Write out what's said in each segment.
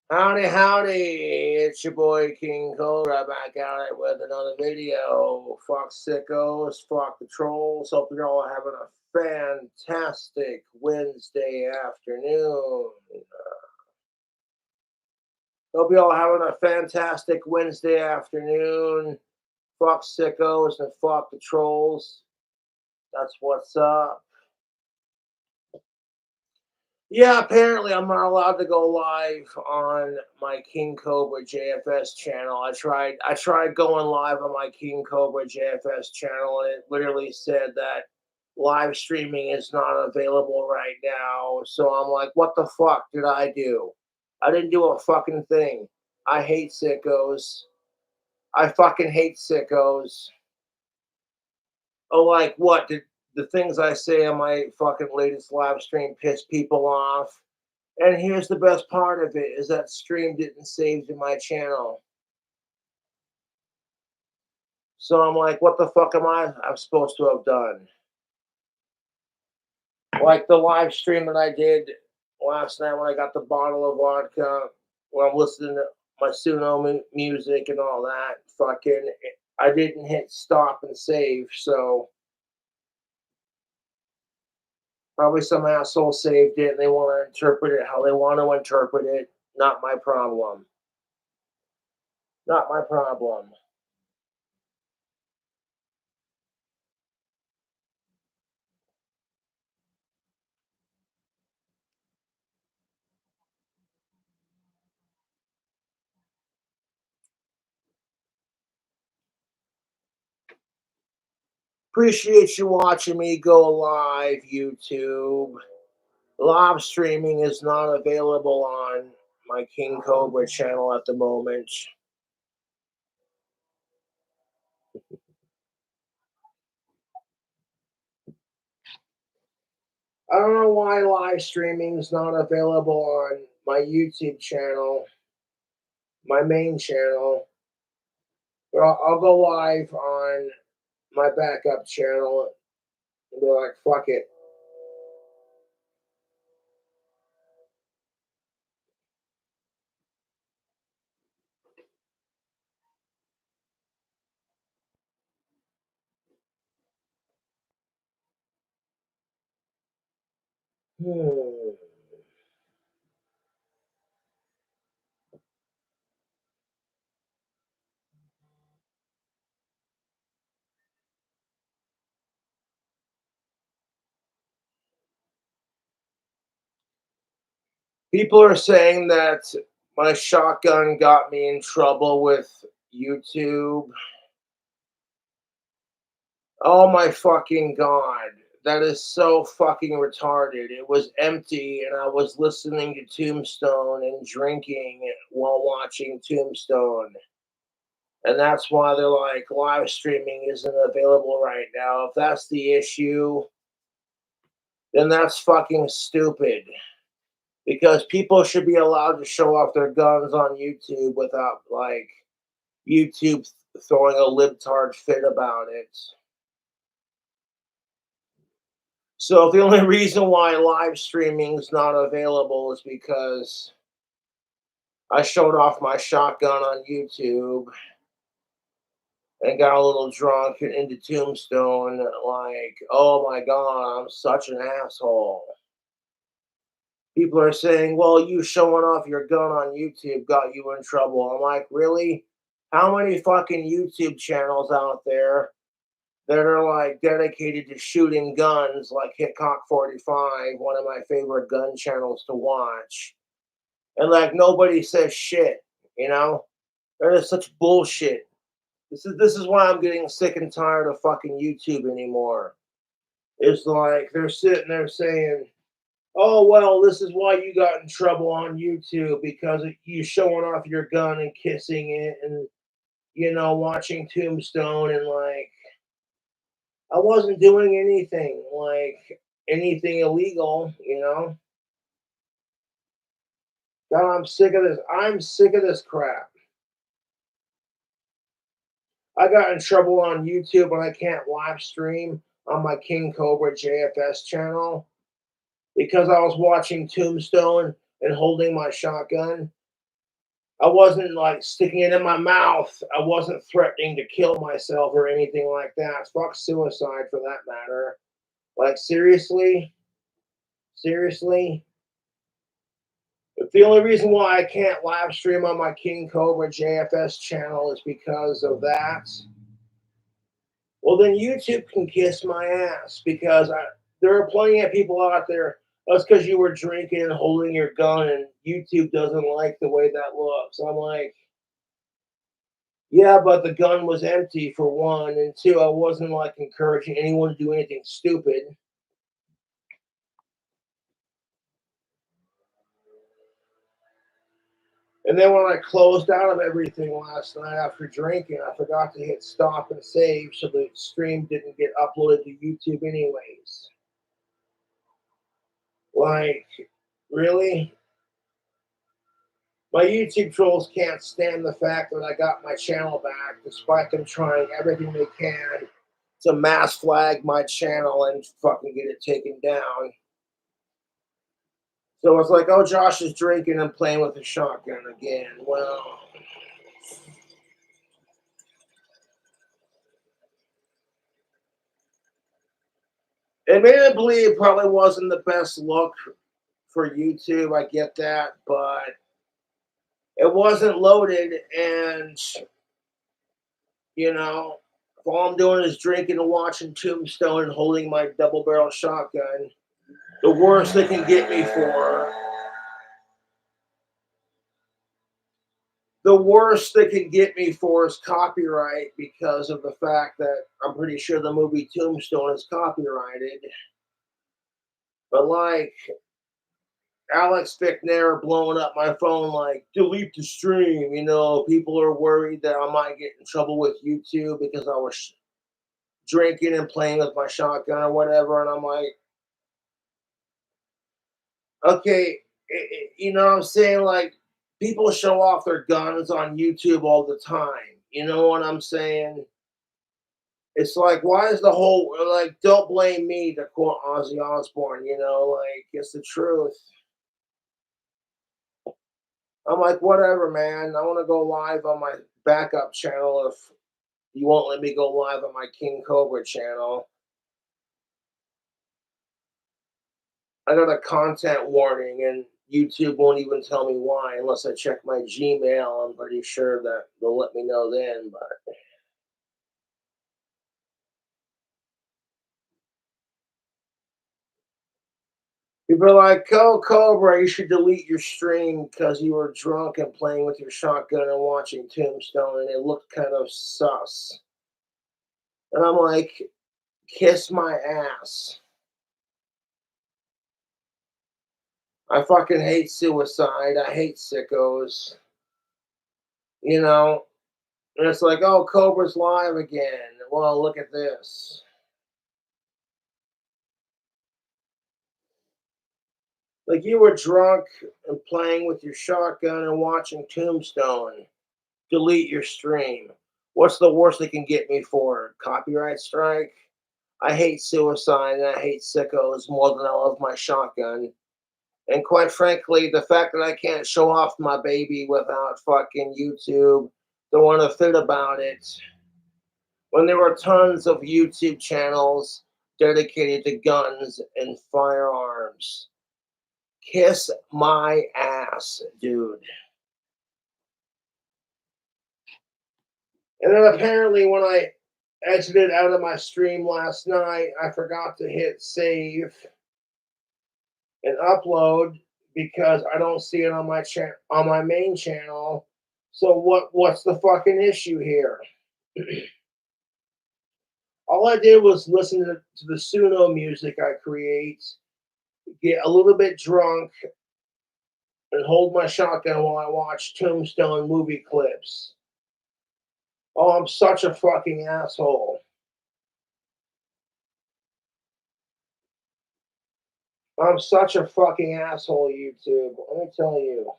Howdy, howdy! It's your boy King Cobra back at it with another video. Fuck sickos, fuck the trolls. Hope you're all having a fantastic Wednesday afternoon. Hope you're all having a fantastic Wednesday afternoon. Fuck sickos and fuck the trolls. That's what's up. Yeah, apparently I'm not allowed to go live on my King Cobra JFS channel. I tried going live on my King Cobra JFS channel and it literally said that live streaming is not available right now. So I'm like, what the fuck did I do? I didn't do a fucking thing. I hate sickos. I fucking hate sickos. Oh, like what? Did the things I say on my fucking latest live stream piss people off? And here's the best part of it is that stream didn't save to my channel. So I'm like, what the fuck am I'm supposed to have done? Like the live stream that I did last night when I got the bottle of vodka, when I'm listening to my Suno music and all that, fucking, I didn't hit stop and save. So probably some asshole saved it and they want to interpret it how they want to interpret it. Not my problem. Not my problem. Appreciate you watching me go live, YouTube. Live streaming is not available on my King Cobra channel at the moment. I don't know why live streaming is not available on my YouTube channel, my main channel. But I'll go live on my backup channel and be like, fuck it. Hmm. People are saying that my shotgun got me in trouble with YouTube. Oh my fucking god. That is so fucking retarded. It was empty and I was listening to Tombstone and drinking while watching Tombstone. And that's why they're like, live streaming isn't available right now. If that's the issue, then that's fucking stupid. Because people should be allowed to show off their guns on YouTube without, like, YouTube throwing a libtard fit about it. So the only reason why live streaming is not available is because I showed off my shotgun on YouTube and got a little drunk and into Tombstone. Like, oh my god, I'm such an asshole. People are saying, well, you showing off your gun on YouTube got you in trouble. I'm like, really? How many fucking YouTube channels out there that are like dedicated to shooting guns, like Hitcock 45, one of my favorite gun channels to watch. And like nobody says shit, you know? That is such bullshit. This is why I'm getting sick and tired of fucking YouTube anymore. It's like they're sitting there saying, "Oh well, this is why you got in trouble on YouTube because of you showing off your gun and kissing it and watching Tombstone and like I wasn't doing anything like anything illegal, you know. God, I'm sick of this. I'm sick of this crap. I got in trouble on YouTube when I can't live stream on my King Cobra JFS channel because I was watching Tombstone and holding my shotgun. I wasn't like sticking it in my mouth. I wasn't threatening to kill myself or anything like that. Fuck suicide for that matter. Like seriously? Seriously? But the only reason why I can't live stream on my King Cobra JFS channel is because of that. Well, then YouTube can kiss my ass because there are plenty of people out there. That's because you were drinking and holding your gun, and YouTube doesn't like the way that looks. I'm like, yeah, but the gun was empty for one, and two, I wasn't like encouraging anyone to do anything stupid. And then when I closed out of everything last night after drinking, I forgot to hit stop and save so the stream didn't get uploaded to YouTube anyways. Like, really? My YouTube trolls can't stand the fact that I got my channel back, despite them trying everything they can to mass flag my channel and fucking get it taken down. So it's like, oh, Josh is drinking and playing with a shotgun again. Well, admittedly, it probably wasn't the best look for YouTube. I get that, but it wasn't loaded, and you know, if all I'm doing is drinking and watching Tombstone and holding my double barrel shotgun, the worst they can get me for, is copyright because of the fact that I'm pretty sure the movie Tombstone is copyrighted. But like Alex Fickner blowing up my phone like delete the stream, people are worried that I might get in trouble with YouTube because I was drinking and playing with my shotgun or whatever, and I'm like, okay, you know what I'm saying? Like, people show off their guns on YouTube all the time. You know what I'm saying? It's like, why is the whole, like, don't blame me, to quote Ozzy Osbourne, like, it's the truth. I'm like, whatever, man. I want to go live on my backup channel if you won't let me go live on my King Cobra channel. I got a content warning, and YouTube won't even tell me why unless I check my Gmail. I'm pretty sure that they'll let me know then. But people are like, "Oh, Cobra, you should delete your stream because you were drunk and playing with your shotgun and watching Tombstone, and it looked kind of sus." And I'm like, "Kiss my ass." I fucking hate suicide. I hate sickos. You know, and it's like, "Oh, Cobra's live again." Well, look at this. Like, you were drunk and playing with your shotgun and watching Tombstone. Delete your stream. What's the worst they can get me for? Copyright strike? I hate suicide and I hate sickos more than I love my shotgun. And quite frankly, the fact that I can't show off my baby without fucking YouTube throwing a fit about it, when there are tons of YouTube channels dedicated to guns and firearms. Kiss my ass, dude. And then apparently, when I exited out of my stream last night, I forgot to hit save and upload because I don't see it on my main channel. So what's the fucking issue here? All I did was listen to the Suno music I create, get a little bit drunk, and hold my shotgun while I watch Tombstone movie clips. Oh, I'm such a fucking asshole. I'm such a fucking asshole, YouTube. Let me tell you.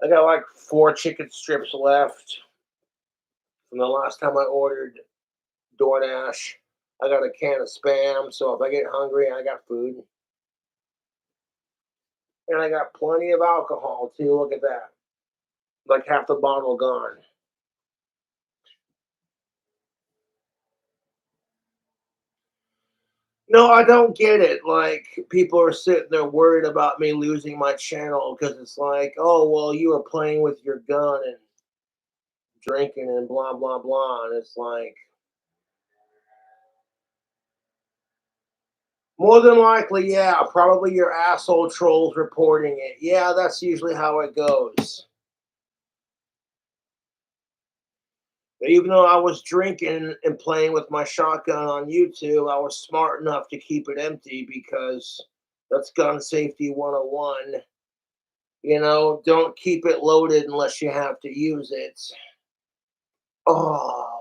I got like 4 chicken strips left from the last time I ordered DoorDash. I got a can of Spam, so if I get hungry, I got food. And I got plenty of alcohol too. Look at that. Like half the bottle gone. No, I don't get it. Like people are sitting there worried about me losing my channel because it's like, oh well, you were playing with your gun and drinking and blah blah blah. And it's like more than likely, yeah, probably your asshole trolls reporting it. Yeah, that's usually how it goes. Even though I was drinking and playing with my shotgun on YouTube, I was smart enough to keep it empty because that's gun safety 101. You know, don't keep it loaded unless you have to use it. Oh.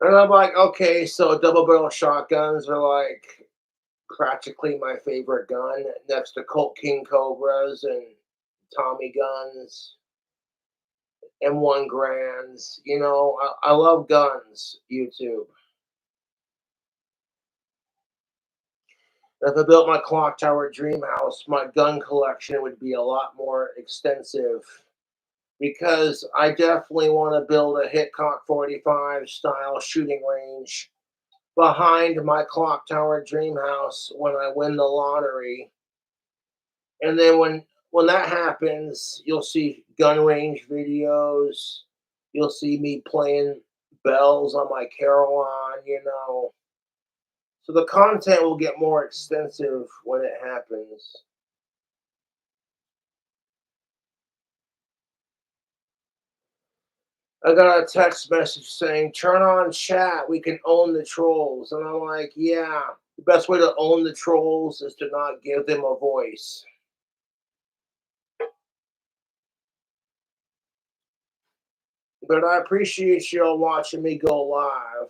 And I'm like, okay, so double barrel shotguns are like practically my favorite gun next to Colt King Cobras and Tommy guns. M1 Grands. You know, I love guns, YouTube. If I built my clock tower dream house, my gun collection would be a lot more extensive because I definitely want to build a Hitcock 45 style shooting range behind my clock tower dream house when I win the lottery. And then when that happens, you'll see gun range videos. You'll see me playing bells on my Caroline, you know. So the content will get more extensive when it happens. I got a text message saying, turn on chat, we can own the trolls. And I'm like, yeah, the best way to own the trolls is to not give them a voice. But I appreciate y'all watching me go live.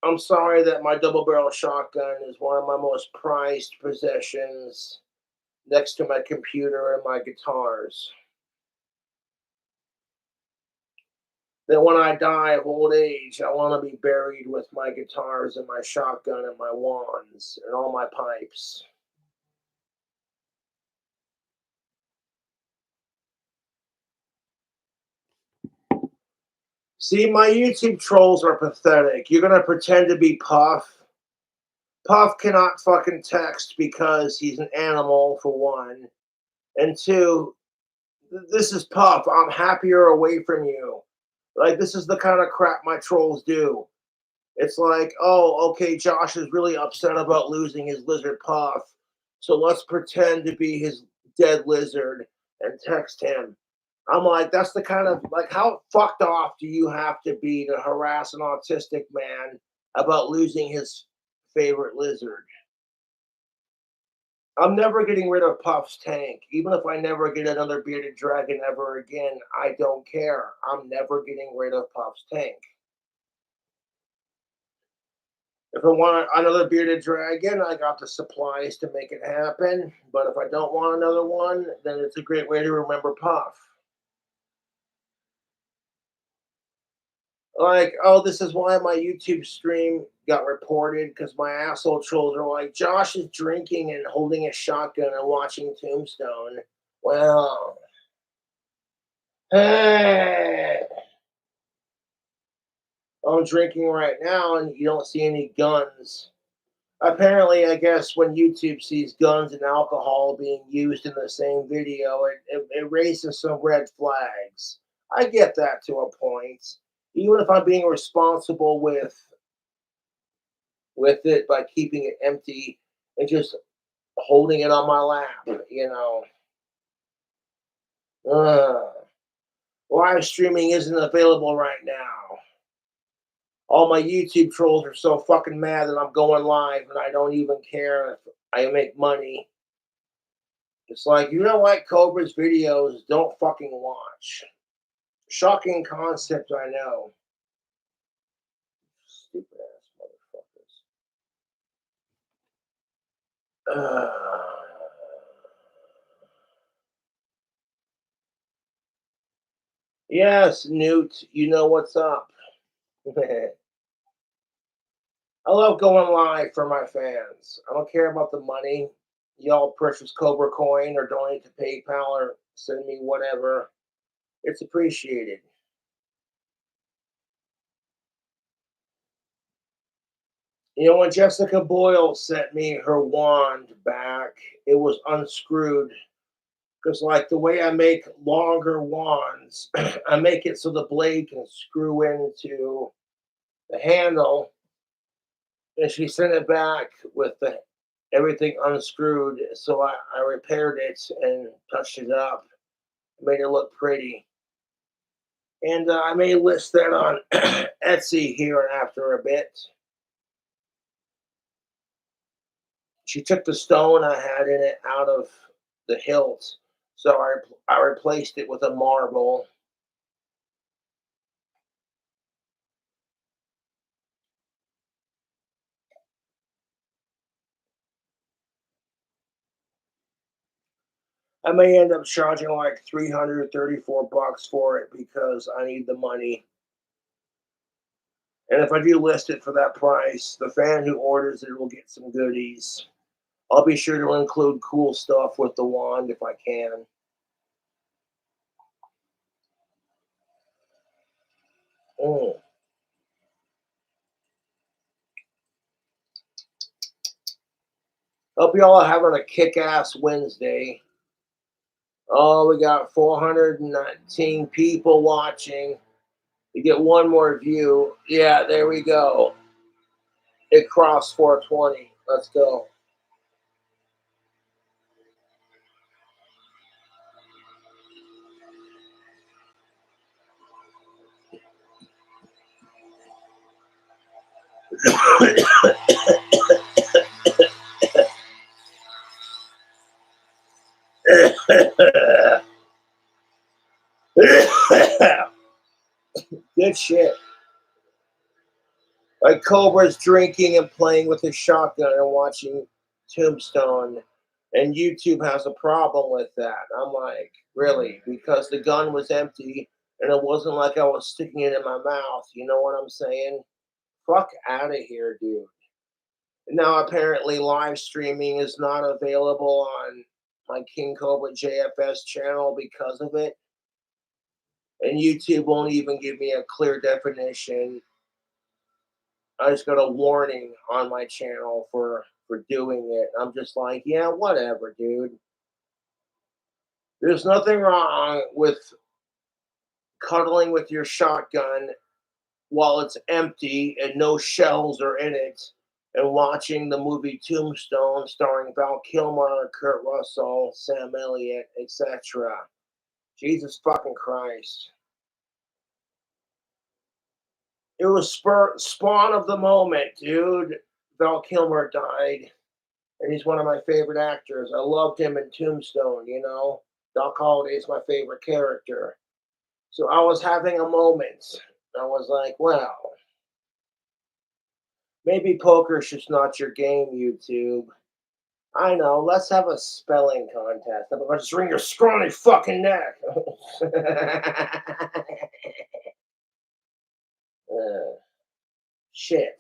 I'm sorry that my double barrel shotgun is one of my most prized possessions next to my computer and my guitars. That when I die of old age, I want to be buried with my guitars and my shotgun and my wands and all my pipes. See, my YouTube trolls are pathetic. You're gonna pretend to be Puff. Puff cannot fucking text because he's an animal, for one. And two, this is Puff. I'm happier away from you. Like, this is the kind of crap my trolls do. It's like, oh, okay, Josh is really upset about losing his lizard Puff. So let's pretend to be his dead lizard and text him. I'm like, that's the kind of, like, how fucked off do you have to be to harass an autistic man about losing his favorite lizard? I'm never getting rid of Puff's tank. Even if I never get another bearded dragon ever again, I don't care. I'm never getting rid of Puff's tank. If I want another bearded dragon, I got the supplies to make it happen. But if I don't want another one, then it's a great way to remember Puff. Like, oh, this is why my YouTube stream got reported because my asshole trolls are like, Josh is drinking and holding a shotgun and watching Tombstone. Well, hey, I'm drinking right now and you don't see any guns. Apparently, I guess when YouTube sees guns and alcohol being used in the same video, it raises some red flags. I get that to a point. Even if I'm being responsible with it by keeping it empty and just holding it on my lap, you know. Live streaming isn't available right now. All my YouTube trolls are so fucking mad that I'm going live and I don't even care if I make money. It's like, you know what, Cobra's videos don't fucking watch. Shocking concept, I know. Stupid ass motherfuckers. Yes, Newt, you know what's up. I love going live for my fans. I don't care about the money. Y'all purchase Cobra coin or donate to PayPal or send me whatever. It's appreciated. You know, when Jessica Boyle sent me her wand back, it was unscrewed. Because, like, the way I make longer wands, I make it so the blade can screw into the handle. And she sent it back with everything unscrewed. So I repaired it and touched it up, made it look pretty. And I may list that on Etsy here after a bit. She took the stone I had in it out of the hilt, so I replaced it with a marble. I may end up charging like 334 bucks for it because I need the money. And if I do list it for that price, the fan who orders it will get some goodies. I'll be sure to include cool stuff with the wand if I can. Mm. Hope y'all are having a kick-ass Wednesday. Oh, we got 419 people watching. You get one more view. Yeah, there we go. It crossed 420. Let's go. Good shit. Like Cobra's drinking and playing with his shotgun and watching Tombstone. And YouTube has a problem with that. I'm like, really? Because the gun was empty and it wasn't like I was sticking it in my mouth. You know what I'm saying? Fuck out of here, dude. Now, apparently, live streaming is not available on my King Cobra JFS channel because of it. And YouTube won't even give me a clear definition. I just got a warning on my channel for doing it. I'm just like, yeah, whatever, dude. There's nothing wrong with cuddling with your shotgun while it's empty and no shells are in it and watching the movie Tombstone starring Val Kilmer, Kurt Russell, Sam Elliott, etc. Jesus fucking Christ. It was spawn of the moment, dude. Val Kilmer died. And he's one of my favorite actors. I loved him in Tombstone, you know. Doc Holliday's my favorite character. So I was having a moment. I was like, well, maybe poker's just not your game, YouTube. I know, let's have a spelling contest. I'm about to wring your scrawny fucking neck. uh, shit.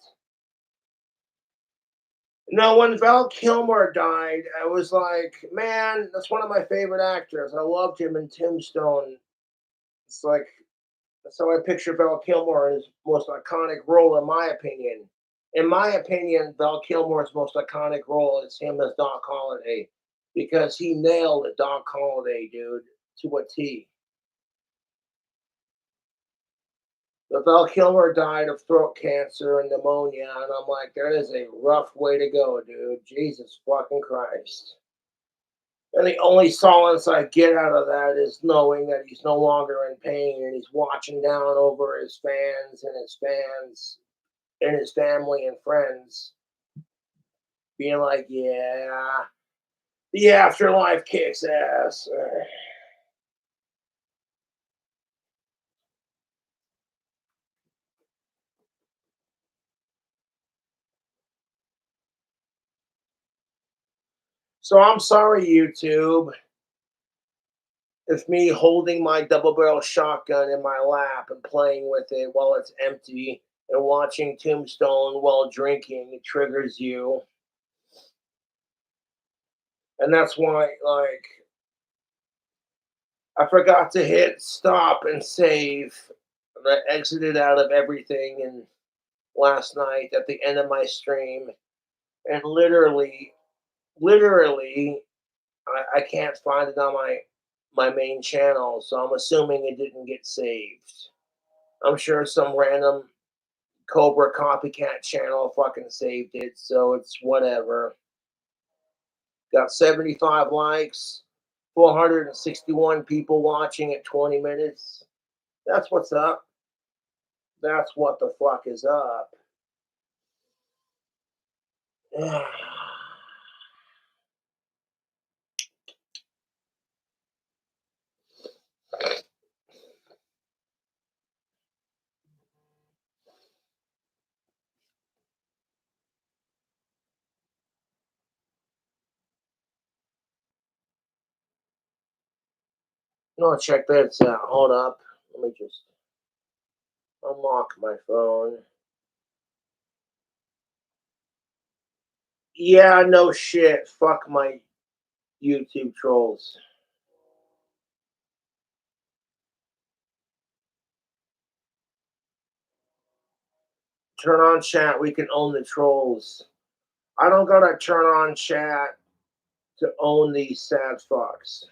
No, when Val Kilmer died, I was like, man, that's one of my favorite actors. I loved him in Tombstone. It's like that's how I picture Val Kilmer in his most iconic role, in my opinion. In my opinion, Val Kilmer's most iconic role is him as Doc Holliday because he nailed a Doc Holliday, dude, to a T. But Val Kilmer died of throat cancer and pneumonia, and I'm like, that is a rough way to go, dude. Jesus fucking Christ. And the only solace I get out of that is knowing that he's no longer in pain and he's watching down over his fans and his family and friends, being like, yeah, the afterlife kicks ass. So I'm sorry, YouTube. If me holding my double barrel shotgun in my lap and playing with it while it's empty and watching Tombstone while drinking, it triggers you. And that's why, like, I forgot to hit stop and save. I exited out of everything and last night at the end of my stream, and literally, I can't find it on my main channel, so I'm assuming it didn't get saved. I'm sure some random Cobra copycat channel fucking saved it, so it's whatever. Got 75 likes, 461 people watching at 20 minutes. That's what's up. That's what the fuck is up. No, check this out. Hold up. Let me just unlock my phone. Yeah, no shit. Fuck my YouTube trolls. Turn on chat. We can own the trolls. I don't gotta turn on chat to own these sad fucks.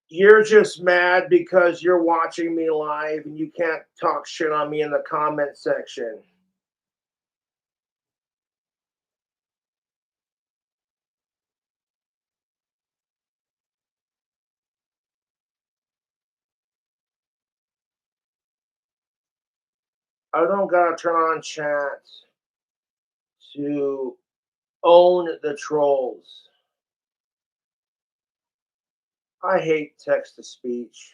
You're just mad because you're watching me live and you can't talk shit on me in the comment section. I don't gotta turn on chat to own the trolls. I hate text to speech.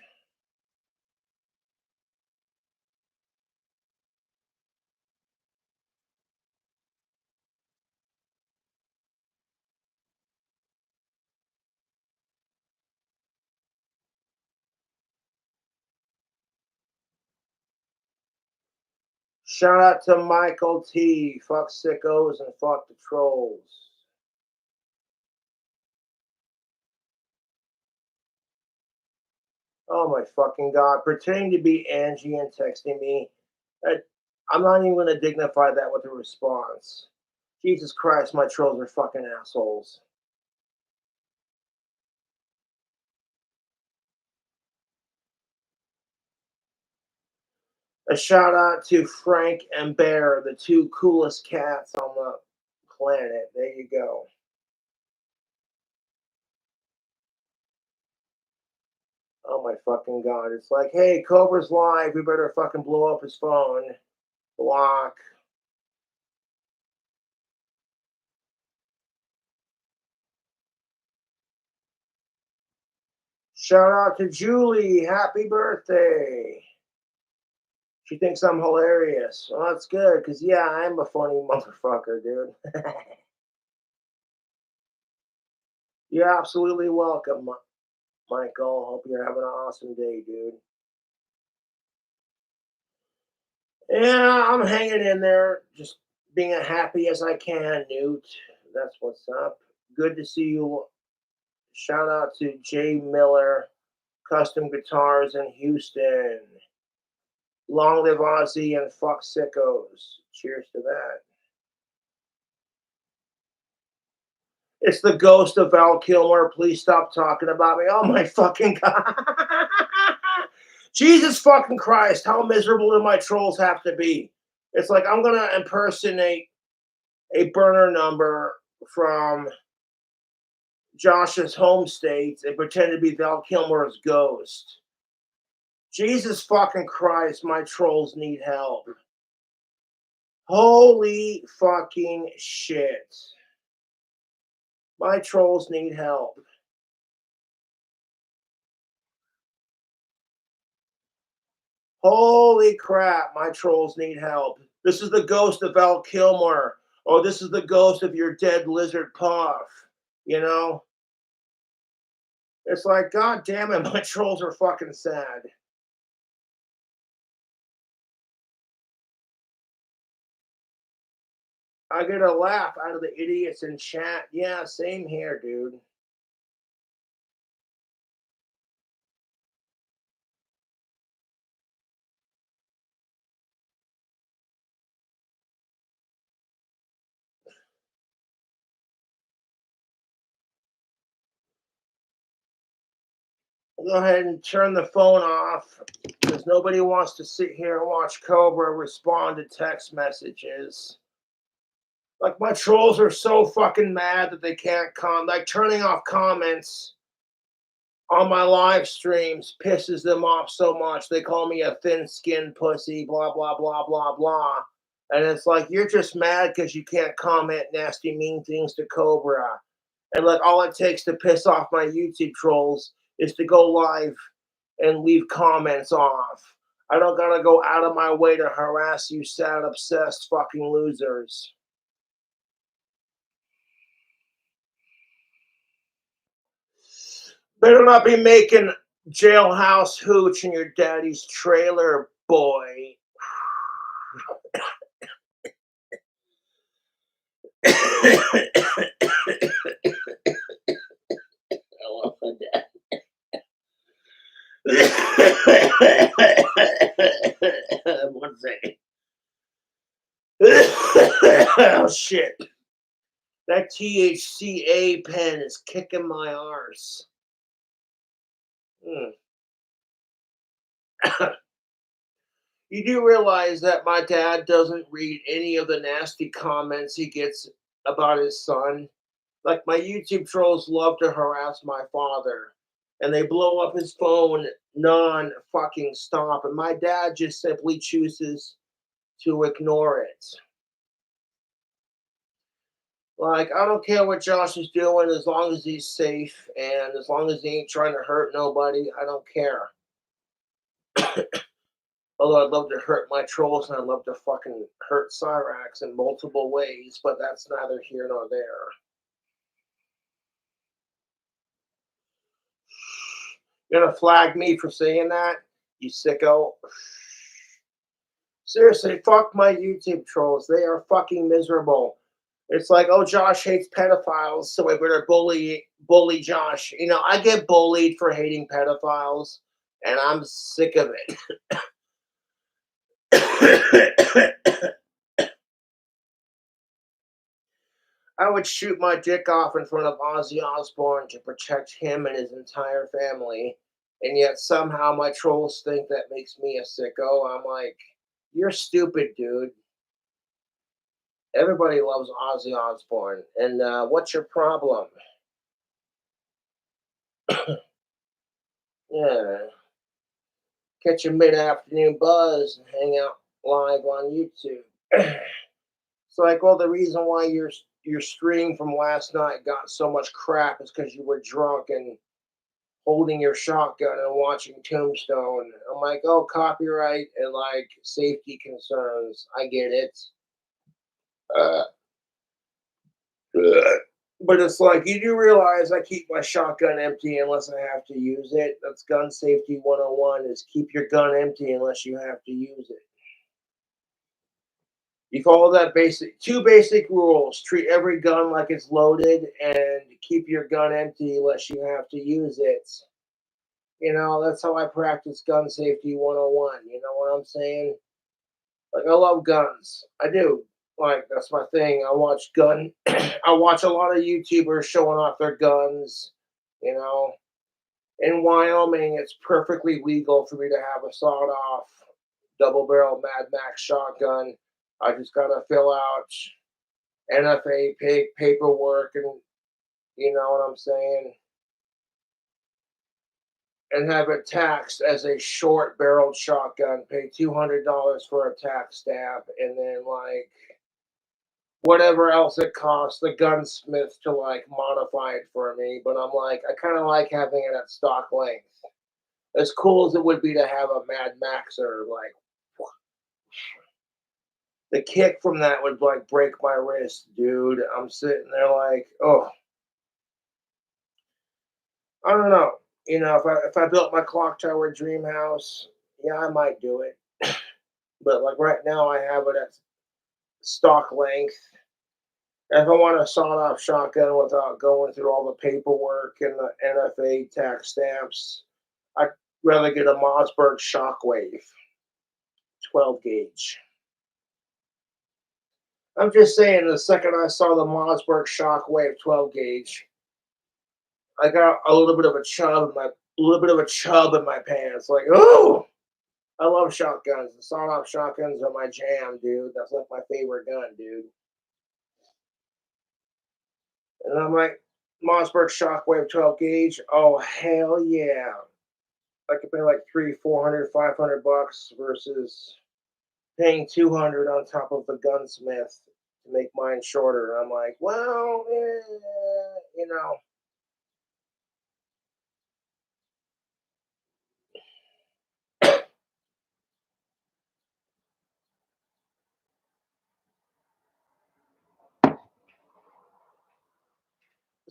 Shout out to Michael T. Fuck sickos and fuck the trolls. Oh my fucking god. Pretending to be Angie and texting me. I'm not even going to dignify that with a response. Jesus Christ, my trolls are fucking assholes. A shout out to Frank and Bear, the two coolest cats on the planet. There you go. Oh my fucking god. It's like, hey, Cobra's live. We better fucking blow up his phone. Block. Shout out to Julie. Happy birthday. She thinks I'm hilarious. Well, that's good, because, yeah, I'm a funny motherfucker, dude. You're absolutely welcome, Michael. Hope you're having an awesome day, dude. Yeah, I'm hanging in there, just being as happy as I can, Newt. That's what's up. Good to see you. Shout out to Jay Miller, Custom Guitars in Houston. Long live Ozzy and fuck sickos. Cheers to that. It's the ghost of Val Kilmer. Please stop talking about me. Oh my fucking god. Jesus fucking Christ. How miserable do my trolls have to be? It's like I'm going to impersonate a burner number from Josh's home state and pretend to be Val Kilmer's ghost. Jesus fucking Christ, my trolls need help. Holy fucking shit. My trolls need help. Holy crap, my trolls need help. This is the ghost of Val Kilmer. Oh, this is the ghost of your dead lizard Puff. You know? It's like, God damn it, my trolls are fucking sad. I get a laugh out of the idiots in chat. Yeah, same here, dude. I'll go ahead and turn the phone off because nobody wants to sit here and watch Cobra respond to text messages. Like, my trolls are so fucking mad that they can't like, turning off comments on my live streams pisses them off so much. They call me a thin-skinned pussy, blah, blah, blah, blah, blah. And it's like, you're just mad because you can't comment nasty, mean things to Cobra. And like, all it takes to piss off my YouTube trolls is to go live and leave comments off. I don't gotta go out of my way to harass you sad, obsessed fucking losers. Better not be making jailhouse hooch in your daddy's trailer, boy. I love that. One second. Oh shit. That THCA pen is kicking my arse. You do realize that my dad doesn't read any of the nasty comments he gets about his son? Like, my YouTube trolls love to harass my father, and they blow up his phone non fucking stop, and my dad just simply chooses to ignore it. Like, I don't care what Josh is doing as long as he's safe and as long as he ain't trying to hurt nobody. I don't care. Although I'd love to hurt my trolls and I'd love to fucking hurt Cyrax in multiple ways, but that's neither here nor there. You're gonna flag me for saying that? You sicko. Seriously, fuck my YouTube trolls. They are fucking miserable. It's like, oh, Josh hates pedophiles, so I better bully Josh. You know, I get bullied for hating pedophiles, and I'm sick of it. I would shoot my dick off in front of Ozzy Osbourne to protect him and his entire family, and yet somehow my trolls think that makes me a sicko. I'm like, you're stupid, dude. Everybody loves Ozzy Osbourne, and what's your problem? Yeah, catch a mid-afternoon buzz and hang out live on YouTube. It's like, well, the reason why your stream from last night got so much crap is because you were drunk and holding your shotgun and watching Tombstone. I'm like, oh, copyright and like safety concerns. I get it. Uh, but it's like, you do realize I keep my shotgun empty unless I have to use it. That's gun safety 101 is keep your gun empty unless you have to use it. You follow that two basic rules. Treat every gun like it's loaded and keep your gun empty unless you have to use it. You know, that's how I practice gun safety 101. You know what I'm saying? Like, I love guns. I do. Like, that's my thing. I watch I watch a lot of YouTubers showing off their guns. You know, in Wyoming, it's perfectly legal for me to have a sawed-off double-barrel Mad Max shotgun. I just gotta fill out NFA paperwork, and you know what I'm saying, and have it taxed as a short-barreled shotgun. Pay $200 for a tax stamp, and then like whatever else it costs the gunsmith to like modify it for me. But I'm like, I kind of like having it at stock length. As cool as it would be to have a Mad Max or like the kick from that would like break my wrist, dude. I'm sitting there like, oh, I don't know. If I built my clock tower dream house, yeah, I might do it. But like right now, I have it at stock length. If I want a sawed-off shotgun without going through all the paperwork and the NFA tax stamps, I'd rather get a Mossberg Shockwave 12 gauge. I'm just saying, the second I saw the Mossberg Shockwave 12 gauge, I got a little bit of a chub in my pants. Like, oh, I love shotguns. The sawed-off shotguns are my jam, dude. That's like my favorite gun, dude. And I'm like, Mossberg Shockwave 12 gauge. Oh hell yeah! I could pay like 300, 400, 500 bucks versus paying 200 on top of the gunsmith to make mine shorter. And I'm like, well, you know,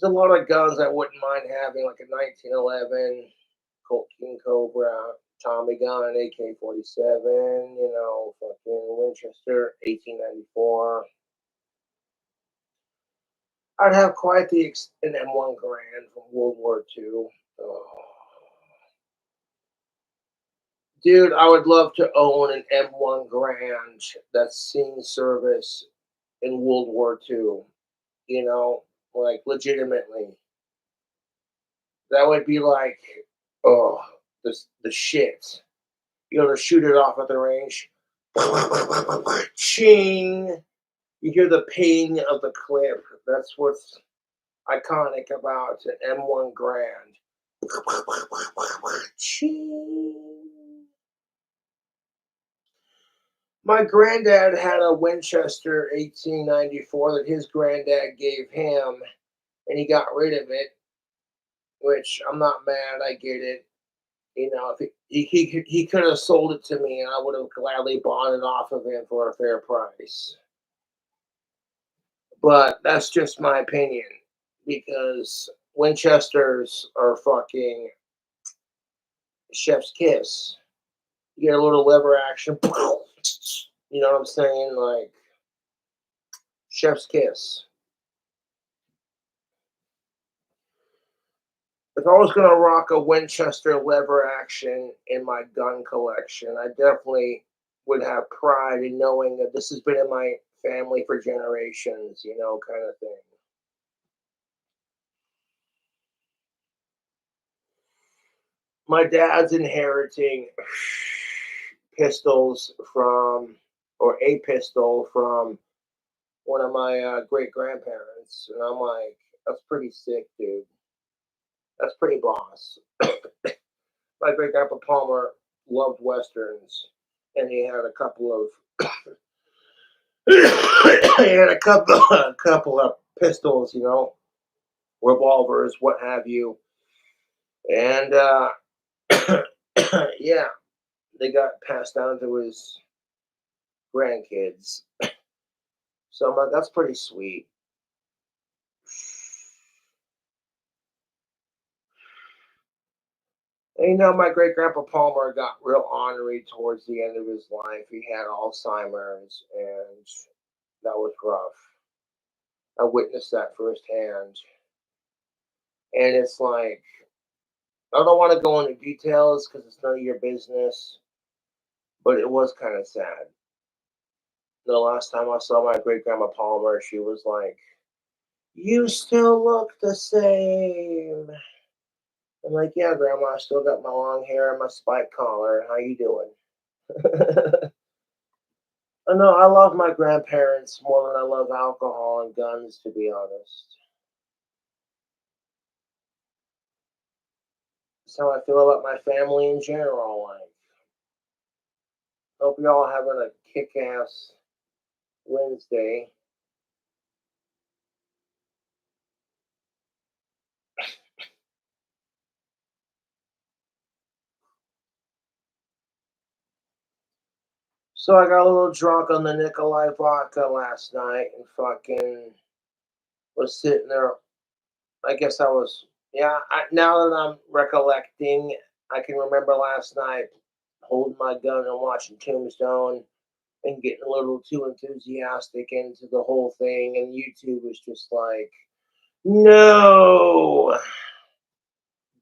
there's a lot of guns I wouldn't mind having, like a 1911 Colt King Cobra, Tommy gun, an AK-47, fucking Winchester 1894. I'd have quite an M1 Garand from World War II. Oh. Dude, I would love to own an M1 Garand that's seen service in World War II, like legitimately. That would be like, oh, the shit. You know, to shoot it off at the range. Ching! You hear the ping of the clip. That's what's iconic about an M1 Grand. Ching! My granddad had a Winchester 1894 that his granddad gave him, and he got rid of it, which I'm not mad. I get it. If he could have sold it to me, and I would have gladly bought it off of him for a fair price. But that's just my opinion because Winchesters are fucking chef's kiss. You get a little lever action. You know what I'm saying? Like chef's kiss. If I was gonna rock a Winchester lever action in my gun collection, I definitely would have pride in knowing that this has been in my family for generations, kind of thing. My dad's inheriting pistols from, or a pistol from one of my great grandparents, and I'm like, that's pretty sick, dude. That's pretty boss. My great grandpa Palmer loved westerns, and he had a couple of he had a couple of pistols, revolvers, what have you, and yeah, they got passed down to his grandkids. So I'm like, that's pretty sweet. And my great grandpa Palmer got real ornery towards the end of his life. He had Alzheimer's, and that was rough. I witnessed that firsthand. And it's like, I don't want to go into details because it's none of your business, but it was kind of sad. The last time I saw my great grandma Palmer, she was like, "You still look the same." I'm like, "Yeah, grandma, I still got my long hair and my spike collar. How you doing?" I know I love my grandparents more than I love alcohol and guns, to be honest. That's how I feel about my family in general. Like, hope you all having a kick-ass Wednesday. So I got a little drunk on the Nikolai vodka last night and fucking was sitting there. I guess I was, yeah, now that I'm recollecting, I can remember last night holding my gun and watching Tombstone and getting a little too enthusiastic into the whole thing. And YouTube was just like, no,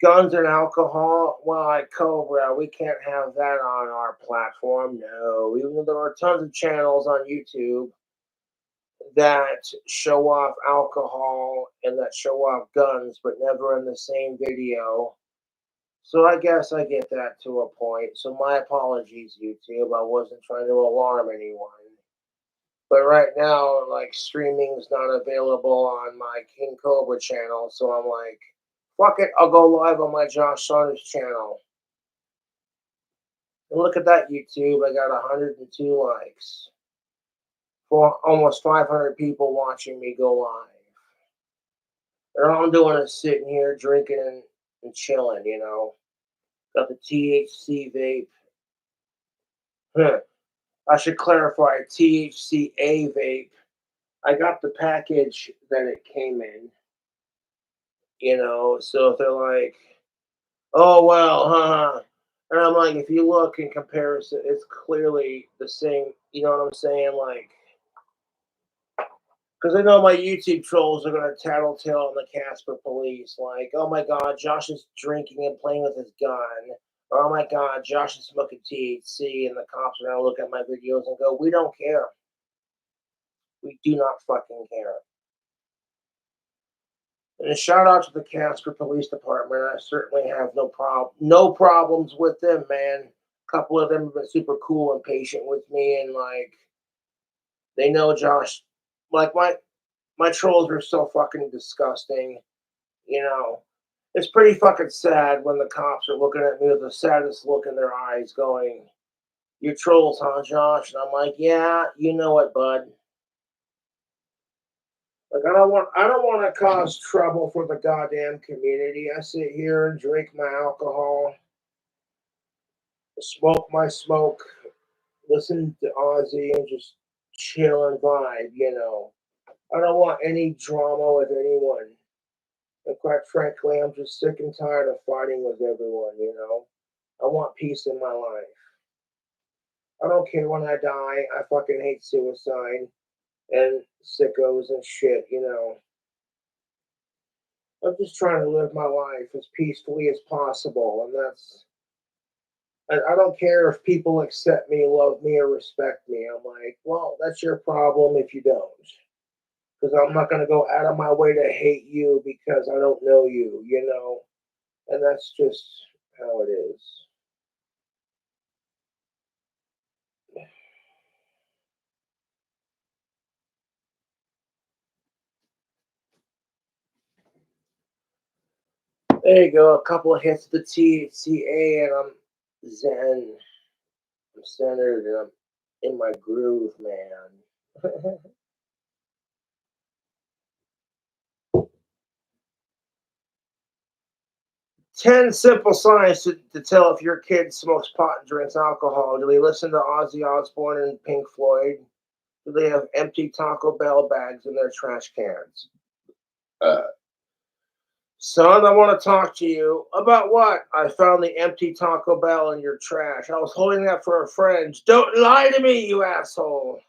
guns and alcohol. Well, like Cobra, we can't have that on our platform. No, even though there are tons of channels on YouTube that show off alcohol and that show off guns, but never in the same video. So I guess I get that to a point. So my apologies, YouTube. I wasn't trying to alarm anyone. But right now, like streaming's not available on my King Cobra channel, so I'm like, fuck it, I'll go live on my Josh Saunders channel. And look at that, YouTube. I got 102 likes. For almost 500 people watching me go live. And all I'm doing is sitting here drinking and chilling, you know. Got the THC vape. Huh. I should clarify, THCA vape. I got the package that it came in, you know. So if they're like, oh, well, huh. And I'm like, if you look in comparison, it's clearly the same. You know what I'm saying? Like, because I know my YouTube trolls are going to tattletale on the Casper police. Like, oh my God, Josh is drinking and playing with his gun. Or, oh my God, Josh is smoking THC. And the cops are going to look at my videos and go, we don't care. We do not fucking care. And a shout out to the Casper Police Department. I certainly have no problems with them, man. A couple of them have been super cool and patient with me, and like they know Josh. Like my trolls are so fucking disgusting. You know, it's pretty fucking sad when the cops are looking at me with the saddest look in their eyes, going, "You trolls, huh, Josh?" And I'm like, "Yeah, you know it, bud." Like I don't want to cause trouble for the goddamn community. I sit here and drink my alcohol, smoke my smoke, listen to Ozzy, and just chill and vibe. You know, I don't want any drama with anyone. And quite frankly, I'm just sick and tired of fighting with everyone. You know, I want peace in my life. I don't care when I die. I fucking hate suicide and sickos and shit. You know. I'm just trying to live my life as peacefully as possible, and I don't care if people accept me, love me, or respect me. I'm like, well, that's your problem if you don't, because I'm not going to go out of my way to hate you because I don't know you, you know, and that's just how it is. There you go, a couple of hits of the THCA, and I'm zen, I'm centered, and I'm in my groove, man. 10 simple signs to tell if your kid smokes pot and drinks alcohol. Do they listen to Ozzy Osbourne and Pink Floyd? Do they have empty Taco Bell bags in their trash cans? Uh, Son, I want to talk to you about what? I found the empty Taco Bell in your trash. I was holding that for a friend. Don't lie to me, you asshole.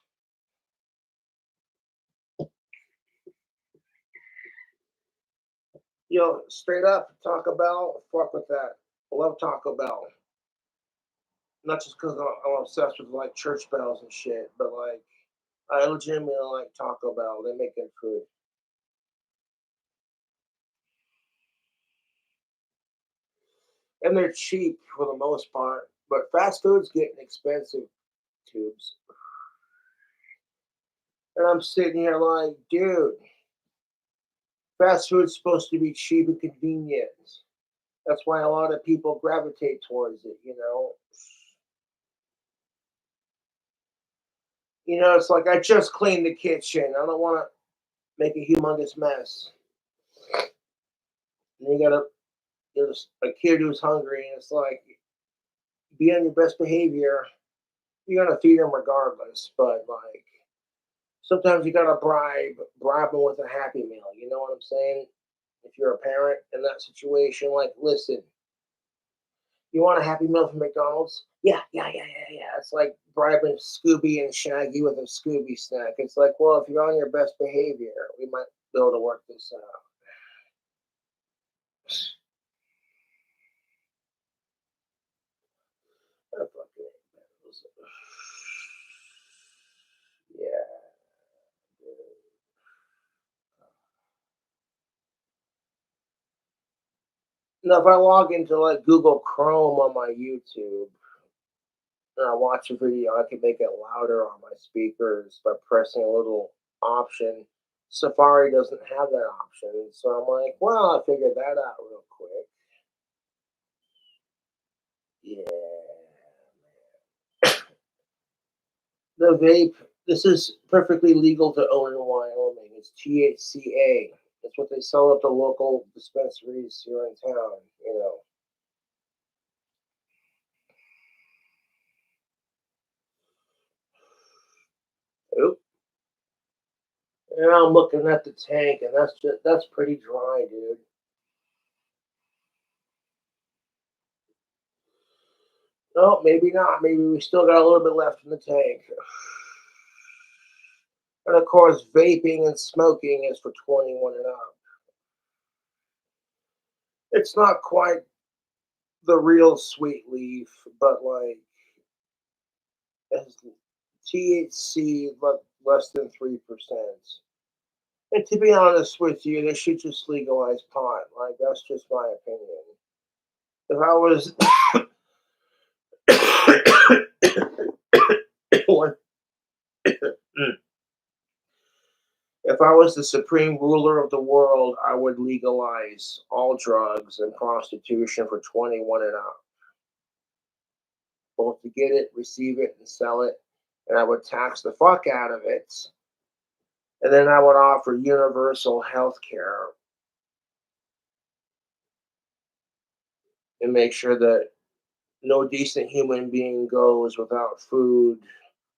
Yo, straight up, Taco Bell, fuck with that. I love Taco Bell. Not just because I'm obsessed with like church bells and shit, but like I legitimately like Taco Bell. They make good food. And they're cheap for the most part. But fast food's getting expensive, tubes. And I'm sitting here like, dude, fast food's supposed to be cheap and convenient. That's why a lot of people gravitate towards it, you know. You know, it's like I just cleaned the kitchen. I don't want to make a humongous mess. And you got there's a kid who's hungry, and it's like, be on your best behavior. You're gonna feed them regardless, but like sometimes you gotta bribe them with a Happy Meal. You know what I'm saying? If you're a parent in that situation, like, listen, you want a Happy Meal from McDonald's? Yeah, yeah, yeah, yeah, yeah. It's like bribing Scooby and Shaggy with a Scooby snack. It's like, well, if you're on your best behavior, we might be able to work this out. Oh, fucking yeah. Now, if I log into like Google Chrome on my YouTube and I watch a video, I can make it louder on my speakers by pressing a little option. Safari doesn't have that option, so I'm like, well, I figured that out real quick. Yeah. The vape, this is perfectly legal to own in Wyoming. It's THCA. That's what they sell at the local dispensaries here in town, you know. Oop. And I'm looking at the tank, and that's pretty dry, dude. No, maybe not. Maybe we still got a little bit left in the tank. And of course, vaping and smoking is for 21 and up. It's not quite the real sweet leaf, but like has THC less than 3%. And to be honest with you, they should just legalize pot. Like that's just my opinion. If I was if I was the supreme ruler of the world, I would legalize all drugs and prostitution for 21 and up. Both to get it, receive it, and sell it. And I would tax the fuck out of it. And then I would offer universal health care and make sure that no decent human being goes without food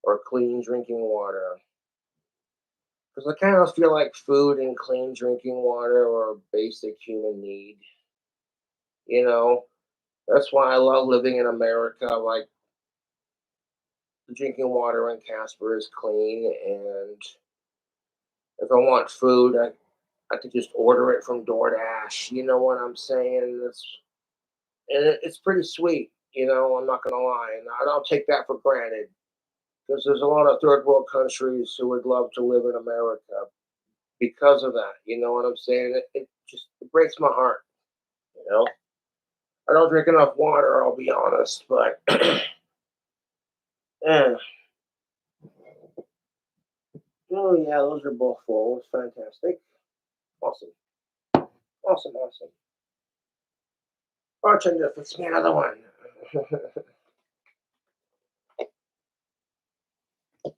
or clean drinking water. Because I kind of feel like food and clean drinking water are a basic human need. You know, that's why I love living in America. Like, the drinking water in Casper is clean, and if I want food, I could just order it from DoorDash. You know what I'm saying? It's pretty sweet. You know, I'm not gonna lie, and I don't take that for granted because there's a lot of third world countries who would love to live in America because of that. You know what I'm saying? It breaks my heart. You know, I don't drink enough water. I'll be honest, but yeah. Oh yeah, those are both full. It's fantastic. Awesome, awesome, awesome. Bartender, fix me another one.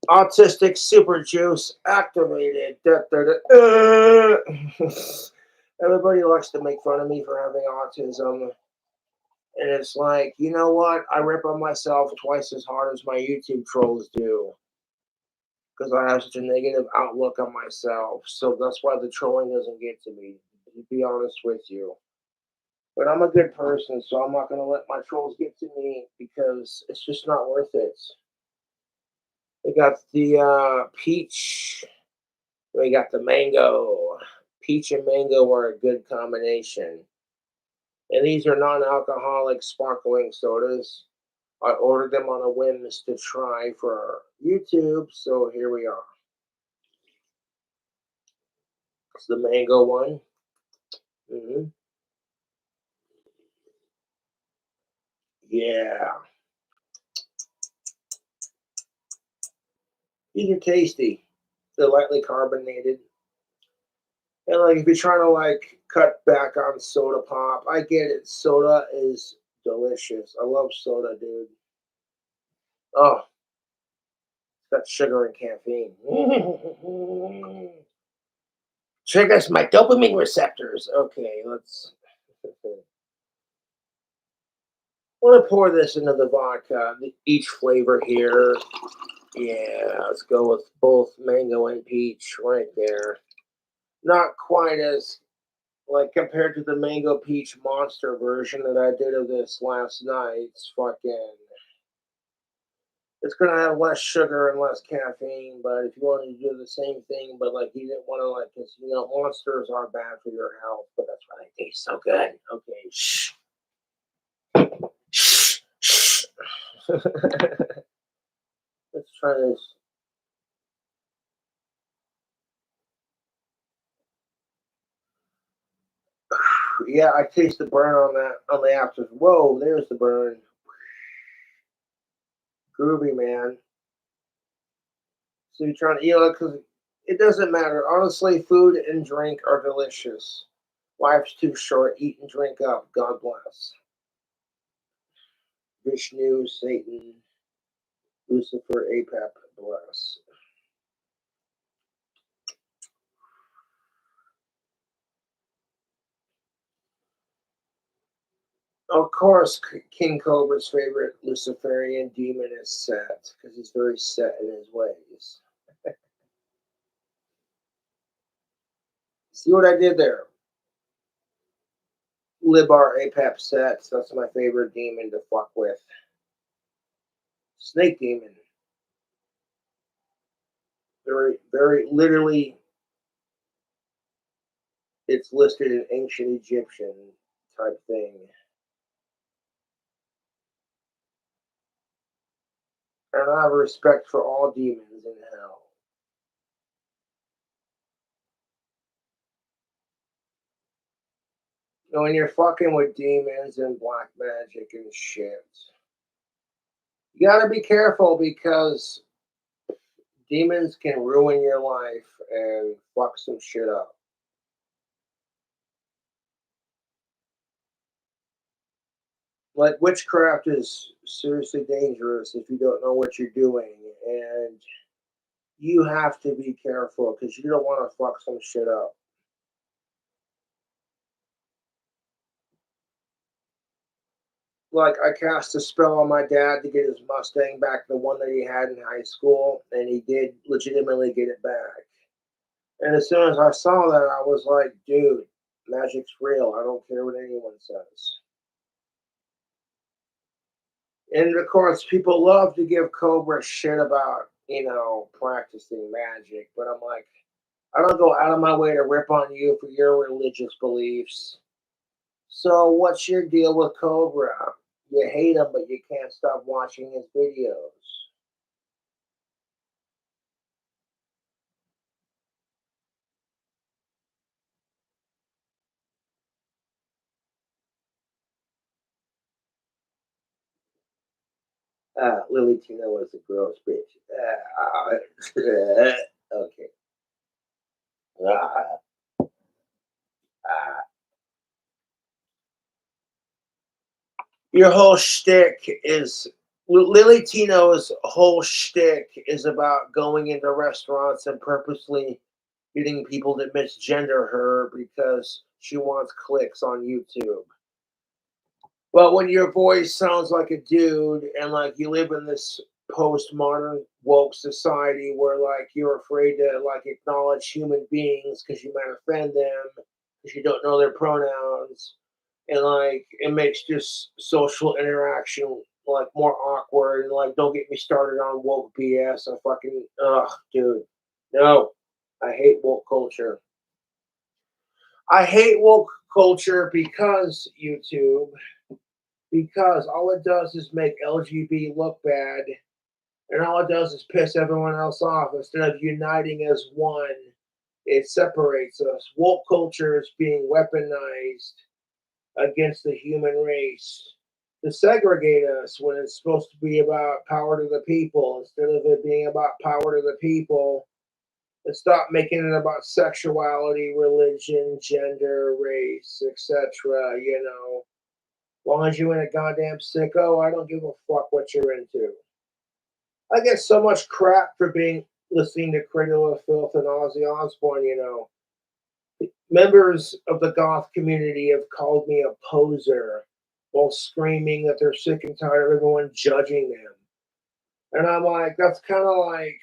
Autistic super juice activated. Da, da, da. Everybody likes to make fun of me for having autism. And it's like, you know what? I rip on myself twice as hard as my YouTube trolls do because I have such a negative outlook on myself. So that's why the trolling doesn't get to me, to be honest with you. But I'm a good person, so I'm not going to let my trolls get to me because it's just not worth it. We got the peach. We got the mango. Peach and mango are a good combination. And these are non alcoholic sparkling sodas. I ordered them on a whim to try for YouTube, so here we are. It's the mango one. hmm Yeah, these are tasty. They're lightly carbonated. And like if you're trying to like cut back on soda pop, I get it. Soda is delicious. I love soda, dude. Oh, it's got sugar and caffeine. Triggers my dopamine receptors. Okay, let's. want to pour this into the vodka, each flavor here. Yeah, let's go with both mango and peach right there. Not quite as, like, compared to the mango peach monster version that I did of this last night. It's gonna have less sugar and less caffeine, but if you want to do the same thing, but like you didn't want to, like, cause monsters are bad for your health, but that's why they taste so good. Okay, shh, shh, shh. Let's try this. Yeah, I taste the burn on that on the after. Whoa, there's the burn. Groovy, man. So you're trying to, because it doesn't matter. Honestly, food and drink are delicious. Life's too short. Eat and drink up. God bless. Vishnu, Satan, Lucifer, Apep, bless. Of course, King Cobra's favorite Luciferian demon is Set, because he's very set in his ways. See what I did there? Libar Apep Set. That's my favorite demon to fuck with. Snake demon. Very, very literally, it's listed in ancient Egyptian type thing. And I have respect for all demons in hell. When you're fucking with demons and black magic and shit, you gotta be careful because demons can ruin your life and fuck some shit up. Like, witchcraft is seriously dangerous if you don't know what you're doing, and you have to be careful because you don't want to fuck some shit up. Like, I cast a spell on my dad to get his Mustang back, the one that he had in high school, and he did legitimately get it back. And as soon as I saw that, I was like, dude, magic's real. I don't care what anyone says. And of course, people love to give Cobra shit about, practicing magic. But I'm like, I don't go out of my way to rip on you for your religious beliefs. So what's your deal with Cobra? You hate him, but you can't stop watching his videos. Lily Tino is a gross bitch. Okay. Ah, ah. Your whole shtick is Lily Tino's whole shtick is about going into restaurants and purposely getting people to misgender her because she wants clicks on YouTube. But when your voice sounds like a dude and like you live in this postmodern woke society where like you're afraid to like acknowledge human beings because you might offend them because you don't know their pronouns, and like it makes just social interaction like more awkward, and like don't get me started on woke BS. I fucking dude. No. I hate woke culture. I hate woke culture because all it does is make LGBT look bad, and all it does is piss everyone else off instead of uniting as one. It separates us. Woke culture is being weaponized against the human race to segregate us when it's supposed to be about power to the people. Instead of it being about power to the people, and stop making it about sexuality, religion, gender, race, etc. As long as you ain't a goddamn sicko, I don't give a fuck what you're into. I get so much crap for being listening to Cradle of Filth and Ozzy Osbourne. Members of the goth community have called me a poser while screaming that they're sick and tired of everyone judging them. And I'm like, that's kind of like,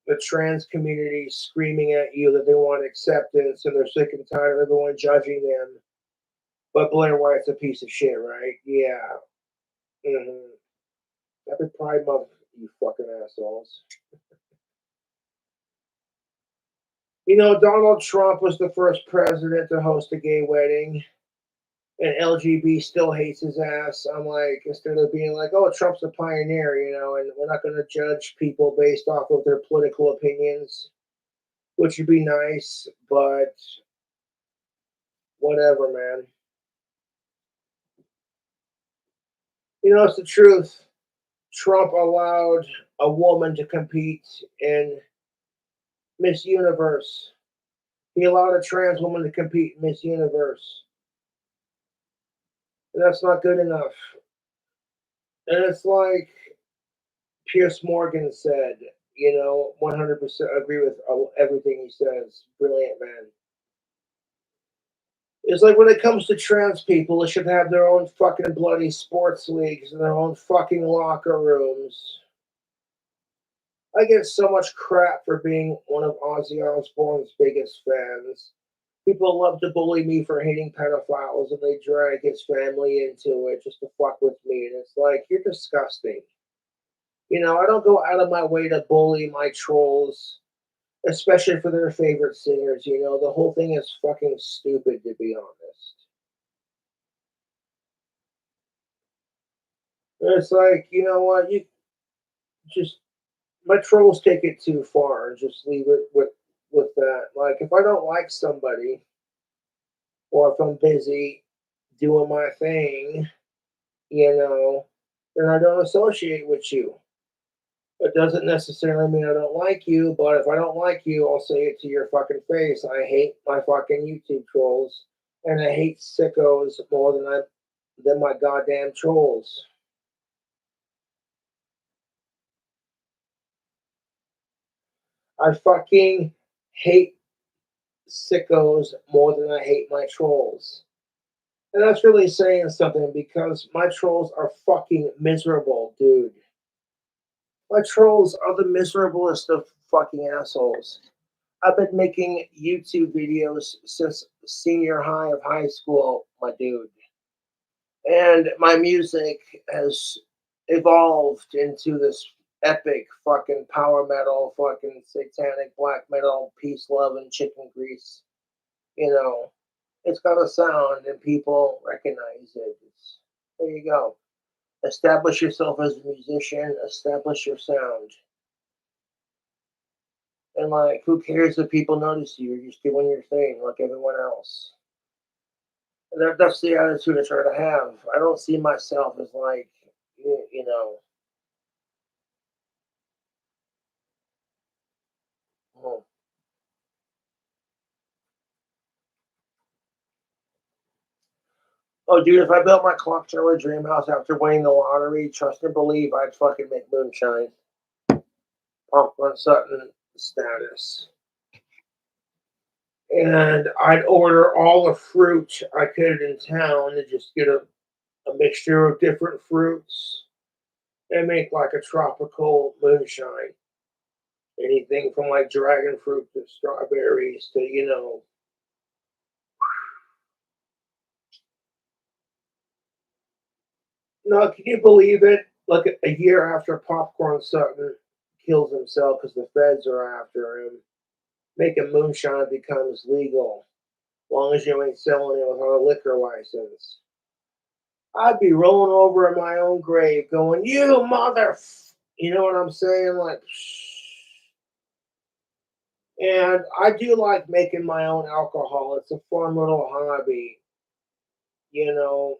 the trans community screaming at you that they want acceptance and they're sick and tired of everyone judging them. But Blair White's a piece of shit, right? Yeah. Mm-hmm. Happy Pride Month, you fucking assholes. Donald Trump was the first president to host a gay wedding, and LGBT still hates his ass. I'm like, instead of being like, oh, Trump's a pioneer, and we're not going to judge people based off of their political opinions, which would be nice, but whatever, man. It's the truth. Trump allowed a woman to compete in Miss Universe. He allowed a trans woman to compete in Miss Universe. And that's not good enough. And it's like Pierce Morgan said, 100% agree with everything he says. Brilliant man. It's like when it comes to trans people, they should have their own fucking bloody sports leagues and their own fucking locker rooms. I get so much crap for being one of Ozzy Osbourne's biggest fans. People love to bully me for hating pedophiles, and they drag his family into it just to fuck with me. And it's like, you're disgusting. I don't go out of my way to bully my trolls, especially for their favorite singers. The whole thing is fucking stupid, to be honest. And it's like, you know what? You just, my trolls take it too far and just leave it with that. Like, if I don't like somebody, or if I'm busy doing my thing, then I don't associate with you. It doesn't necessarily mean I don't like you, but if I don't like you, I'll say it to your fucking face. I hate my fucking YouTube trolls, and I hate sickos more than my goddamn trolls. I fucking hate sickos more than I hate my trolls. And that's really saying something because my trolls are fucking miserable, dude. My trolls are the miserablest of fucking assholes. I've been making YouTube videos since senior high of high school, my dude. And my music has evolved into this epic fucking power metal, fucking satanic black metal, peace, love, and chicken grease. It's got a sound and people recognize it. There you go. Establish yourself as a musician, establish your sound. And like, who cares if people notice you? You're just doing your thing like everyone else. And that's the attitude I try to have. I don't see myself as like, you know. Oh, oh, dude, if I built my clock tower dream house after winning the lottery, trust and believe I'd fucking make moonshine. Popcorn Sutton status. And I'd order all the fruit I could in town and just get a mixture of different fruits and make like a tropical moonshine. Anything from like dragon fruit to strawberries to, No, can you believe it? Like a year after Popcorn Sutton kills himself because the feds are after him, making moonshine becomes legal, as long as you ain't selling it without a liquor license. I'd be rolling over in my own grave, going, "You mother," you know what I'm saying? Like, and I do like making my own alcohol. It's a fun little hobby, you know.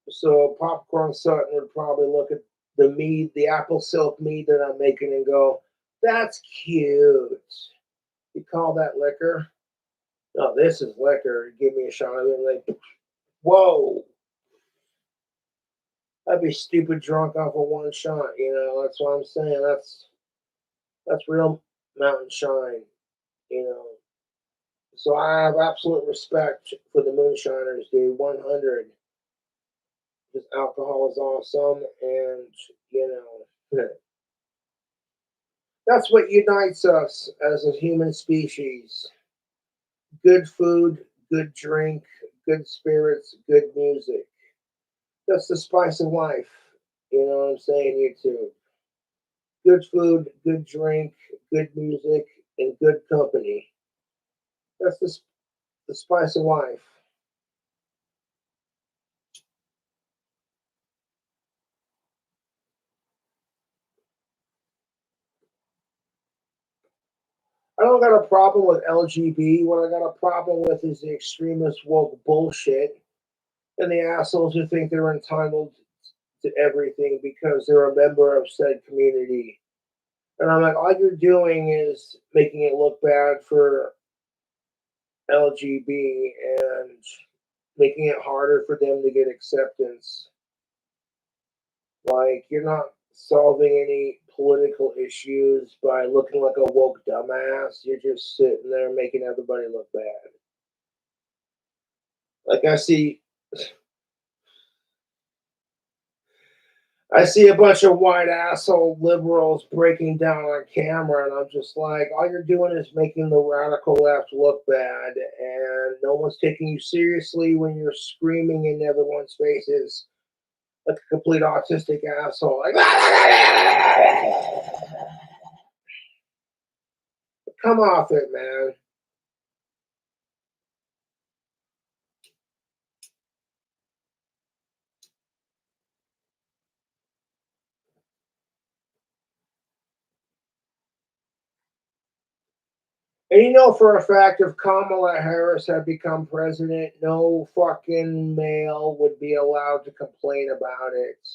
So Popcorn Sutton would probably look at the mead, the apple silk mead that I'm making, and go, "That's cute. You call that liquor? No, this is liquor. Give me a shot of it." Like, whoa. I'd be stupid drunk off of one shot, That's what I'm saying. That's real mountain shine, you know. So I have absolute respect for the moonshiners, dude. 100. Because alcohol is awesome, and you know, that's what unites us as a human species. Good food, good drink, good spirits, good music. That's the spice of life. You know what I'm saying, YouTube? Good food, good drink, good music, and good company. That's the spice of life. I don't got a problem with LGBT. What I got a problem with is the extremist woke bullshit and the assholes who think they're entitled to everything because they're a member of said community. And I'm like, all you're doing is making it look bad for LGBT and making it harder for them to get acceptance. Like, you're not solving any political issues by looking like a woke dumbass. You're just sitting there making everybody look bad. Like, I see a bunch of white asshole liberals breaking down on camera, and I'm just like, all you're doing is making the radical left look bad, and no one's taking you seriously when you're screaming in everyone's faces like a complete autistic asshole. Like, come off it, man. And you know for a fact, if Kamala Harris had become president, no fucking male would be allowed to complain about it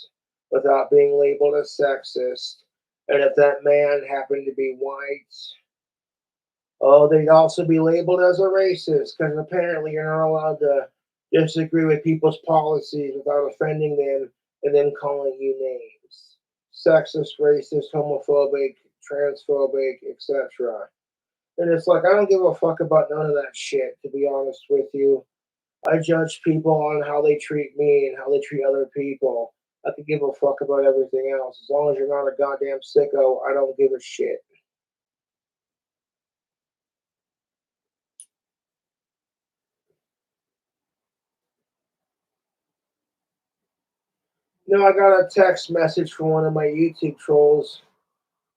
without being labeled as sexist. And if that man happened to be white, oh, they'd also be labeled as a racist because apparently you're not allowed to disagree with people's policies without offending them and then calling you names. Sexist, racist, homophobic, transphobic, etc. And it's like, I don't give a fuck about none of that shit, to be honest with you. I judge people on how they treat me and how they treat other people. I could give a fuck about everything else. As long as you're not a goddamn sicko, I don't give a shit. I got a text message from one of my YouTube trolls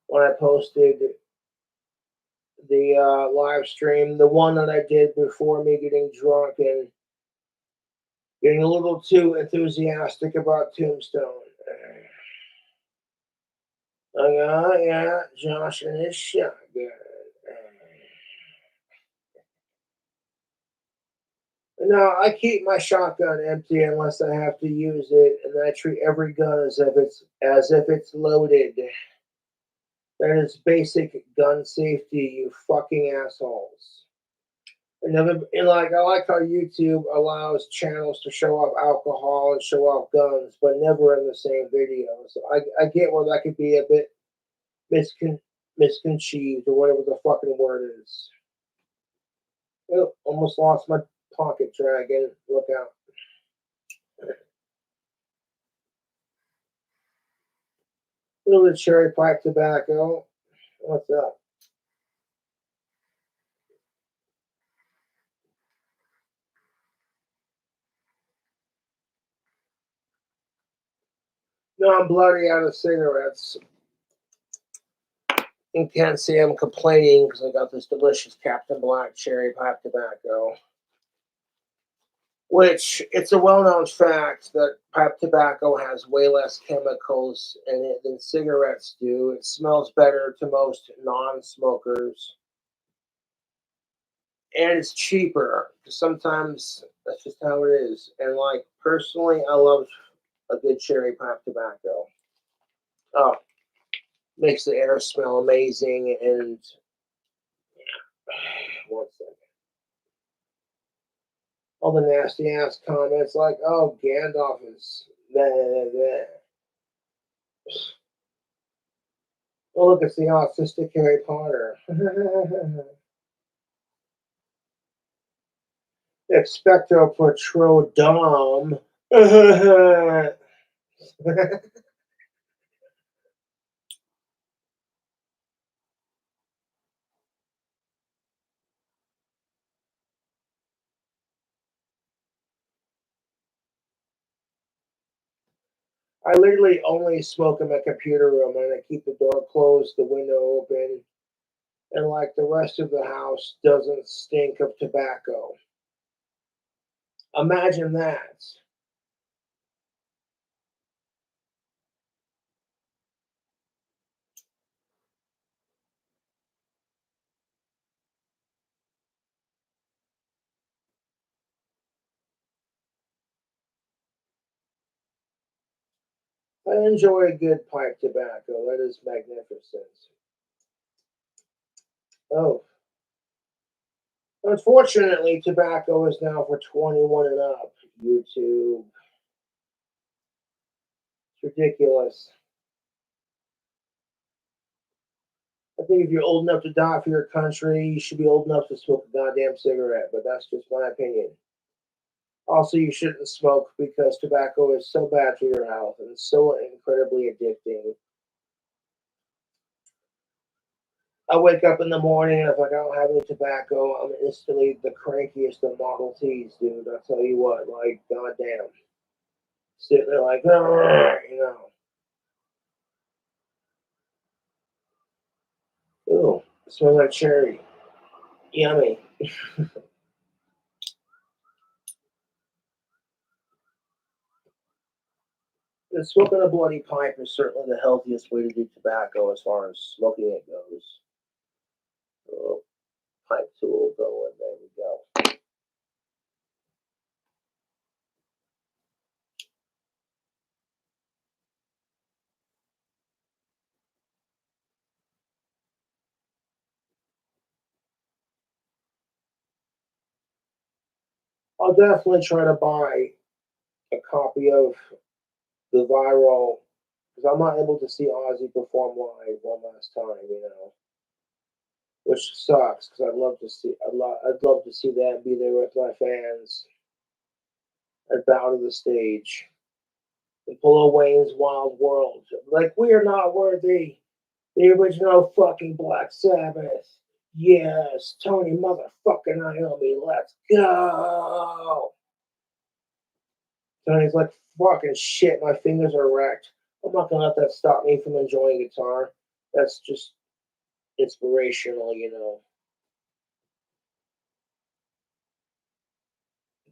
when I posted the live stream, the one that I did before me getting drunk and getting a little too enthusiastic about Tombstone. Yeah, Josh and his shotgun. No, I keep my shotgun empty unless I have to use it, and I treat every gun as if it's loaded. That is basic gun safety, you fucking assholes. And I like how YouTube allows channels to show off alcohol and show off guns, but never in the same video. So I get where that could be a bit misconceived or whatever the fucking word is. Oh, almost lost my pocket dragon. Look out. A little bit of cherry pipe tobacco. What's up? No, I'm bloody out of cigarettes. You can't see I'm complaining because I got this delicious Captain Black cherry pipe tobacco. Which it's a well-known fact that pipe tobacco has way less chemicals in it than cigarettes do. It smells better to most non-smokers, and it's cheaper. Sometimes that's just how it is. And like personally, I love a good cherry pipe tobacco. Oh, makes the air smell amazing. And one second. All the nasty ass comments like, "Oh, Gandalf is blah, blah, blah." Oh, look, it's the autistic Harry Potter. Expecto Patronum. I literally only smoke in my computer room and I keep the door closed, the window open, and like the rest of the house doesn't stink of tobacco. Imagine that. I enjoy a good pipe tobacco. That is magnificent. Oh, unfortunately, tobacco is now for 21 and up. YouTube. It's ridiculous. I think if you're old enough to die for your country, you should be old enough to smoke a goddamn cigarette, but that's just my opinion. Also, you shouldn't smoke because tobacco is so bad for your health and so incredibly addicting. I wake up in the morning and if I don't have any tobacco, I'm instantly the crankiest of Model Ts, dude. I tell you what, like, goddamn. Sitting there like, you know. Ooh, smells like cherry. Yummy. And smoking a bloody pipe is certainly the healthiest way to do tobacco as far as smoking it goes. Oh, pipe tool going. There we go. I'll definitely try to buy a copy of the viral because I'm not able to see Ozzy perform live one last time, you know, which sucks because I'd love to see that, be there with my fans, and bow to the stage and pull a Wayne's Wild World. Like, we are not worthy. The original fucking Black Sabbath. Yes, Tony motherfucking Iommi, let's go. Tony's like, fucking shit, my fingers are wrecked. I'm not gonna let that stop me from enjoying guitar. That's just inspirational, you know.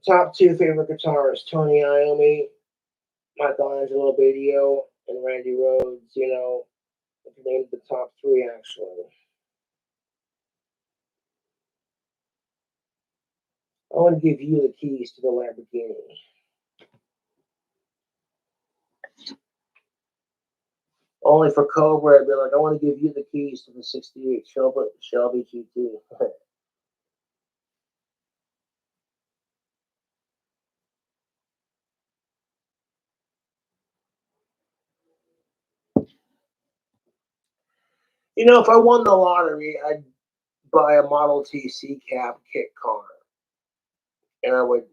Top two favorite guitarists: Tony Iommi, Michelangelo Badio, and Randy Rhoads. You know, I can name the top three actually. I want to give you the keys to the Lamborghini. Only for Cobra, I'd be like, I want to give you the keys to the '68 Shelby GT. You know, if I won the lottery, I'd buy a Model T C cab kit car, and I would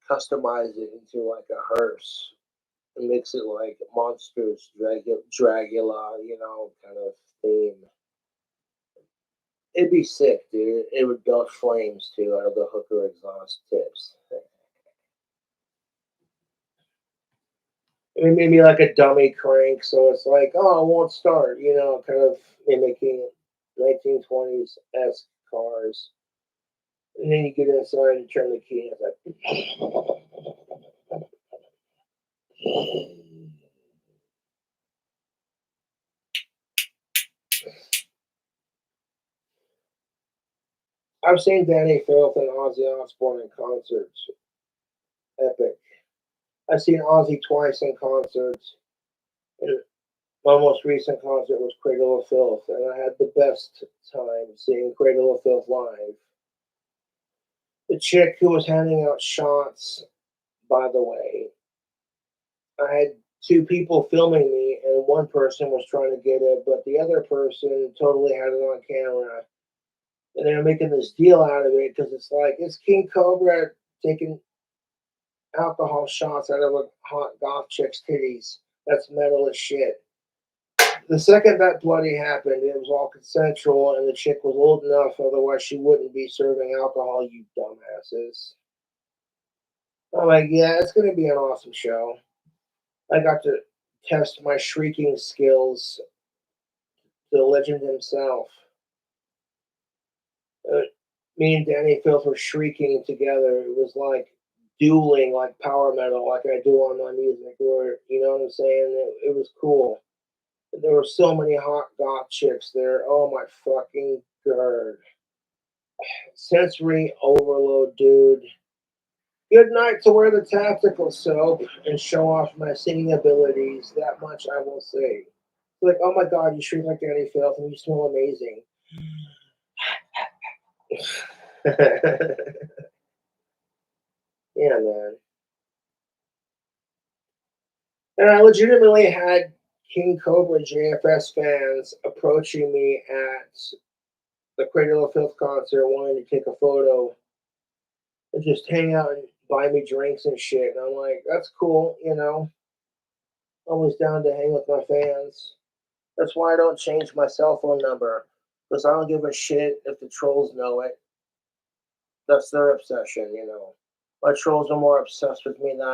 customize it into like a hearse and mix it like monsters, Dragula, you know, kind of theme. It'd be sick, dude. It would belch flames too out of the hooker exhaust tips. I mean, maybe like a dummy crank, so it's like, oh, it won't start, you know, kind of mimicking 1920s esque cars. And then you get inside and turn the key, and it's like. I've seen Danny Filth and Ozzy Osbourne in concerts. Epic. I've seen Ozzy twice in concerts. And my most recent concert was Cradle of Filth, and I had the best time seeing Cradle of Filth live. The chick who was handing out shots, by the way, I had two people filming me, and one person was trying to get it, but the other person totally had it on camera. And they were making this deal out of it because it's like, it's King Cobra taking alcohol shots out of a hot goth chick's titties. That's metal as shit. The second that bloody happened, it was all consensual, and the chick was old enough, otherwise she wouldn't be serving alcohol, you dumbasses. I'm like, yeah, it's going to be an awesome show. I got to test my shrieking skills to the legend himself. Uh, Me and Danny Filth were shrieking together. It was like dueling, like power metal, like I do on my music. Or you know what I'm saying? It was cool. There were so many hot goth chicks there. Oh my fucking god! Sensory overload, dude. Good night to wear the tactical soap and show off my singing abilities. That much I will say. Like, oh my god, you shriek like Danny Filth and you smell amazing. Yeah, man. And I legitimately had King Cobra JFS fans approaching me at the Cradle of Filth concert wanting to take a photo and just hang out and buy me drinks and shit. And I'm like, that's cool, you know. Always down to hang with my fans. That's why I don't change my cell phone number. Because I don't give a shit if the trolls know it. That's their obsession, you know. My trolls are more obsessed with me than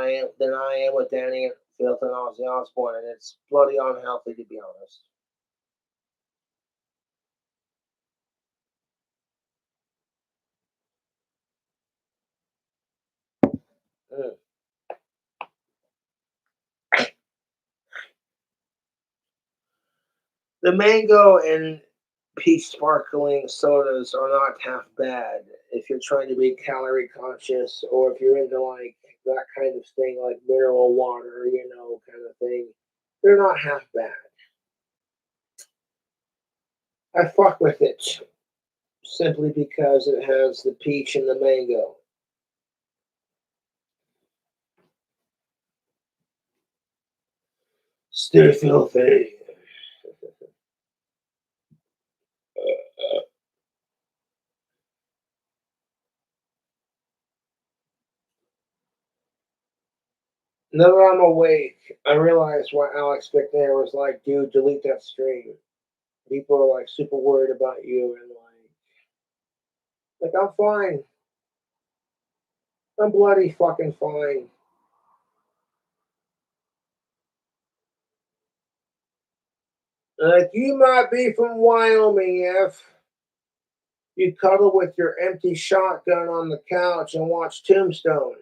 I am with Danny Filth and Ozzy Osbourne, and it's bloody unhealthy to be honest. Mm. The mango and peach sparkling sodas are not half bad if you're trying to be calorie conscious or if you're into like that kind of thing, like mineral water, you know, kind of thing. They're not half bad. I fuck with it simply because it has the peach and the mango. Stay filthy. Now that I'm awake, I realize why Alex McNair was like, dude, delete that stream. People are like super worried about you and like I'm fine. I'm bloody fucking fine. Like you might be from Wyoming if you cuddle with your empty shotgun on the couch and watch Tombstone.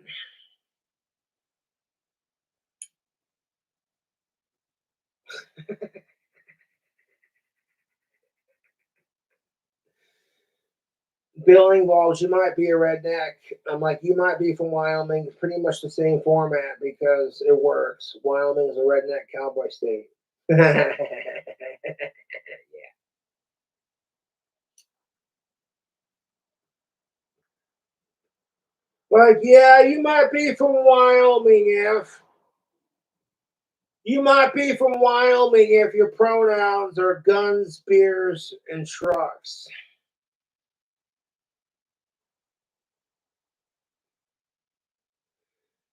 Billing balls, you might be a redneck. I'm like, you might be from Wyoming. It's pretty much the same format because it works. Wyoming is a redneck cowboy state. Like, yeah, you might be from Wyoming if your pronouns are guns, beers, and trucks.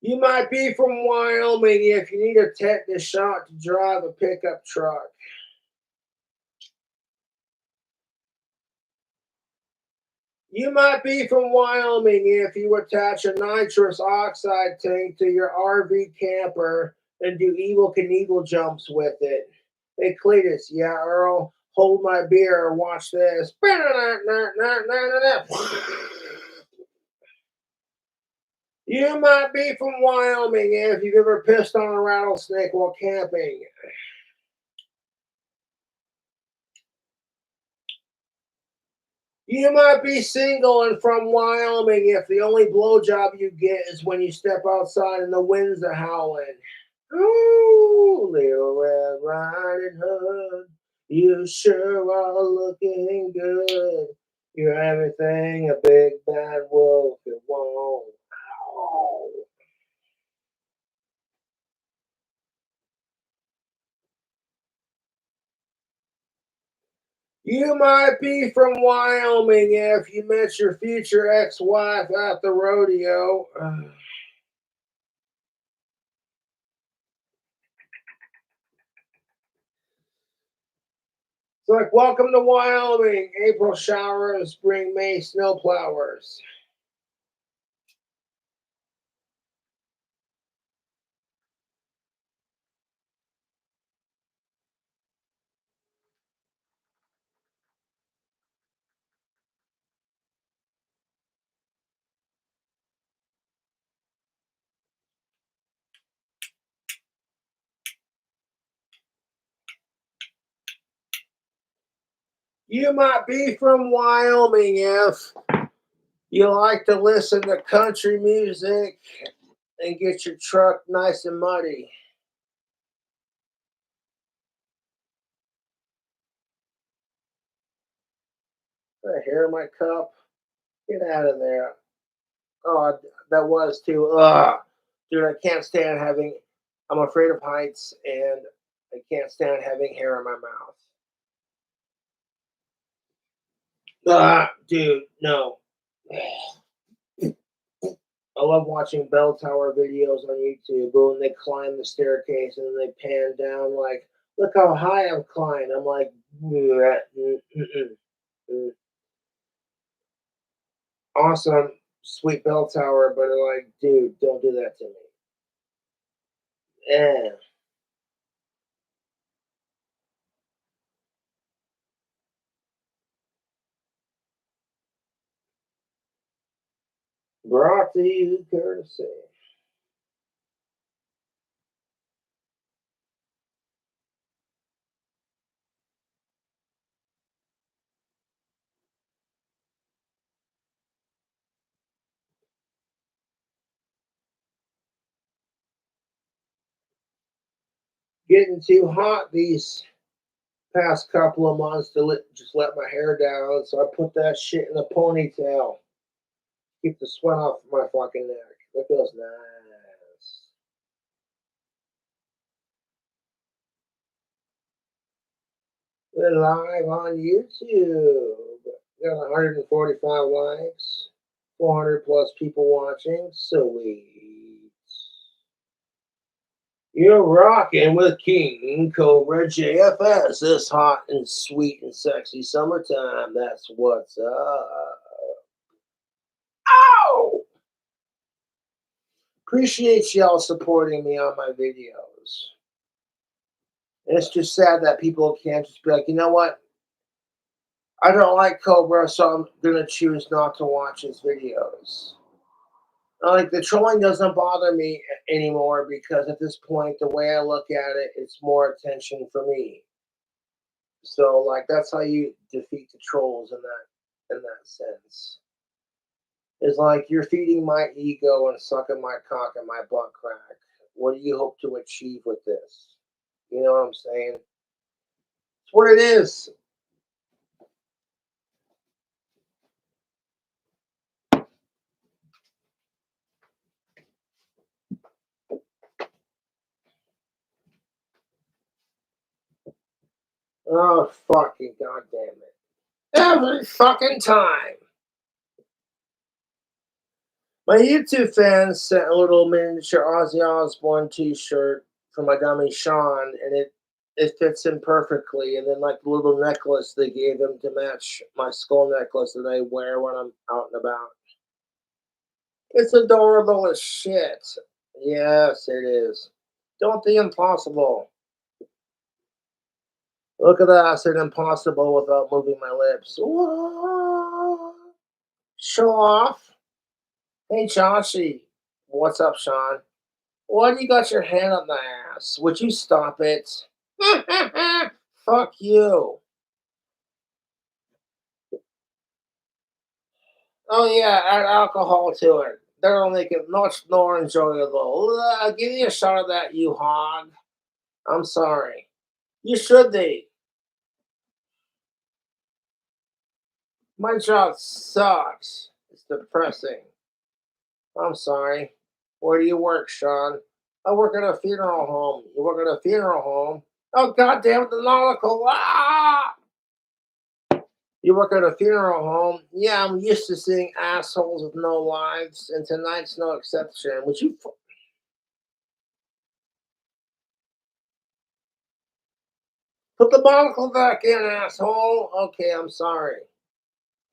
You might be from Wyoming if you need a tetanus shot to drive a pickup truck. You might be from Wyoming if you attach a nitrous oxide tank to your RV camper and do evil Knievel jumps with it. Hey, Cletus, yeah, Earl, hold my beer, watch this. You might be from Wyoming if you've ever pissed on a rattlesnake while camping. You might be single and from Wyoming if the only blowjob you get is when you step outside and the winds are howling. Ooh, Little Red Riding Hood, you sure are looking good. You're everything a big bad wolf could want. Ow. You might be from Wyoming if you met your future ex-wife at the rodeo. It's like, welcome to Wyoming. April showers, spring, May snowplowers. You might be from Wyoming if you like to listen to country music and get your truck nice and muddy. The hair in my cup. Get out of there. Oh, that was too. Ugh. Dude, I can't stand having. I'm afraid of heights and I can't stand having hair in my mouth. Dude, no. I love watching bell tower videos on YouTube when they climb the staircase and then they pan down like, look how high I've climbed. I'm like, mm. Awesome, sweet bell tower, but like, dude, don't do that to me. Eh. Brought to you courtesy. Getting too hot these past couple of months to just let my hair down, so I put that shit in a ponytail. Keep the sweat off my fucking neck. That feels nice. We're live on YouTube. Got 145 likes, 400 plus people watching. Sweet. You're rocking with King Cobra JFS this hot and sweet and sexy summertime. That's what's up. Ow! Appreciate y'all supporting me on my videos. And it's just sad that people can't just be like, you know what? I don't like Cobra, so I'm gonna choose not to watch his videos. Like the trolling doesn't bother me anymore because at this point, the way I look at it, it's more attention for me. So like that's how you defeat the trolls in that sense. It's like you're feeding my ego and sucking my cock and my butt crack. What do you hope to achieve with this? You know what I'm saying? It's what it is. Oh fucking goddamn it! Every fucking time. My YouTube fans sent a little miniature Ozzy Osbourne T-shirt for my dummy Sean, and it fits him perfectly. And then like the little necklace they gave him to match my skull necklace that I wear when I'm out and about. It's adorable as shit. Yes, it is. Don't the impossible. Look at that. I said impossible without moving my lips. Whoa. Show off. Hey, Joshy. What's up, Sean? Why do you got your hand up my ass? Would you stop it? Fuck you. Oh yeah, add alcohol to it. That'll make it much more enjoyable. I'll give you a shot of that, you hog. I'm sorry. You should be. My job sucks. It's depressing. I'm sorry. Where do you work, Sean? I work at a funeral home. You work at a funeral home? Oh, goddamn the nautical. Ah! You work at a funeral home? Yeah, I'm used to seeing assholes with no lives, and tonight's no exception. Would you put the monocle back in, asshole? Okay, I'm sorry.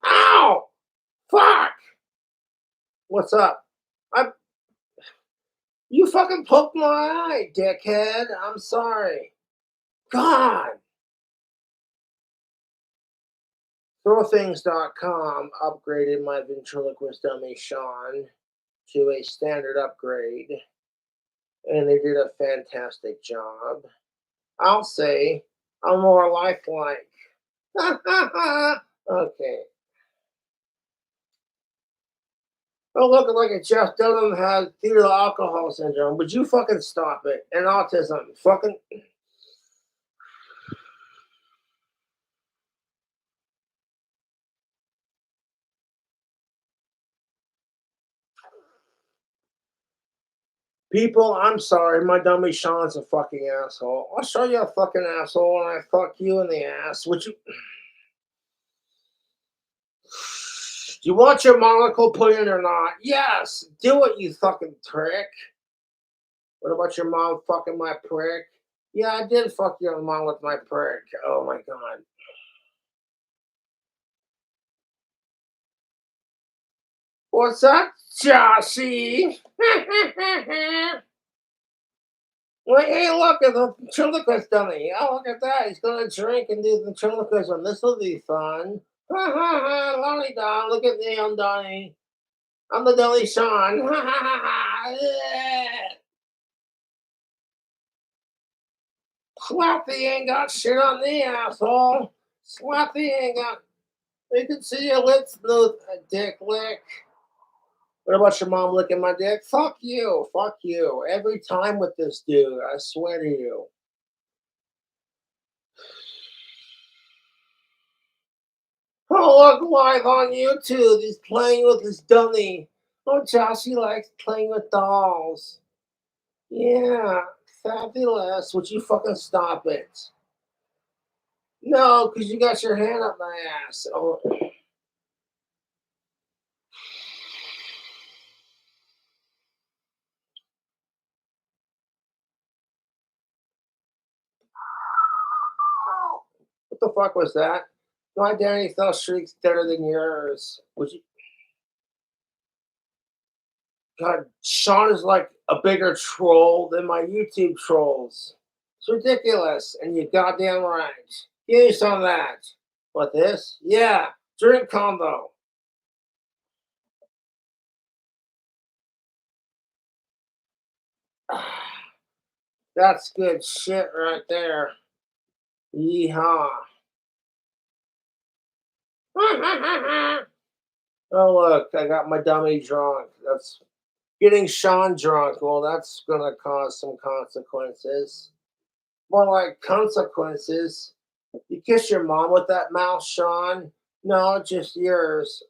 Ow! Fuck! What's up? I You fucking poked my eye, dickhead. I'm sorry. God. Throwthings.com upgraded my ventriloquist dummy Sean to a standard upgrade, and they did a fantastic job. I'll say I'm more lifelike. Okay. Oh, looking like a Jeff Dunham has fetal alcohol syndrome. Would you fucking stop it? And autism. Fucking. People, I'm sorry. My dummy Sean's a fucking asshole. I'll show you a fucking asshole and I fuck you in the ass. Would you. Do you want your monocle put in or not? Yes. Do it, you fucking prick. What about your mom fucking my prick? Yeah, I did fuck your mom with my prick. Oh my god. What's up, Joshy? Well, hey, look at the ventriloquist dummy. Oh, look at that. He's gonna drink and do the ventriloquist one. This will be fun. Ha ha ha, Lonnie Don. Look at me, I'm Donnie. I'm the dummy Sean. Ha ha ha ha. Yeah. Slappy ain't got shit on the asshole. Slappy ain't got. You can see your lips move, a dick lick. What about your mom licking my dick? Fuck you. Fuck you. Every time with this dude. I swear to you. Oh, look, live on YouTube. He's playing with his dummy. Oh, Josh, he likes playing with dolls. Yeah, fabulous. Would you fucking stop it? No, because you got your hand up my ass. Oh, what the fuck was that? My Danny fell shrieks better than yours. Would you? God, Sean is like a bigger troll than my YouTube trolls. It's ridiculous, and you goddamn right. Give me some of that. What this? Yeah, drink combo. That's good shit right there. Yeehaw. Oh look, I got my dummy drunk. That's getting Sean drunk. Well, that's gonna cause some consequences. More like consequences. You kiss your mom with that mouth, Sean? No, just yours.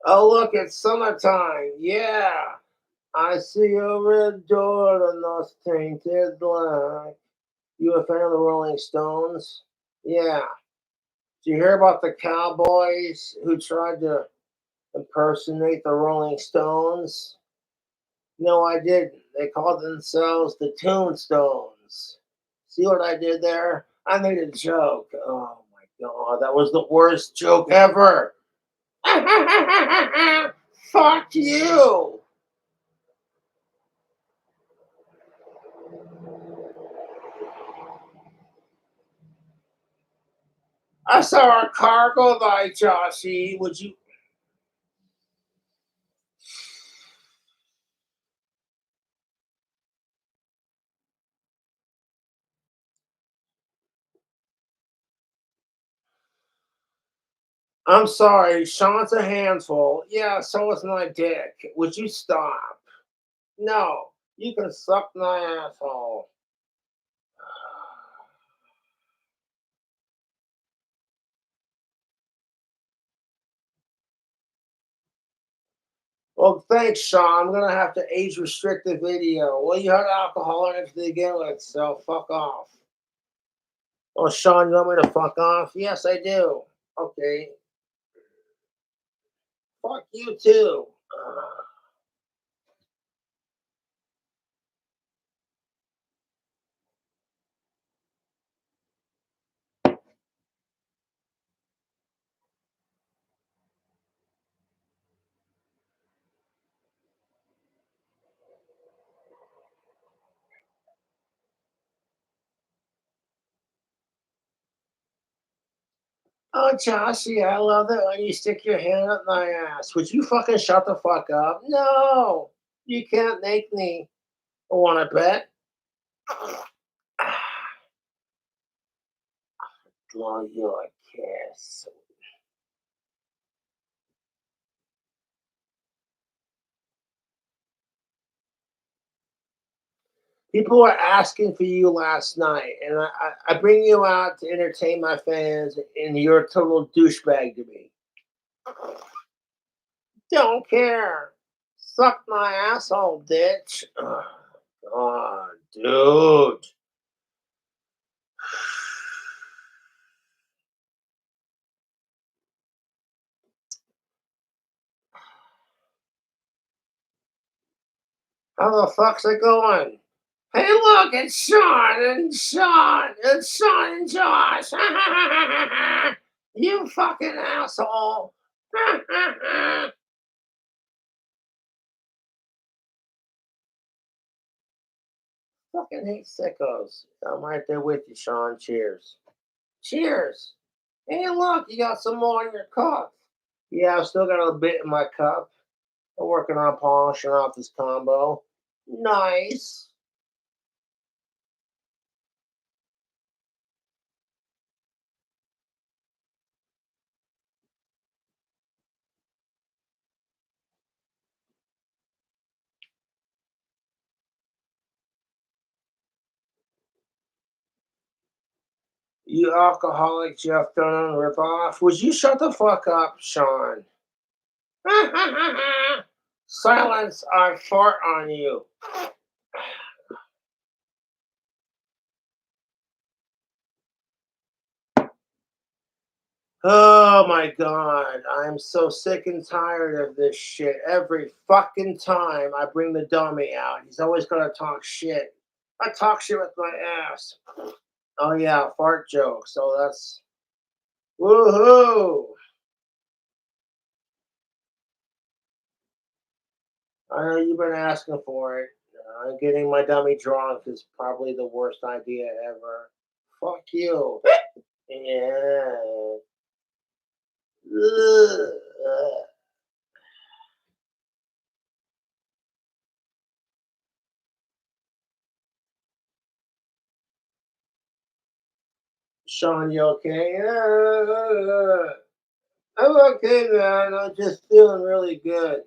Oh, look, it's summertime. Yeah. I see a red door and those tainted black. You a fan of the Rolling Stones? Yeah. Did you hear about the cowboys who tried to impersonate the Rolling Stones? No, I didn't. They called themselves the Tombstones. See what I did there? I made a joke. Oh my god, that was the worst joke ever. Fuck you. I saw a car go by, Joshy. Would you? I'm sorry, Sean's a handful. Yeah, so is my dick. Would you stop? No, you can suck my asshole. Well, thanks, Sean. I'm gonna have to age restrict the video. Well, you had alcohol in it to begin with, so fuck off. Oh, Sean, you want me to fuck off? Yes, I do. Okay. Fuck you too. Oh, Joshy, I love it when you stick your hand up my ass. Would you fucking shut the fuck up? No, you can't make me. Want to bet? Blow you a kiss. People were asking for you last night, and I bring you out to entertain my fans, and you're a total douchebag to me. Don't care. Suck my asshole, bitch. Oh, God, dude. How the fuck's it going? Hey, look, it's Sean and Sean. It's Sean and Josh. You fucking asshole. Fucking hate sickos. I'm right there with you, Sean. Cheers. Cheers. Hey, look, you got some more in your cup. Yeah, I've still got a bit in my cup. I'm working on polishing off this combo. Nice. You alcoholic Jeff Dunham ripoff. Would you shut the fuck up, Sean? Silence, I fart on you. Oh my god, I'm so sick and tired of this shit. Every fucking time I bring the dummy out, he's always gonna talk shit. I talk shit with my ass. Oh yeah, fart joke. So that's woohoo. I know you've been asking for it. Getting my dummy drunk is probably the worst idea ever. Fuck you. Yeah. Ugh. Sean, you okay? I'm okay, man. I'm just feeling really good.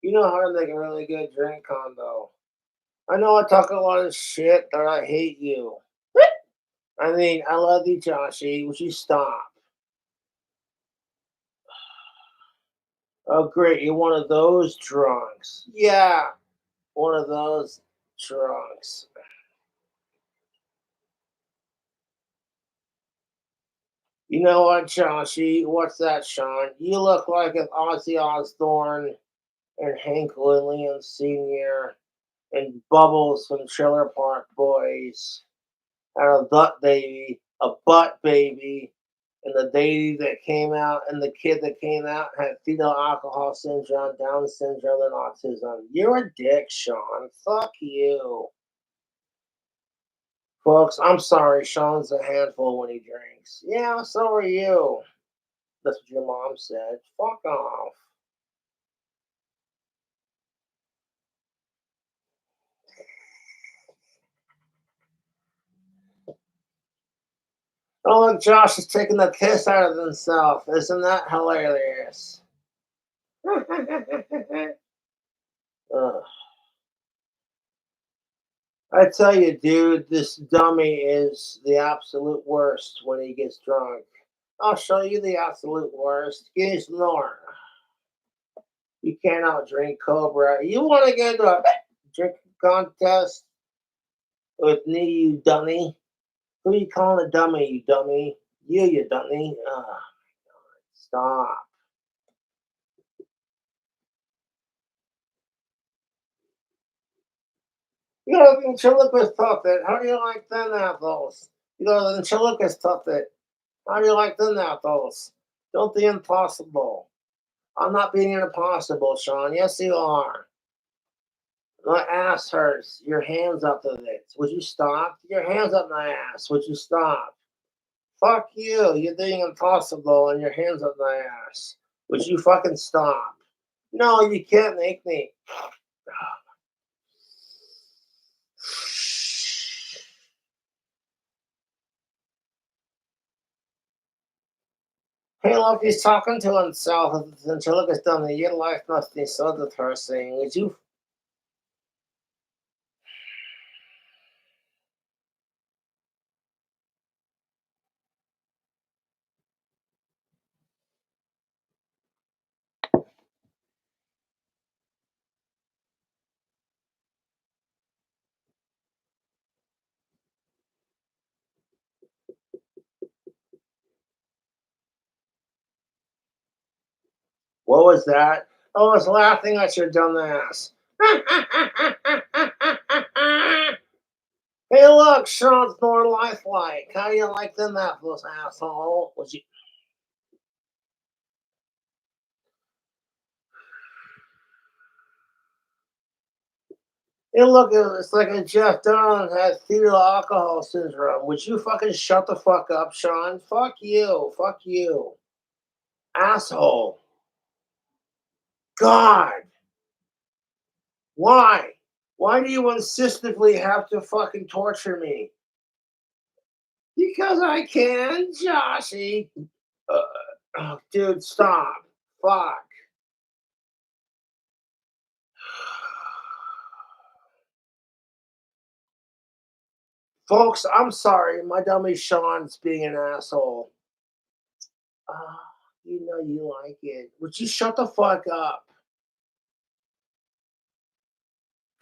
You know how to make a really good drink combo. I know I talk a lot of shit, but I hate you. I mean, I love you, Joshy. Would you stop? Oh, great. You're one of those drunks. Yeah, one of those drunks. You know what, Joshy? What's that, Sean? You look like if Ozzy Osbourne and Hank Williams Sr. and Bubbles from Trailer Park Boys had a butt baby, and the baby that came out and the kid that came out had fetal alcohol syndrome, Down syndrome, and autism. You're a dick, Sean. Fuck you. Folks, I'm sorry. Sean's a handful when he drinks. Yeah, so are you. That's what your mom said. Fuck off. Oh, look, Josh is taking the piss out of himself. Isn't that hilarious? Ugh. I tell you, dude, this dummy is the absolute worst when he gets drunk. I'll show you the absolute worst. Give me some more. You can't outdrink Cobra. You want to get into a drinking contest with me, you dummy? Who you calling a dummy, you dummy? You dummy. Stop. You know, the ventriloquist puppet. How do you like them apples? You know, the ventriloquist puppet. How do you like them apples? Don't be impossible. I'm not being impossible, Sean. Yes, you are. My ass hurts. Your hands up of it. Would you stop? Your hands up my ass. Would you stop? Fuck you. You're being impossible and your hands up my ass. Would you fucking stop? No, you can't make me. Hey, look, he's talking to himself until it gets done. Your life must be so depressing. Would you? What was that? Oh, I was laughing at your dumb ass. Hey, look, Sean's more lifelike. How do you like them apples, asshole? Would you? Hey, look, it's like a Jeff Dunham has fetal alcohol syndrome. Would you fucking shut the fuck up, Sean? Fuck you. Fuck you. Asshole. God. Why? Why do you insistently have to fucking torture me? Because I can, Joshy. Oh, dude, stop. Fuck. Folks, I'm sorry. My dummy Sean's being an asshole. Oh, you know you like it. Would you shut the fuck up?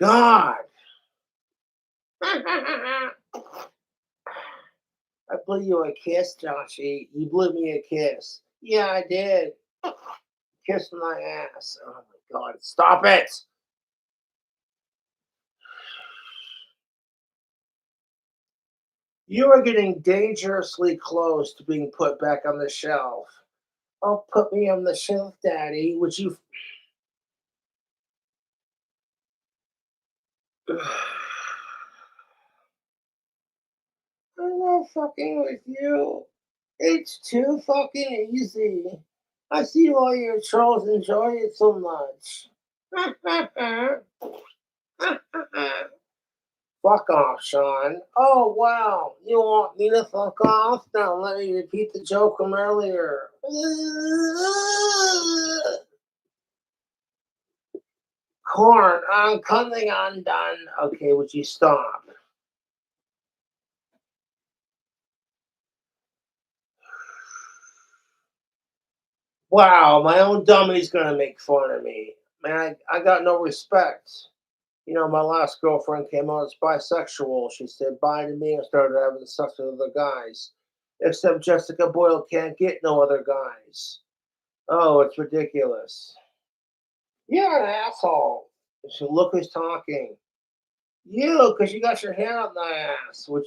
God. I blew you a kiss, Joshy. You blew me a kiss. Yeah, I did. Kiss my ass. Oh my God. Stop it. You are getting dangerously close to being put back on the shelf. Oh, put me on the shelf, Daddy. Would you? I love fucking with you. It's too fucking easy. I see why your trolls enjoy it so much. Fuck off, Sean. Oh, wow. You want me to fuck off? Now let me repeat the joke from earlier. Corn, I'm coming undone. Okay, would you stop? Wow, my own dummy's gonna make fun of me. Man, I got no respect. You know, my last girlfriend came out as bisexual. She said bye to me and started having sex with other guys. Except Jessica Boyle can't get no other guys. Oh, it's ridiculous. You're an asshole. So look who's talking. You, because you got your hand up my ass. Which,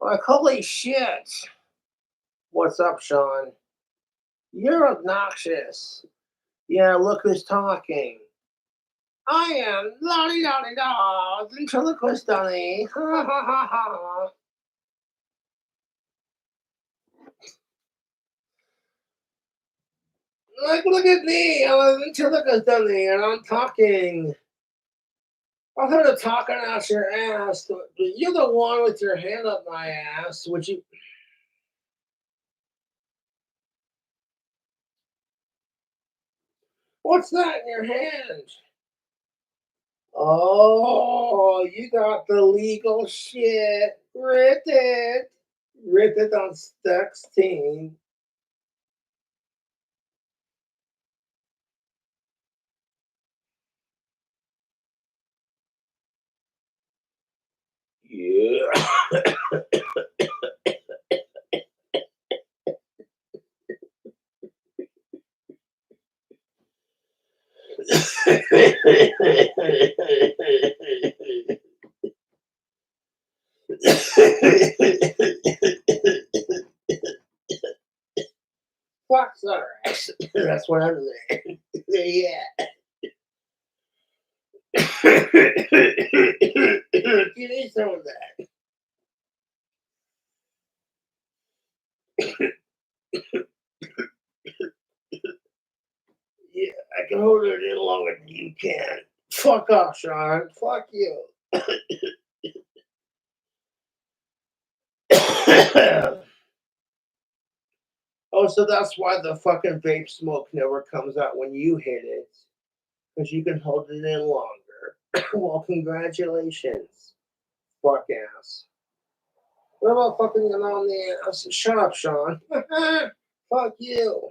like, holy shit. What's up, Sean? You're obnoxious. Yeah, look who's talking. I am lolly lolly da, ventriloquist dummy. Ha ha ha ha. Like, look at me. I'm a ventriloquist dummy and I'm talking. I heard of talking out your ass. You're the one with your hand up my ass. Would you? What's that in your hand? Oh, you got the legal shit. Rip it. Rip it on Stuck's team. Yeah. Fox RX. That's what I'm saying. Yeah. You need some of that. Yeah, I can hold it in longer than you can. Fuck off, Sean. Fuck you. Oh, so that's why the fucking vape smoke never comes out when you hit it. Because you can hold it in longer. Well, congratulations. Fuck ass. What about fucking it on the ass? Shut up, Sean. Fuck you.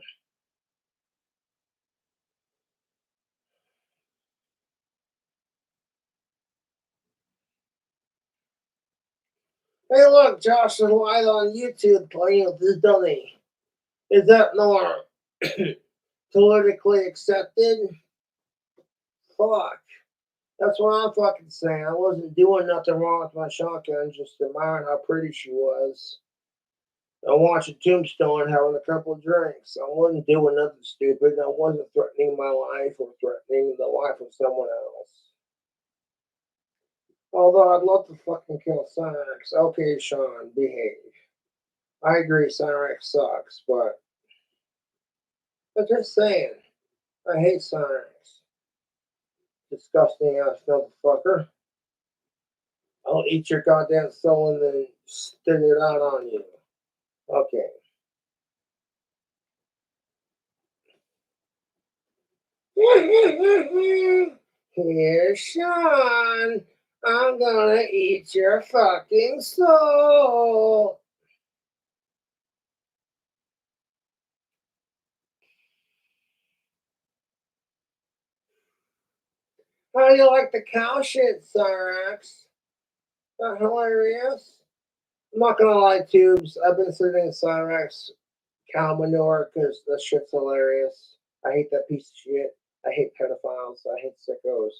Hey, look, Josh is live on YouTube playing with this dummy. Is that norm? Politically accepted? Fuck. That's what I'm fucking saying. I wasn't doing nothing wrong with my shotgun, just admiring how pretty she was. I'm watching Tombstone having a couple of drinks. I wasn't doing nothing stupid. I wasn't threatening my life or threatening the life of someone else. Although I'd love to fucking kill Cyrex. Okay, Sean, behave. I agree, Cyrex sucks, but I'm just saying, I hate Cyrex. Disgusting ass motherfucker. I'll eat your goddamn soul and then spit it out on you. Okay. Here's Sean. I'm gonna eat your fucking soul. How do you like the cow shit, Cyrax? That hilarious? I'm not gonna lie, Tubes. I've been sitting in Cyrax cow manure because that shit's hilarious. I hate that piece of shit. I hate pedophiles. I hate sickos.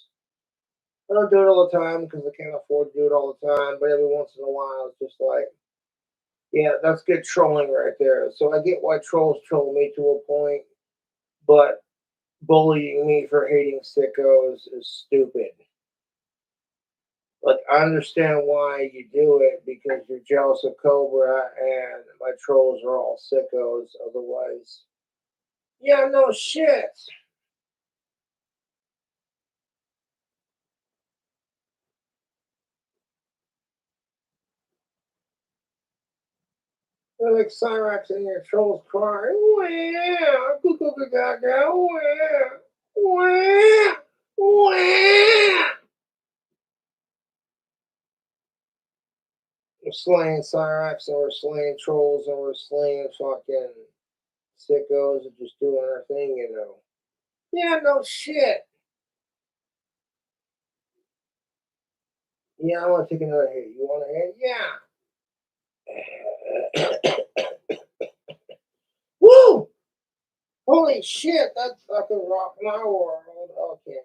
I don't do it all the time because I can't afford to do it all the time, but every once in a while it's just like, yeah, that's good trolling right there. So I get why trolls troll me to a point, but bullying me for hating sickos is stupid. Like, I understand why you do it because you're jealous of Cobra and my trolls are all sickos. Otherwise, yeah, no shit. They're like Cyrax and your trolls crying. Wah, cuckoo gaga, wah, wah, wah. We're slaying Cyrax and we're slaying trolls and we're slaying fucking sickos and just doing our thing, you know. Yeah, no shit. Yeah, I want to take another hit. You want a hit? Yeah. Woo! Holy shit, that fucking rocked my world. Okay.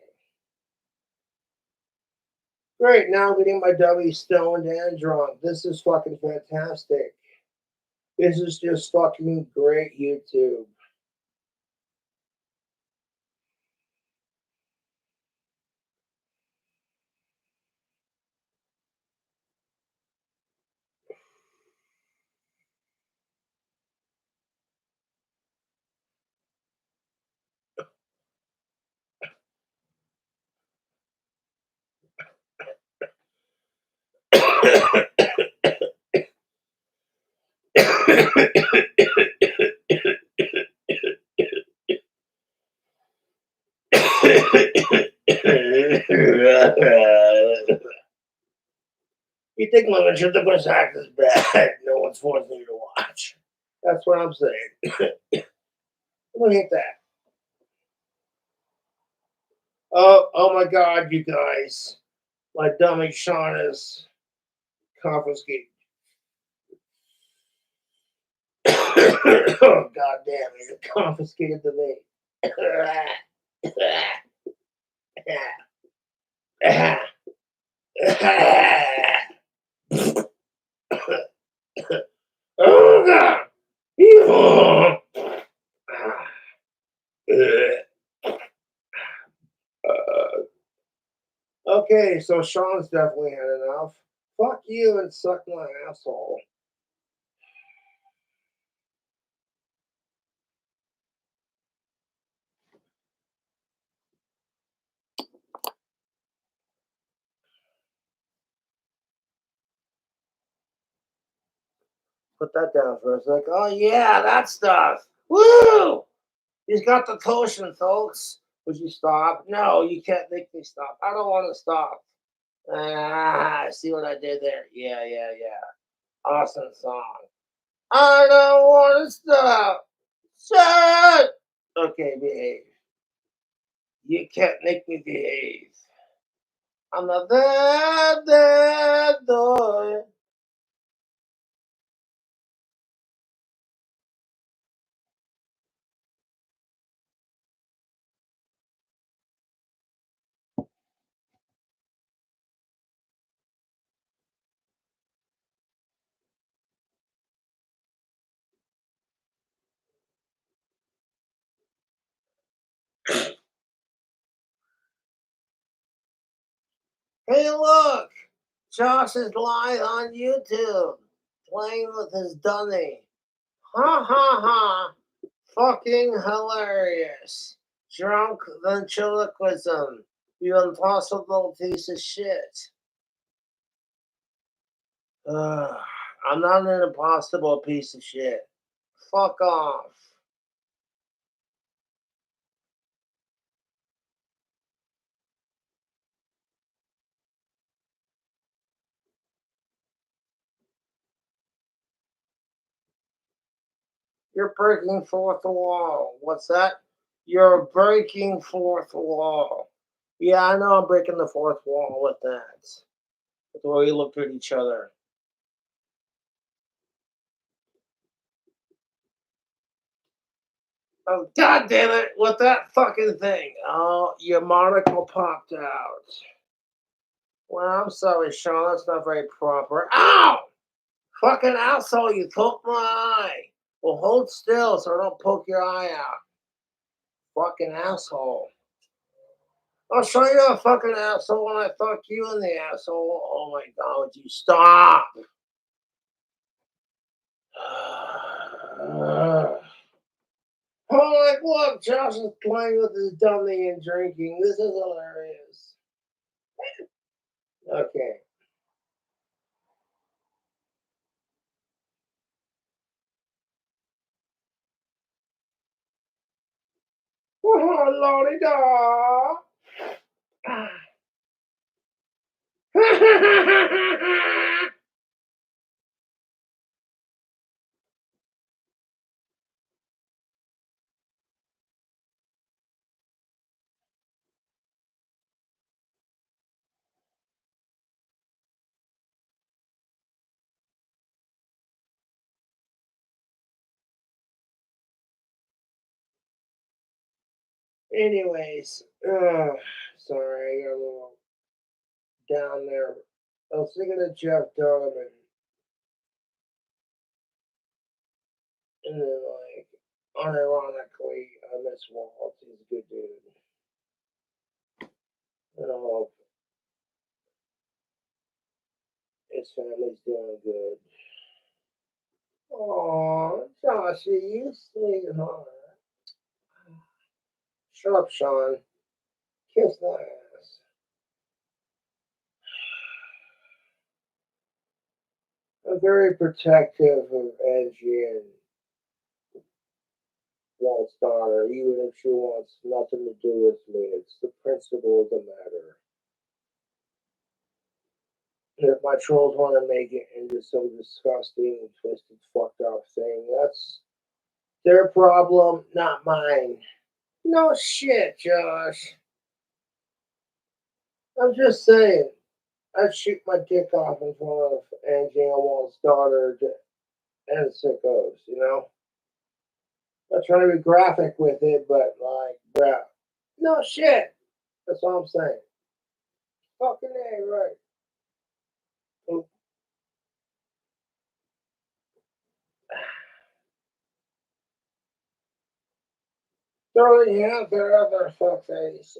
Great, now I'm getting my W stoned and drunk. This is fucking fantastic. This is just fucking great, YouTube. You think women should the best act is bad? No one's forcing you to watch. That's what I'm saying. Look at that. Oh my God, you guys. My dummy Sean is confiscated. Oh God damn, he confiscated the vape. Oh God. Okay, so Sean's definitely had enough. Fuck you and suck my asshole. Put that down for a sec. Oh yeah, that stuff. Woo! He's got the potion, folks. Would you stop? No, you can't make me stop. I don't want to stop. See what I did there? Yeah. Awesome song. I don't want to stop. Shut. Okay, behave. You can't make me behave. I'm a bad boy. Hey, look. Josh is live on YouTube playing with his dummy. Ha ha ha. Fucking hilarious. Drunk ventriloquism. You impossible piece of shit. I'm not an impossible piece of shit. Fuck off. You're breaking fourth wall. What's that? You're breaking fourth wall. Yeah, I know I'm breaking the fourth wall with that. With the way we looked at each other. Oh, God damn it, with that fucking thing. Oh, your monocle popped out. Well, I'm sorry, Sean. That's not very proper. Ow! Fucking asshole, you poked my eye. Well, hold still so I don't poke your eye out. Fucking asshole. I'll show you a fucking asshole when I fuck you in the asshole. Oh my God, would you stop? Oh, like, look, Josh is playing with his dummy and drinking. This is hilarious. Okay. Oh, lordy da. Anyways, sorry, I got a little down there. I was thinking of Jeff Donovan, and then, like, unironically, I miss Walt. He's a good dude. And I hope his family's doing good. Oh, Joshy, you sweetheart. Shut up, Sean. Kiss my ass. I'm very protective of Angie and Walt's daughter, even if she wants nothing to do with me. It's the principle of the matter. And if my trolls want to make it into some disgusting, twisted, fucked up thing, that's their problem, not mine. No shit, Josh. I'm just saying. I'd shoot my dick off in front of Angie Wall's daughter and sickos, you know? Not trying to be graphic with it, but like, bruh. No shit. That's all I'm saying. Fucking A, right. Oh, throwing out their other fuckface.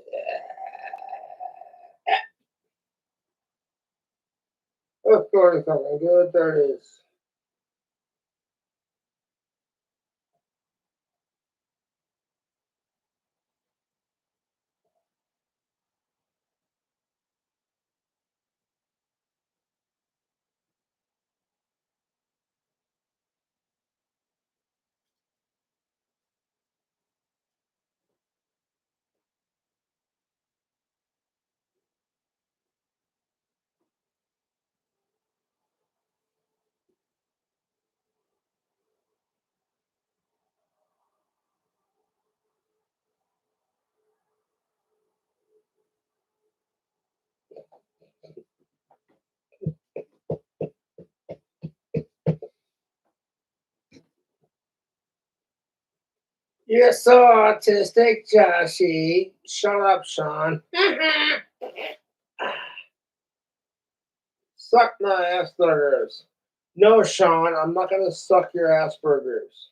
Of course, something good there is. You're so autistic, Joshy. Shut up, Sean. Suck my Asperger's. No, Sean, I'm not gonna suck your Asperger's.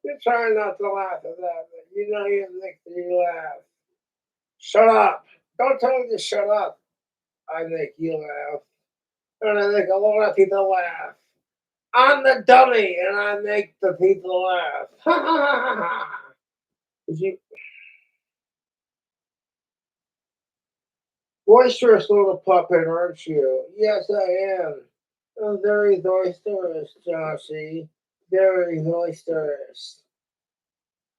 You're trying not to laugh at that, but you know you think you laugh. Shut up. Don't tell me to shut up. I make you laugh. And I make a lot of people laugh. I'm the dummy, and I make the people laugh. Ha ha ha ha ha. You boisterous little puppet, aren't you? Yes, I am. I'm very boisterous, Joshy. Very boisterous.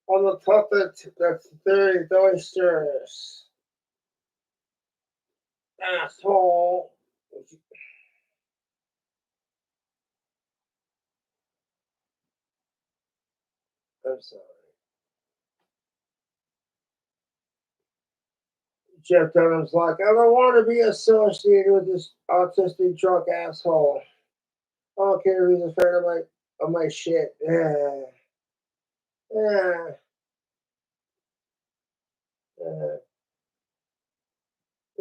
I'm a puppet that's very boisterous. Asshole. I'm sorry. Jeff Dunham's like, I don't want to be associated with this autistic drunk asshole. I don't care if he's a fan of my shit. Yeah. Yeah. Yeah.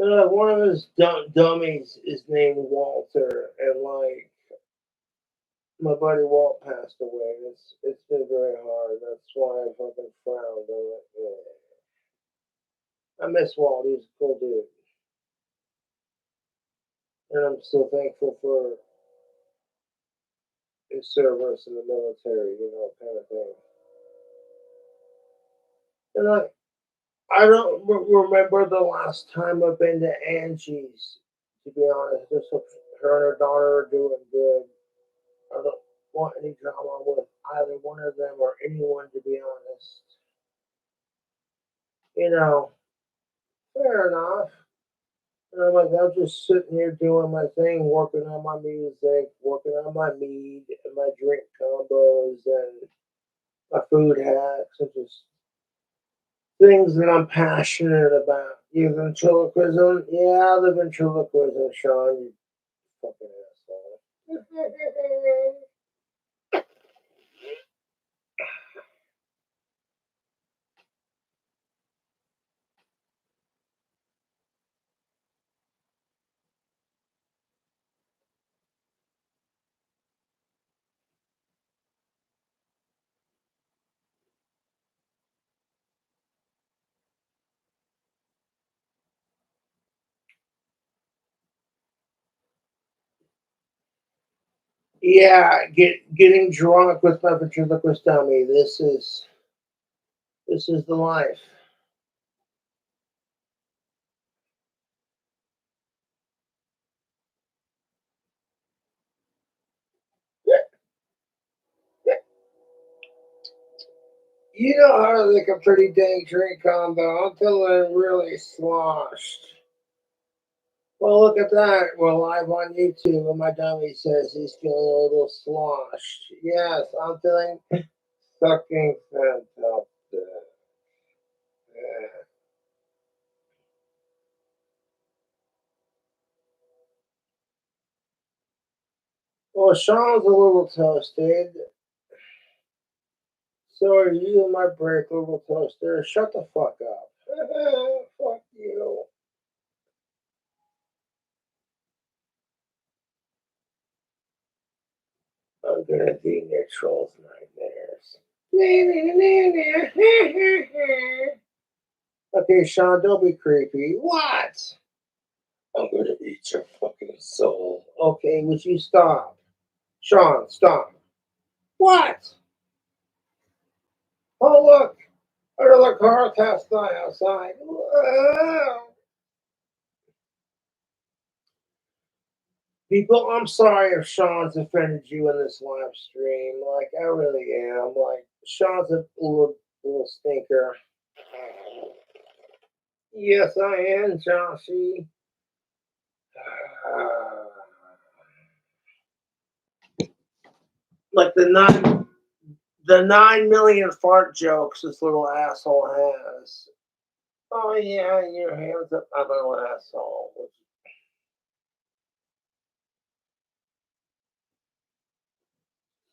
One of his dummies is named Walter, and like my buddy Walt passed away. It's been very hard. That's why I fucking frowned on it. Yeah. I miss Walt. He's a cool dude, and I'm so thankful for his service in the military. You know, kind of thing. And I don't remember the last time I've been to Angie's. To be honest, just her and her daughter are doing good. I don't want any drama with either one of them or anyone, to be honest. You know, fair enough. And I'm like, I'm just sitting here doing my thing, working on my music, working on my mead and my drink combos and my food hacks and just things that I'm passionate about. You ventriloquism? Yeah, the ventriloquism, Sean, you fucking asshole. Yeah, getting drunk with my ventriloquist dummy. This is the life. You know how to make a pretty dang drink combo until they're really sloshed. Well, look at that. We're live on YouTube, and my dummy says he's feeling a little sloshed. Yes, I'm feeling fucking fantastic. Yeah. Well, Sean's a little toasted. So are you in my break, little toaster? Shut the fuck up. Fuck you. I'm gonna be your troll's nightmares. Okay, Sean, don't be creepy. What? I'm gonna eat your fucking soul. Okay, would you stop? Sean, stop. What? Oh, look. Another car passed by outside. People, I'm sorry if Sean's offended you in this live stream. Like, I really am. Like, Sean's a little stinker. Yes, I am, Joshy. Like the 9 million fart jokes this little asshole has. Oh yeah, your hands up, I'm a little asshole.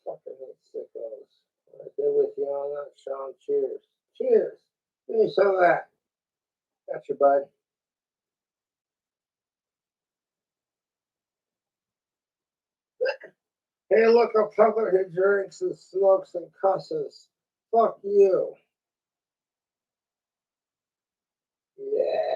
Fucking sickos. Right there with you on that, Sean. Cheers. Cheers. Give me some of that. Got you, bud. Hey, look, a public who drinks and smokes and cusses. Fuck you. Yeah.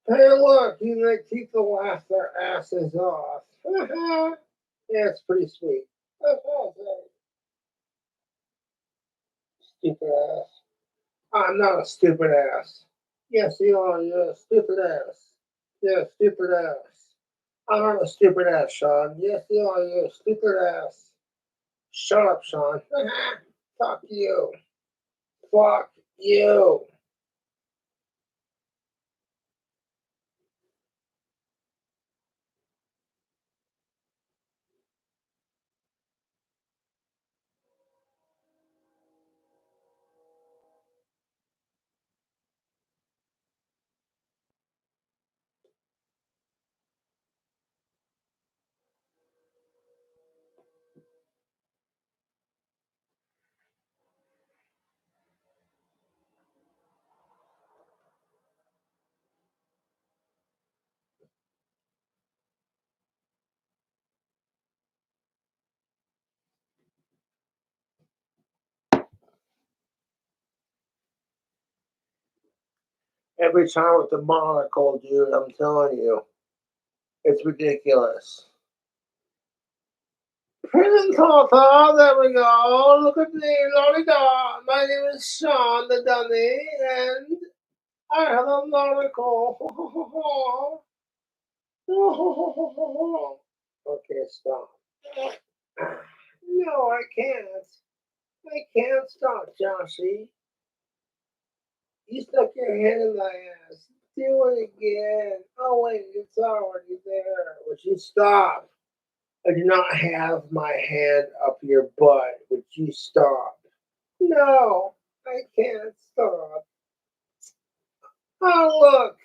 Hey, look, you make people laugh their asses off. Yeah, it's pretty sweet. Stupid ass. I'm not a stupid ass. Yes, you are. You're a stupid ass. You're a stupid ass. I'm not a stupid ass, Sean. Yes, you are. You're a stupid ass. Shut up, Sean. Fuck you. Fuck you. Every time with the monocle, dude, I'm telling you, it's ridiculous. Prison Tata, there we go. Look at me, lolly dog. My name is Sean the Dummy, and I have a monocle. Okay, stop. No, I can't. I can't stop, Joshy. You stuck your head in my ass. Do it again. Oh, wait, it's already there. Would you stop? I do not have my hand up your butt. Would you stop? No, I can't stop. Oh, look.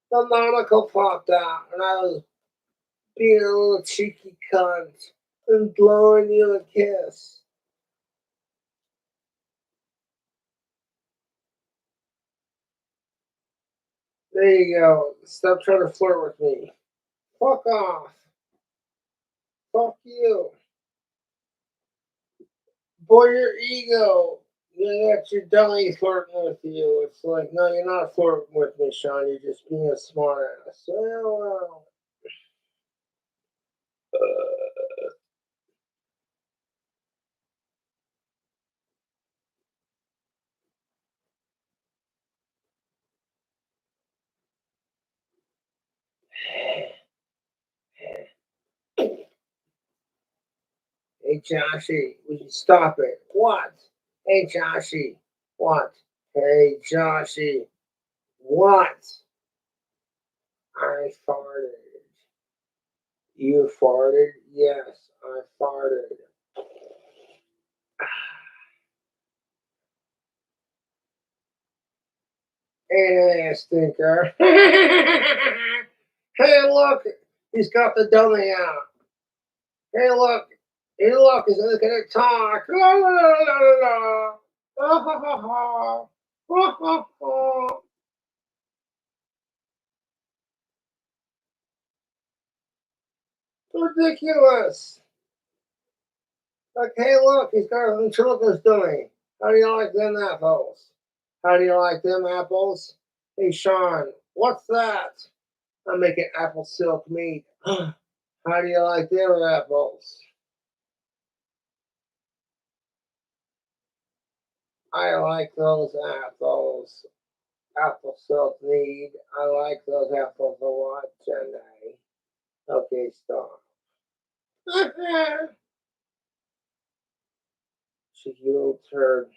The monocle popped out, and I was being a little cheeky cunt and blowing you a kiss. There you go. Stop trying to flirt with me. Fuck off. Fuck you. Boy, your ego. You got your dummy flirting with you. It's like, no, you're not flirting with me, Sean. You're just being a smart ass. Well, Hey, Joshy, would you stop it? What? Hey, Joshy. What? Hey, Joshy. What? I farted. You farted? Yes, I farted. Hey, stinker. Hey, look. He's got the dummy out. Hey, look. Hey, look. He's going to talk. La, la, la, la, la, la. Ha, ha, ha, ha. Ha, ha, ha. Ridiculous. Like, hey, look, he's got a ventriloquist dummy. How do you like them apples? How do you like them apples? Hey, Sean, what's that? I'm making apple silk meat. How do you like them apples? I like those apples. Apple silk meat. I like those apples a lot, Jenny. Okay, stop. Cheeky little turd.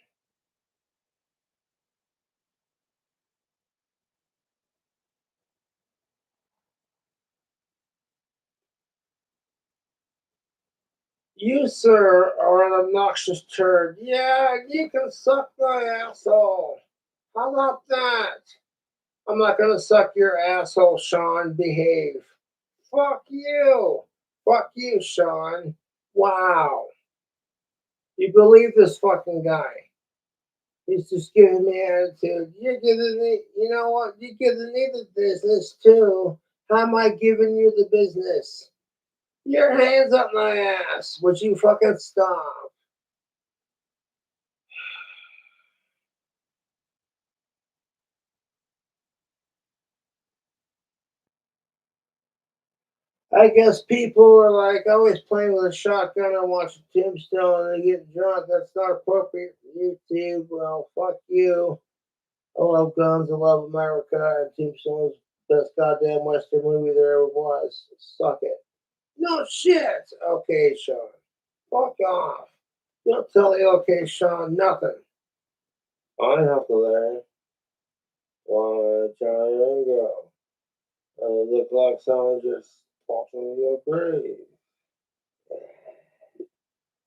You, sir, are an obnoxious turd. Yeah, you can suck my asshole. How about that? I'm not gonna suck your asshole, Sean. Behave. Fuck you. Fuck you, Sean. Wow. You believe this fucking guy. He's just giving me attitude. You're giving me, you know what? You're giving me the business too. How am I giving you the business? Your hands up my ass. Would you fucking stop? I guess people are like always playing with a shotgun and watching Tombstone and they get drunk. That's not appropriate for YouTube. Well, fuck you. I love guns. I love America. And Tombstone's best goddamn Western movie there ever was. Suck it. No shit. Okay, Sean. Fuck off. Don't tell the okay, Sean, nothing. I have to learn. Wanna try and go. I look like someone just walking your grave.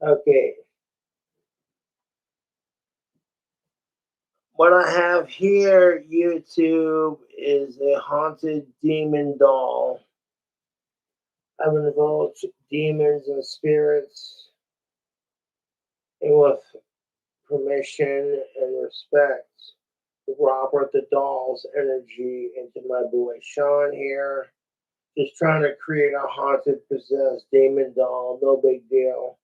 Okay. What I have here, YouTube, is a haunted demon doll. I've invoked demons and spirits, and with permission and respect, to Robert the doll's energy into my boy Sean here. Just trying to create a haunted, possessed demon doll. No big deal.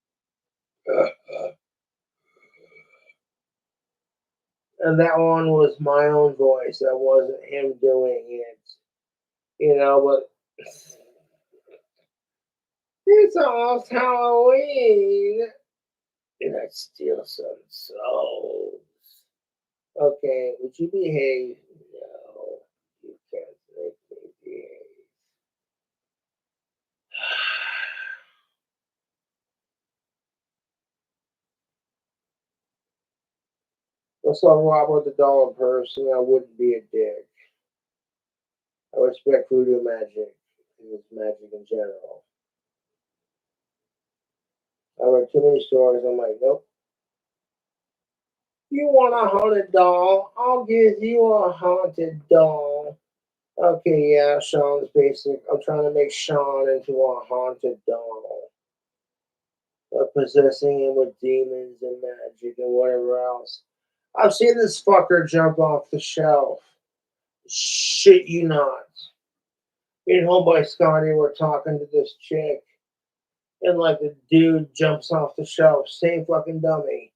And that one was my own voice. That wasn't him doing it. But it's almost Halloween. And I steal some souls. Okay, would you behave? No, you can't make me behave. If I saw Robert the doll in person, I wouldn't be a dick. I respect voodoo magic and it's magic in general. I read too many stories. I'm like, nope. You want a haunted doll? I'll give you a haunted doll. Okay, yeah, Sean's basic. I'm trying to make Sean into a haunted doll. Possessing him with demons and magic and whatever else. I've seen this fucker jump off the shelf. Shit you not. Me and homeboy Scotty were talking to this chick, and like the dude jumps off the shelf, same fucking dummy.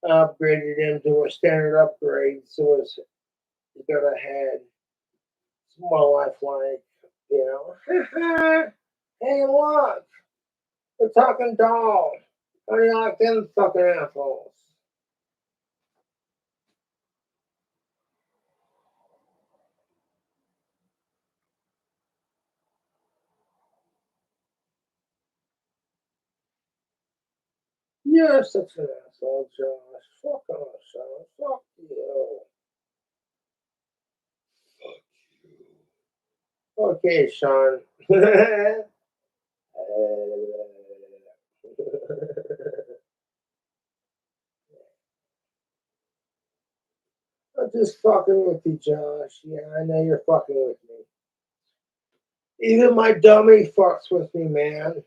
I upgraded him to a standard upgrade, so he's got a head. It's more lifelike, you know. Hey, look, the talking doll. How do you like them fucking assholes? You're such an asshole, Josh. Fuck off, Sean. Fuck you. Okay, Sean. I'm just fucking with you, Josh. Yeah, I know you're fucking with me. Even my dummy fucks with me, man.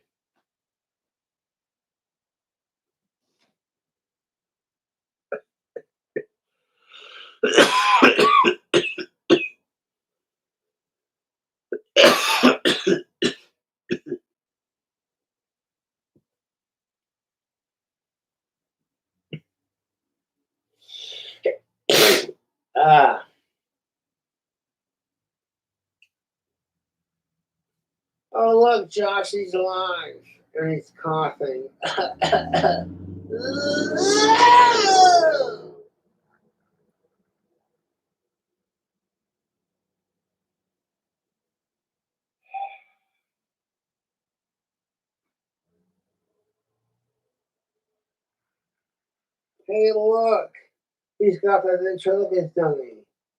Ah. Oh, look, Josh, he's alive. And he's coughing. Hey, look. He's got that ventriloquist dummy.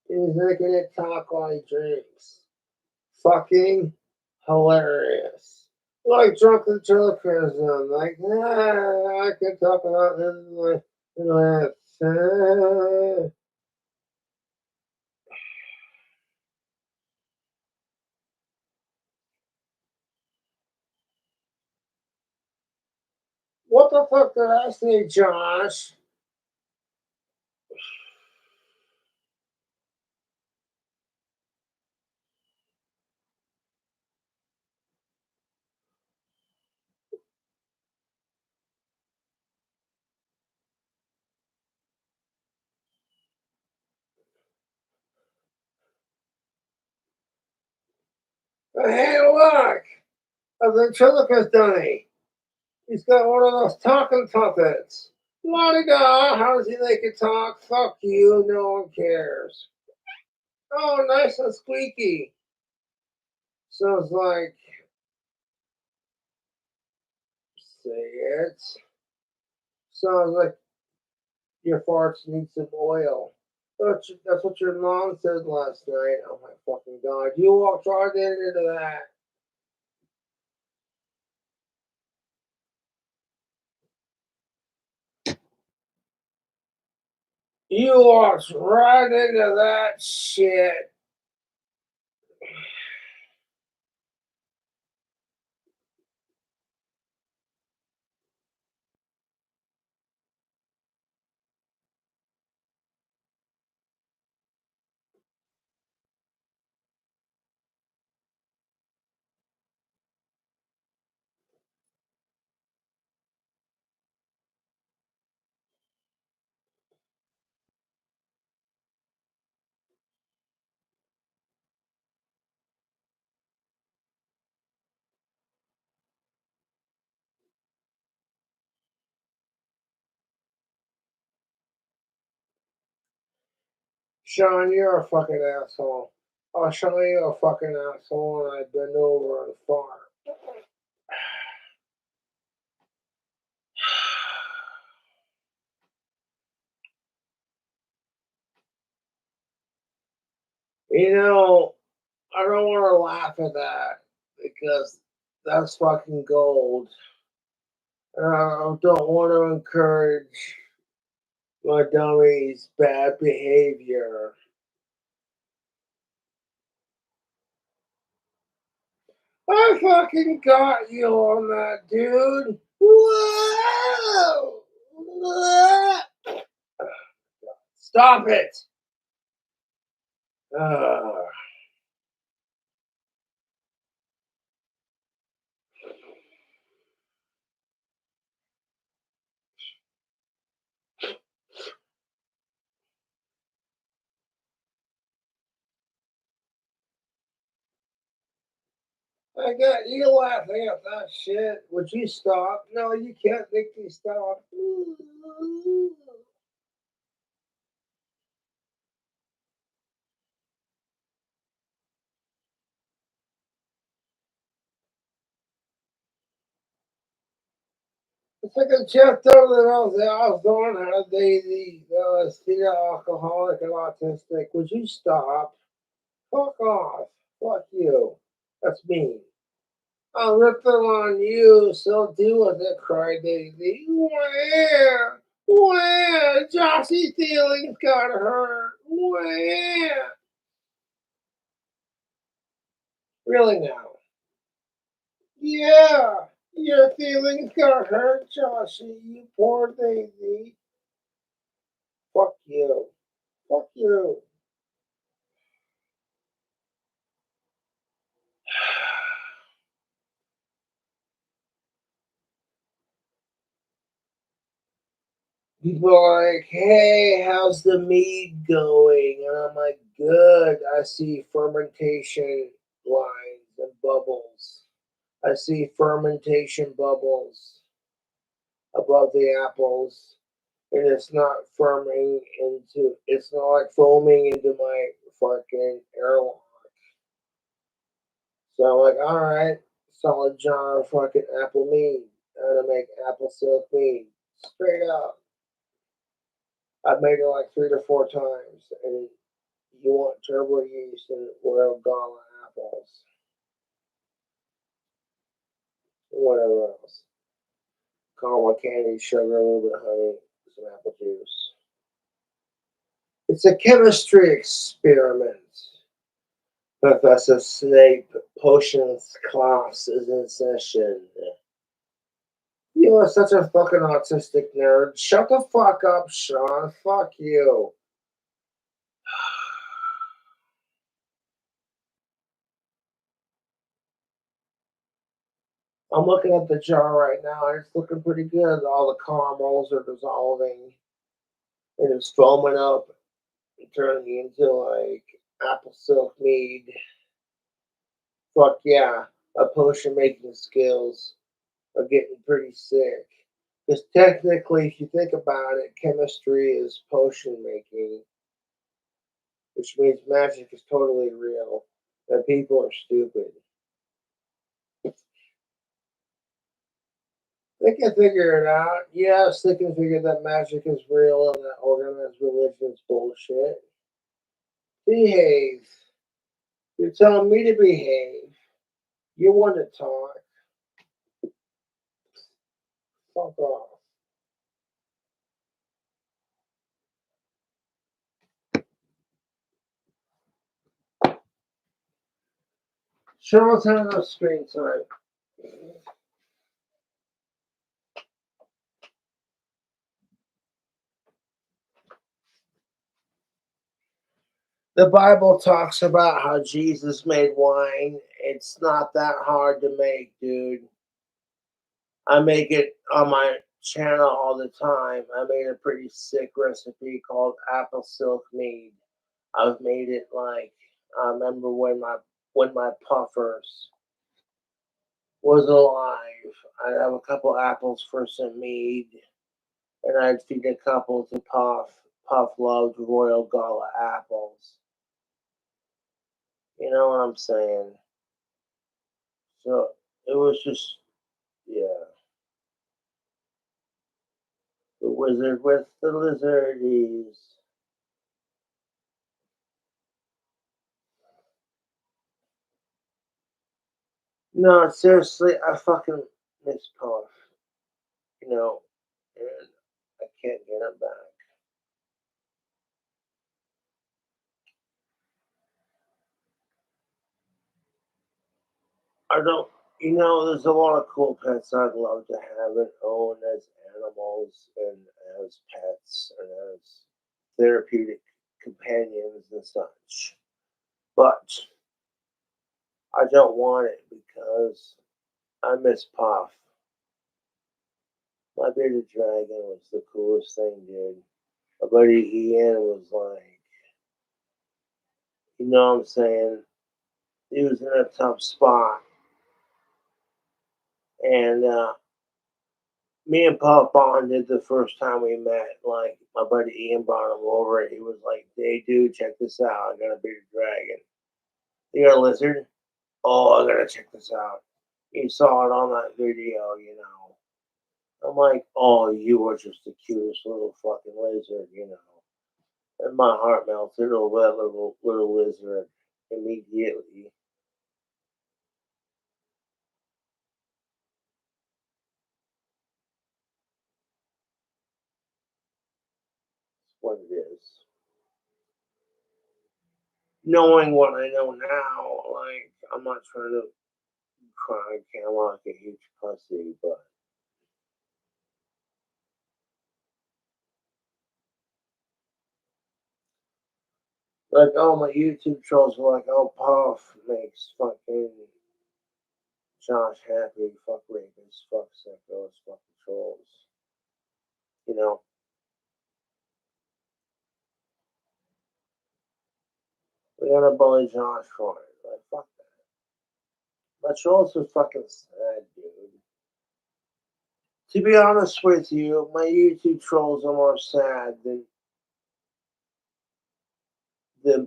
He's making it talk while he drinks. Fucking hilarious. Like drunk ventriloquism. Like, I can talk about this in my What the fuck did I say, Josh? Hey, look! A ventriloquist dummy. He's got one of those talking puppets. La-di-da, how does he make it talk? Fuck you, no one cares. Oh, nice and squeaky. Sounds like, say it. Sounds like your farts need some oil. That's what your mom said last night. Oh my fucking god. You walked right into that. You walked right into that shit. Sean, you're a fucking asshole. I'll show you a fucking asshole and I bend over and fart. You know, I don't want to laugh at that because that's fucking gold. I don't want to encourage my dummy's bad behavior. I fucking got you on that, dude. Whoa! Stop it! Uh, I got you laughing at that shit. Would you stop? No, you can't make me stop. It's like a chapter that I was going how Daisy, Steve alcoholic and autistic. Would you stop? Fuck off. Fuck you. That's mean. I'll rip them on you, so deal with it, cried Daisy. Where? Where? Josh's feelings got hurt. Where? Really now? Yeah. Your feelings got hurt, Joshy. You poor Daisy. Fuck you. Fuck you. People are like, hey, how's the mead going? And I'm like, good. I see fermentation lines and bubbles. I see fermentation bubbles above the apples. And it's not it's not like foaming into my fucking airlock. So I'm like, all right, solid jar of fucking apple mead. How to make apple silk mead. Straight up. I've made it like 3 to 4 times. And you want turbo yeast and royal gala apples. Whatever else. Caramel candy, sugar, a little bit of honey, some apple juice. It's a chemistry experiment. Professor Snape potions class is in session. You are such a fucking autistic nerd. Shut the fuck up, Sean. Fuck you. I'm looking at the jar right now and it's looking pretty good. All the caramels are dissolving and it's foaming up and turning into like apple silk mead. Fuck yeah. My potion making skills are getting pretty sick. Because technically, if you think about it, chemistry is potion making, which means magic is totally real and people are stupid. They can figure it out. Yes, they can figure that magic is real and that organized religion is bullshit. Behave. You're telling me to behave. You want to talk. Fuck off. Charles has no screen time. The Bible talks about how Jesus made wine. It's not that hard to make, dude. I make it on my channel all the time. I made a pretty sick recipe called apple silk mead. I've made it like I remember when my puffers was alive. I'd have a couple apples for some mead, and I'd feed a couple to Puff. Puff loved Royal Gala apples. You know what I'm saying? So it was just, yeah. The wizard with the lizardies. No, seriously, I fucking miss Puff. You know, and I can't get him back. I don't, there's a lot of cool pets I'd love to have and own as animals and as pets and as therapeutic companions and such. But I don't want it because I miss Puff. My bearded dragon was the coolest thing, dude. My buddy Ian was like, you know what I'm saying? He was in a tough spot. And me and Puff bonded the first time we met. Like, my buddy Ian brought him over and he was like, hey, dude, check this out. I got a bearded dragon. You got a lizard? Oh, I gotta check this out. You saw it on that video, I'm like, oh, you are just the cutest little fucking lizard, you know. And my heart melted over that little lizard immediately. What it is. Knowing what I know now, like I'm not trying to cry can't like a huge pussy, but like all my YouTube trolls were like, oh Puff makes fucking Josh happy, fuck rapists, fuck sickos, fuck trolls. You know? We gotta bully Josh for it. Like fuck that. My trolls are fucking sad, dude. To be honest with you, my YouTube trolls are more sad than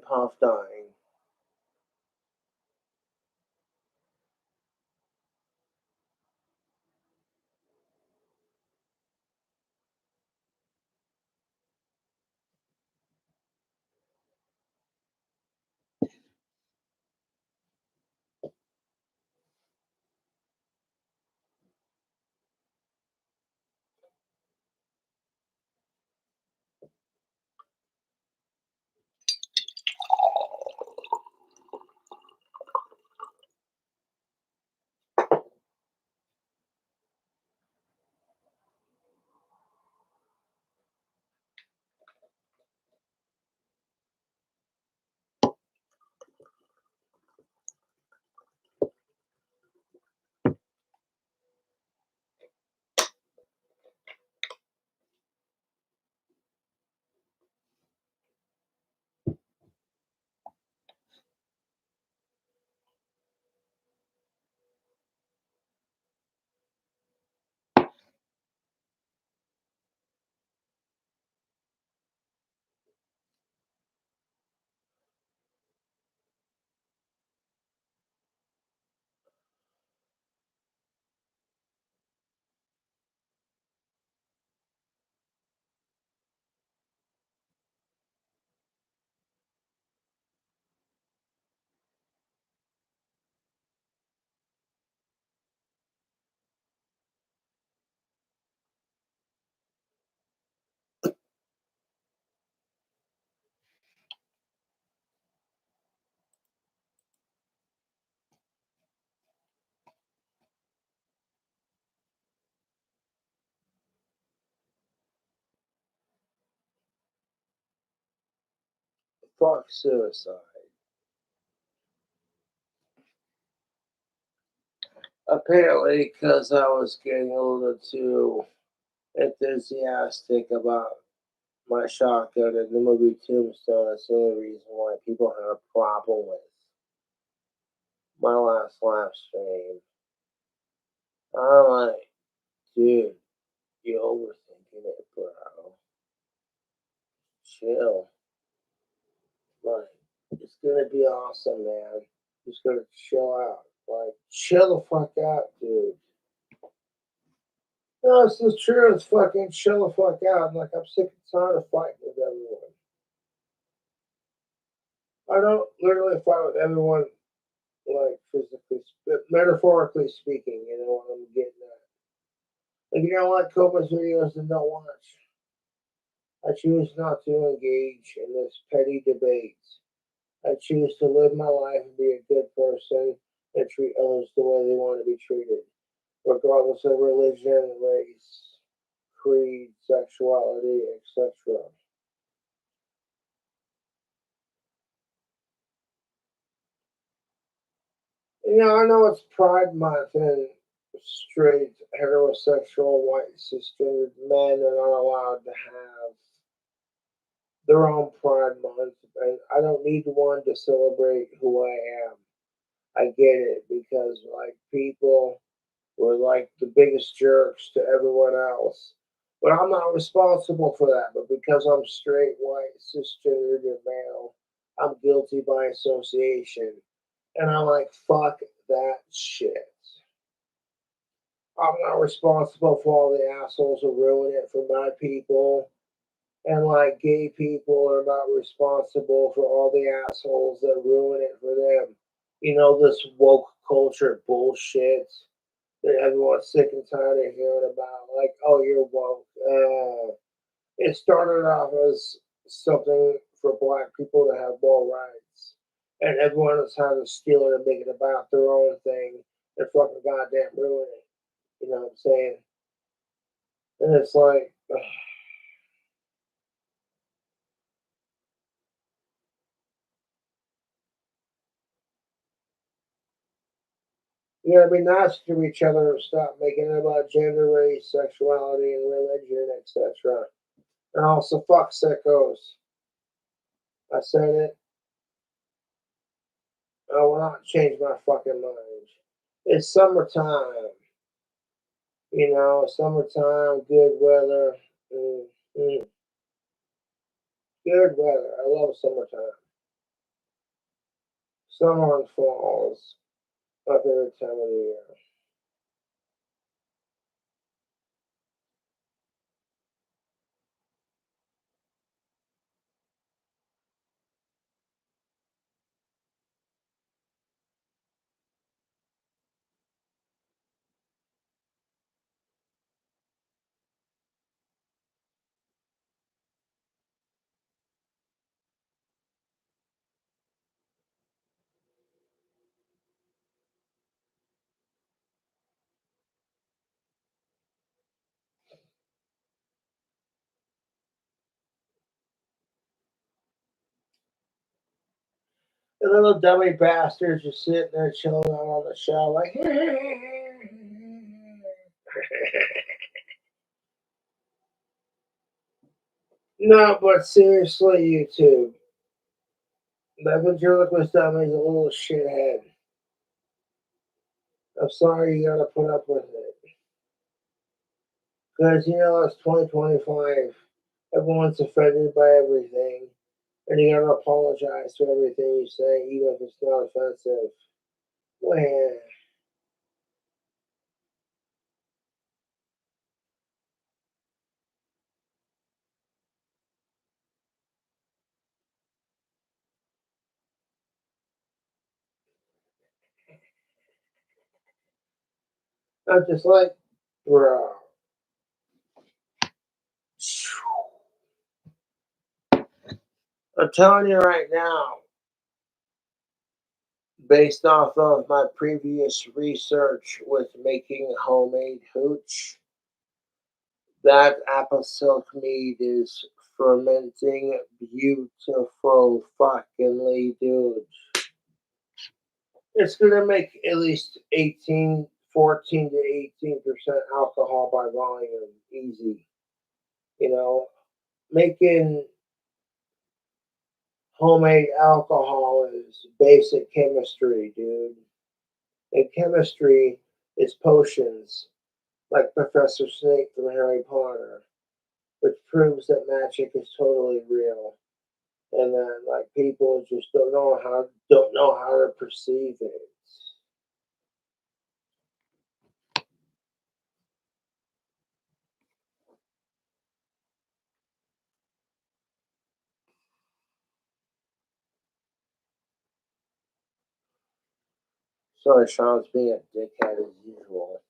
Puff dying. Fuck suicide. Apparently, because I was getting a little too enthusiastic about my shotgun in the movie Tombstone. That's the only reason why people had a problem with my last live stream. I'm like, dude, you're overthinking it, bro. Chill. Like, it's gonna be awesome, man. Just gonna chill out. Like, chill the fuck out, dude. No, it's just true. It's fucking chill the fuck out. I'm like, I'm sick and tired of fighting with everyone. I don't literally fight with everyone, like physically, metaphorically speaking. You know what I'm getting at. Like, you don't like Cobra's videos, then don't watch. I choose not to engage in this petty debate. I choose to live my life and be a good person and treat others the way they want to be treated, regardless of religion, race, creed, sexuality, etc. You know, I know it's Pride Month and straight, heterosexual, white, cisgendered men are not allowed to have their own Pride Month, and I don't need one to celebrate who I am. I get it because, like, people were like the biggest jerks to everyone else. But I'm not responsible for that. But because I'm straight, white, cisgendered, and male, I'm guilty by association. And I'm like, fuck that shit. I'm not responsible for all the assholes who ruin it for my people. And like gay people are not responsible for all the assholes that ruin it for them. You know, this woke culture bullshit that everyone's sick and tired of hearing about. Like, oh, you're woke. It started off as something for black people to have more rights. And everyone is trying to steal it and make it about their own thing and fucking goddamn ruin it. You know what I'm saying? And it's like, you gotta be nice to each other and stop making it about gender, race, sexuality, and religion, etc. And also, fuck sickos. I said it. I will not change my fucking mind. It's summertime. You know, summertime, good weather. Mm, mm, good weather. I love summertime. Summer and fall is my favorite time of the year. The little dummy bastards just sitting there chilling out on the show, like, no, but seriously, YouTube, that ventriloquist dummy is a little shithead. I'm sorry you gotta put up with it. Because, you know, it's 2025. Everyone's offended by everything. And you gotta apologize for everything you say, even if it's not offensive. Well, I'm just like, bro. I'm telling you right now, based off of my previous research with making homemade hooch, that apple silk mead is fermenting beautiful fuckingly, dude. It's gonna make at least 14 to 18% alcohol by volume, easy. You know, making homemade alcohol is basic chemistry, dude. And chemistry is potions, like Professor Snape from Harry Potter, which proves that magic is totally real. And then, like, people just don't know how to perceive it. Sorry, Sean's being a dickhead as usual.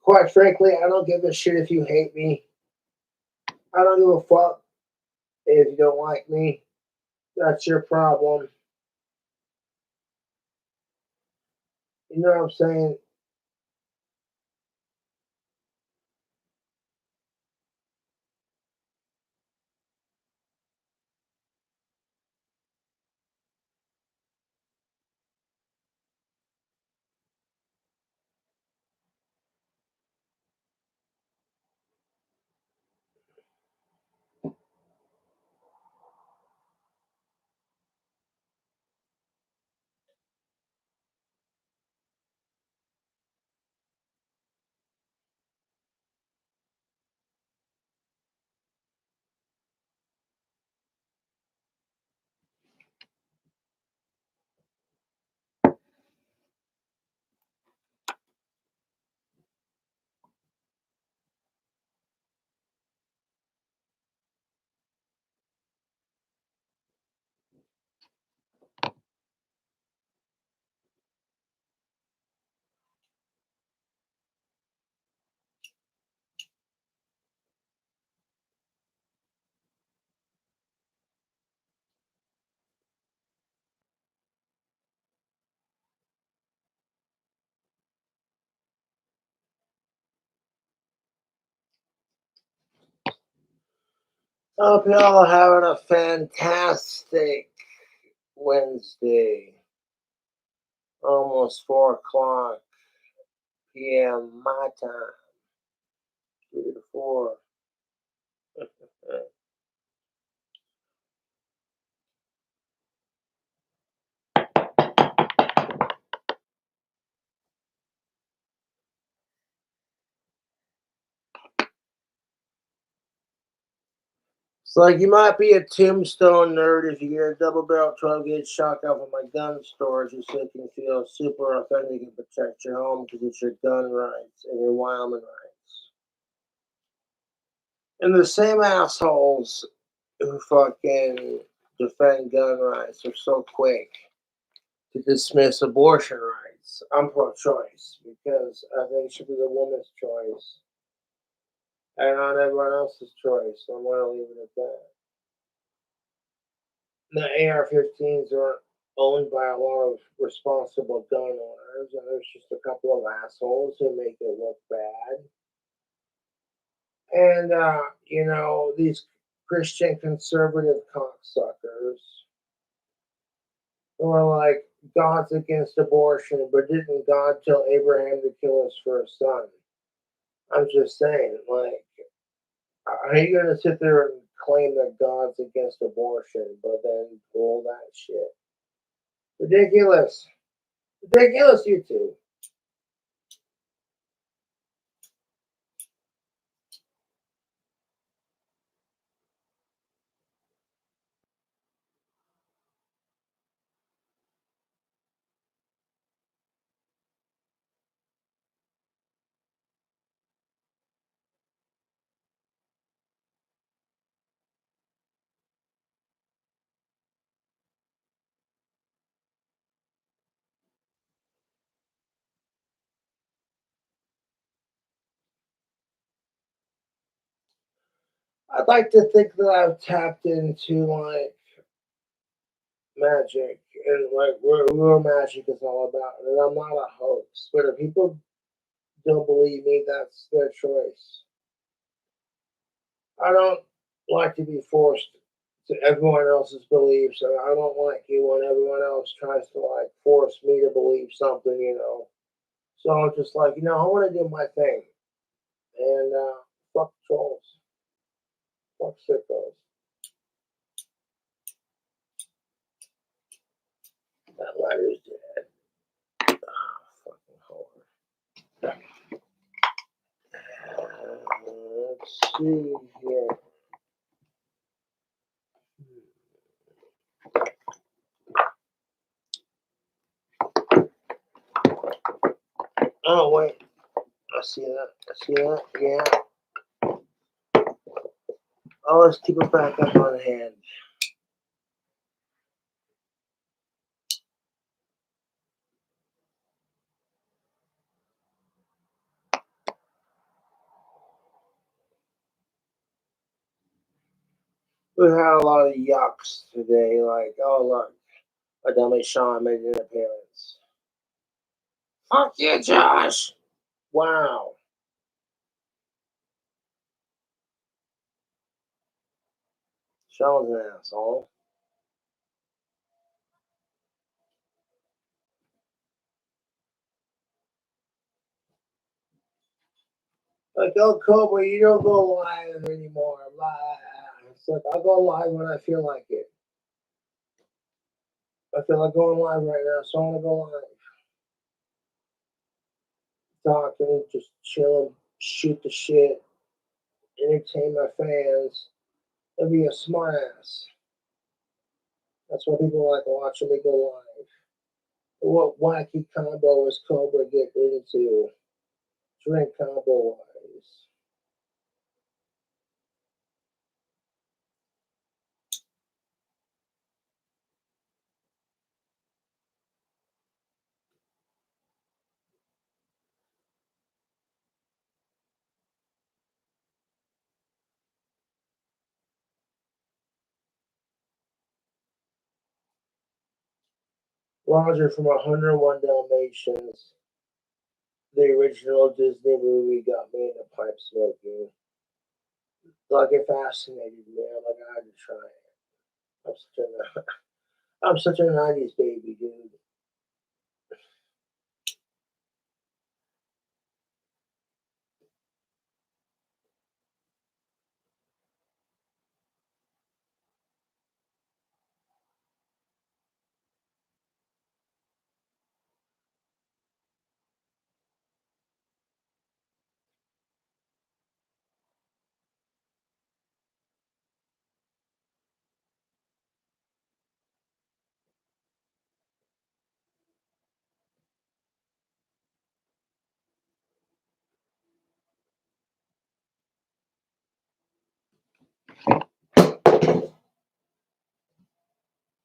Quite frankly, I don't give a shit if you hate me. I don't give a fuck if you don't like me. That's your problem. You know what I'm saying? Hope y'all having a fantastic Wednesday. Almost 4 o'clock p.m. my time. 3 to 4. It's like you might be a Tombstone nerd if you get a double barrel 12 gauge shotgun from my gun storage so you can feel super authentic and protect your home because it's your gun rights and your Wyoming rights. And the same assholes who fucking defend gun rights are so quick to dismiss abortion rights. I'm pro-choice because I think it should be the woman's choice and not everyone else's choice. So I'm going to leave it at that. The AR-15s are owned by a lot of responsible gun owners, and there's just a couple of assholes who make it look bad. And, these Christian conservative cocksuckers who are like, God's against abortion, but didn't God tell Abraham to kill his first son? I'm just saying, like, are you going to sit there and claim that God's against abortion, but then pull that shit? Ridiculous. Ridiculous, you two. I'd like to think that I've tapped into like magic and like real magic is all about, and I'm not a hoax. But if people don't believe me, that's their choice. I don't like to be forced to everyone else's beliefs, and I don't like it when everyone else tries to like force me to believe something. So I'm just like, I want to do my thing, and fuck trolls, fuck sickos. That letter's dead. Fucking whore. Let's see here. Oh wait, I see that. I see that. Yeah. Oh, let's keep it back up on hand. We had a lot of yucks today. Like, oh look, my dummy Sean made an appearance. Fuck you, Josh. Wow. Sean's an asshole. Like, oh, Cobra, you don't go live anymore. Blah. It's like, I'll go live when I feel like it. I feel like going live right now, so I'm going to go live. Talking, just chilling, shoot the shit, entertain my fans, and be a smart ass. That's why people like watching me go live. What wacky combo is Cobra getting into? Drink combo wise. Roger from 101 Dalmatians. The original Disney movie got me into pipe smoking. Like it fascinated me. I'm like, I had to try it. I'm such a 90s baby, dude.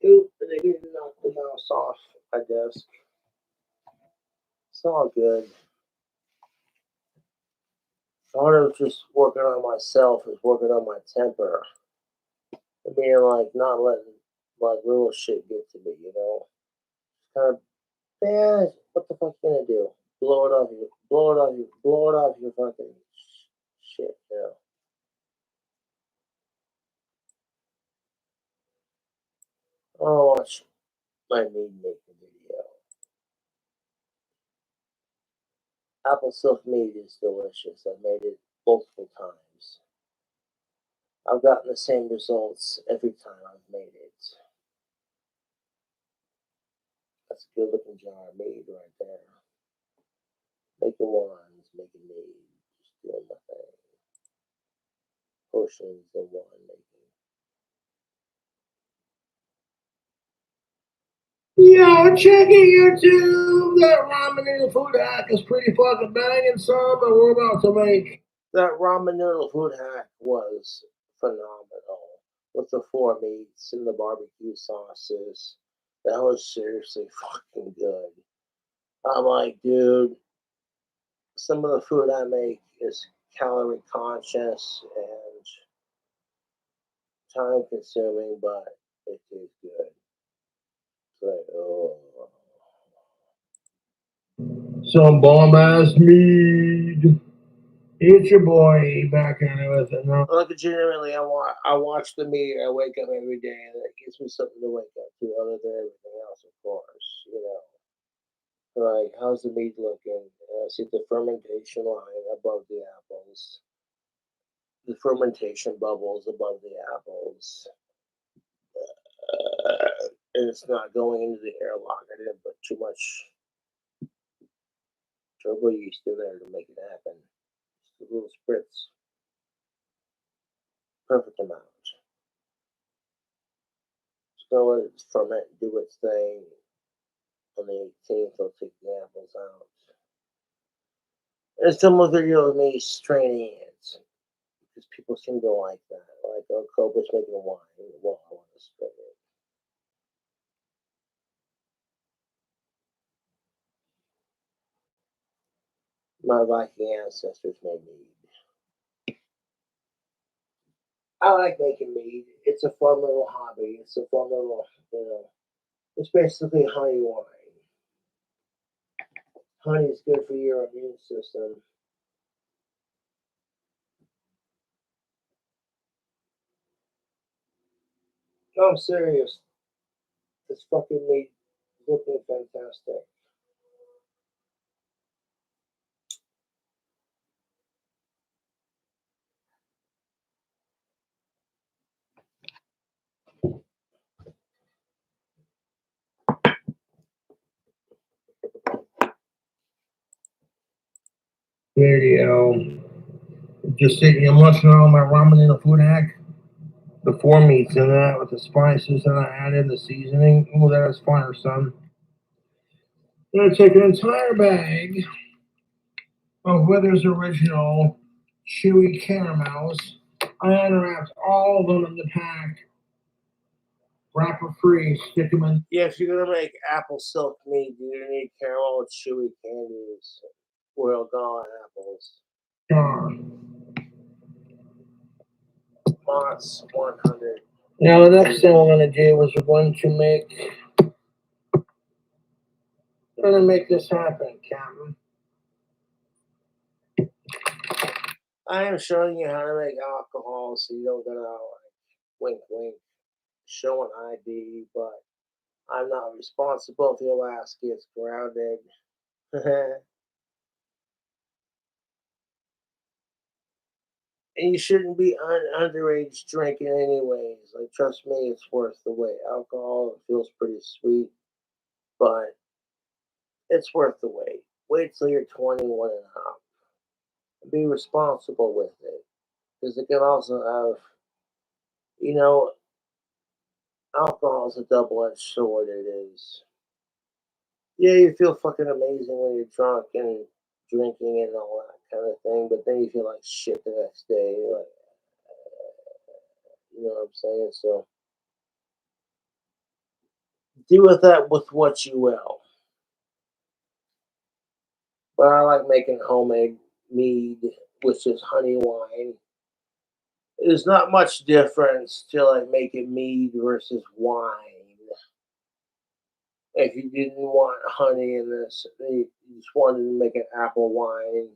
Dude, they didn't knock the mouse off my desk. It's all good. Part of just working on myself is working on my temper. I mean, like, not letting, like, little shit get to me, you know? Kind of, man, what the fuck you gonna do? Blow it off you, blow it off you, blow it off your fucking shit, you know? I'll watch my Mead make a video. Apple silk mead is delicious. I've made it multiple times. I've gotten the same results every time I've made it. That's a good looking jar of mead right there. Making wines, making mead, just doing my thing. Potions and wine making. Yo, checking YouTube. That ramen noodle food hack is pretty fucking banging, son. But we're about to make. That ramen noodle food hack was phenomenal. With the 4 meats and the barbecue sauces. That was seriously fucking good. I'm like, dude, some of the food I make is calorie conscious and time consuming, but it tastes good. It's like, oh. Some bomb ass mead. It's your boy back at it with it. Like, legitimately, I watch the mead. I wake up every day, and it gives me something to wake up to, other than everything else, of course. You know. Like, how's the meat looking? See the fermentation line above the apples. The fermentation bubbles above the apples. And it's not going into the airlock. I didn't put too much turbo yeast in there to make it happen. Just a little spritz. Perfect amount. Just gonna let it ferment, do its thing. On the 18th, I'll take the apples out. And some other video of me straining it. Because people seem to like that. Like, oh, Cobra's making wine. Well, I want to strain it. My Viking ancestors made mead. I like making mead. It's a fun little hobby. It's a fun little, you know, it's basically honey wine. Honey is good for your immune system. No, I'm serious. This fucking meat is looking fantastic. Video. Just sitting here munching on my ramen in a food hack. The 4 meats in that with the spices that I added, the seasoning. Oh, that is fire, son. I'm gonna take an entire bag of Wither's Original Chewy Caramels. I unwrapped all of them in the pack. Wrapper free, stick them in. Yeah, if you're gonna make apple silk meat, you're gonna need caramel and chewy candies. Boiled gone apples. Jar. Mott's 100. Now the next thing we're gonna do is we're gonna make this happen, Captain. I am showing you how to make alcohol so you don't gotta like wink wink show an ID, but I'm not responsible if your ass gets grounded. And you shouldn't be underage drinking anyways. Like trust me, it's worth the wait. Alcohol it feels pretty sweet, but it's worth the wait. Wait till you're 21 and up. Be responsible with it. Because it can also have, you know, alcohol is a double-edged sword. It is. Yeah, you feel fucking amazing when you're drunk and drinking and all that kind of thing, but then you feel like shit the next day. You're like, you know what I'm saying? So deal with that with what you will. But I like making homemade mead, which is honey wine. There's not much difference to like making mead versus wine. If you didn't want honey in this, you just wanted to make an apple wine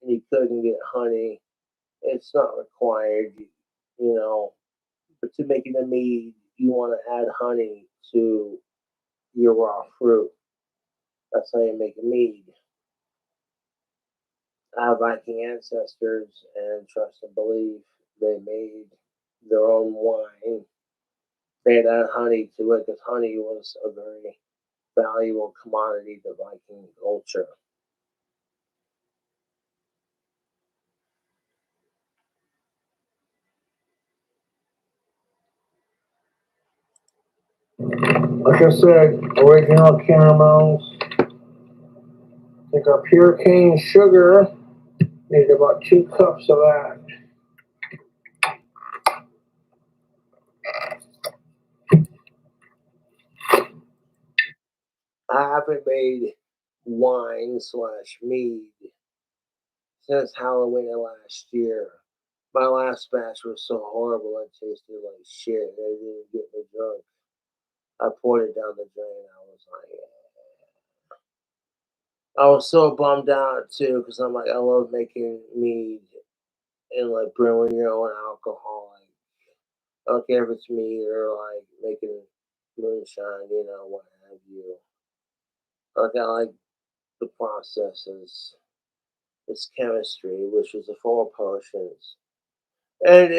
and you couldn't get honey, it's not required, you know. But to making a mead, you want to add honey to your raw fruit. That's how you make a mead. I have Viking ancestors and trust and believe they made their own wine. They had add honey to it because honey was a very valuable commodity to Viking culture. Like I said, original caramels. Take our pure cane sugar. Need about 2 cups of that. I haven't made wine slash mead since Halloween of last year. My last batch was so horrible it tasted like shit. It didn't get me drunk. I poured it down the drain. I was so bummed out too because I'm like, I love making mead and like brewing your own alcohol. Like, I don't care if it's mead or like making moonshine, what have you. Like, I like the processes. It's chemistry, which is a form of potions. And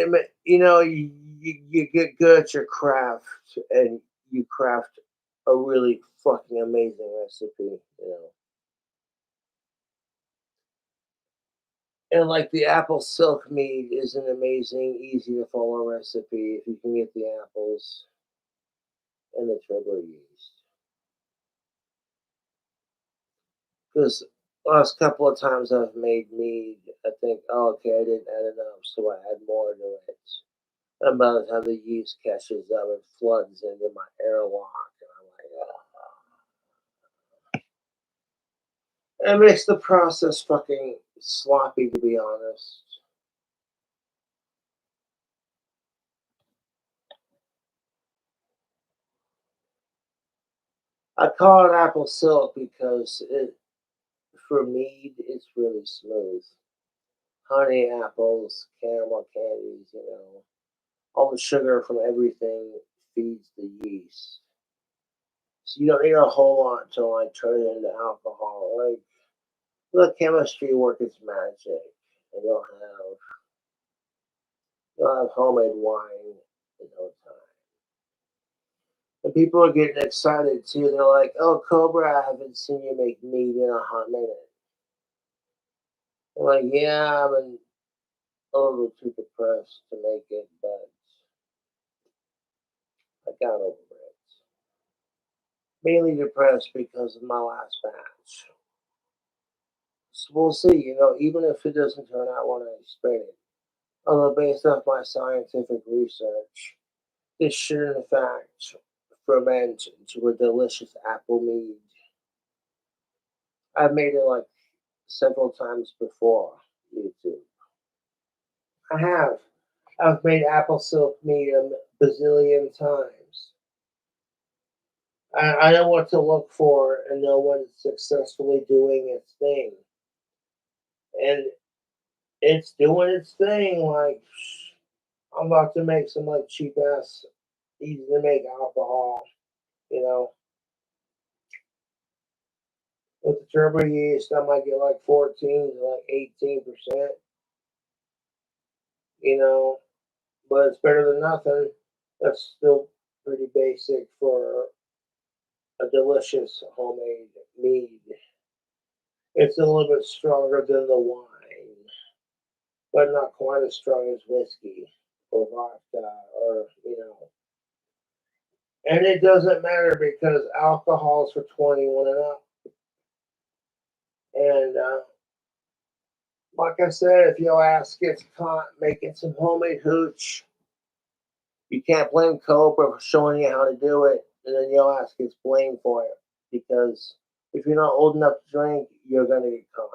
you get good at your craft, and you craft a really fucking amazing recipe. And like the apple silk mead is an amazing, easy to follow recipe if you can get the apples and the turbo yeast. Because last couple of times I've made mead, I think, oh, okay, I didn't add enough, so I add more to it. And by the time the yeast catches up, it floods into my airlock, and I'm like, it makes the process fucking sloppy, to be honest. I call it apple silk because for mead, it's really smooth. Honey, apples, caramel candies, all the sugar from everything feeds the yeast. So you don't need a whole lot to like turn it into alcohol. Like let chemistry work its magic, and you'll have homemade wine in no time. And people are getting excited too. They're like, "Oh, Cobra, I haven't seen you make meat in a hot minute." I'm like, "Yeah, I've been a little too depressed to make it, but I got over it." Mainly depressed because of my last batch. So we'll see. Even if it doesn't turn out what I expected, although based off my scientific research, this should in fact ferment into a delicious apple mead. I've made it like several times before YouTube. I have. I've made apple silk mead a bazillion times. I know what to look for and know when it's successfully doing its thing. And it's doing its thing. Like, I'm about to make some like cheap ass, easy to make alcohol. You know, with the turbo yeast, I might get like 14 to like 18%. You know, but it's better than nothing. That's still pretty basic for a delicious homemade mead. It's a little bit stronger than the wine, but not quite as strong as whiskey or vodka or, you know. And it doesn't matter because alcohol's for 21 and up. And like I said, if your ass gets caught making some homemade hooch, you can't blame Cobra for showing you how to do it, and then your ass gets blamed for it. Because if you're not old enough to drink, you're gonna get caught.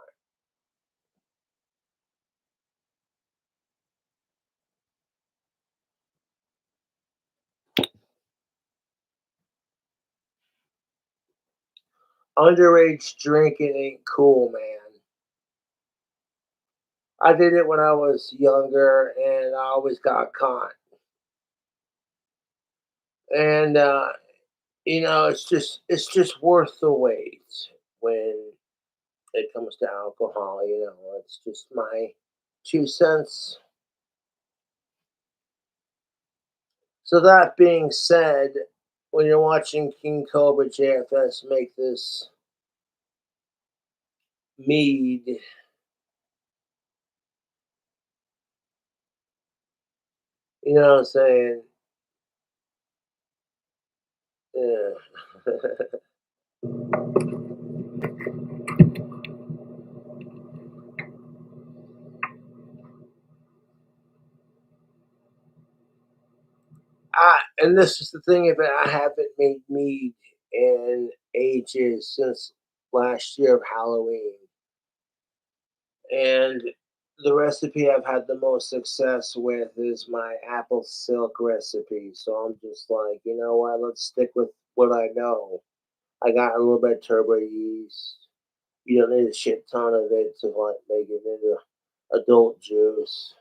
Underage drinking ain't cool, man. I did it when I was younger, and I always got caught. And you know, it's just worth the wait when it comes to alcohol. You know, it's just my 2 cents. So that being said, when you're watching King Cobra JFS make this mead, you know what I'm saying? Yeah. And this is the thing of it, I haven't made mead in ages since last year of Halloween. And the recipe I've had the most success with is my apple silk recipe. So I'm just like, you know what? Let's stick with what I know. I got a little bit of turbo yeast. You don't need a shit ton of it to like make it into adult juice.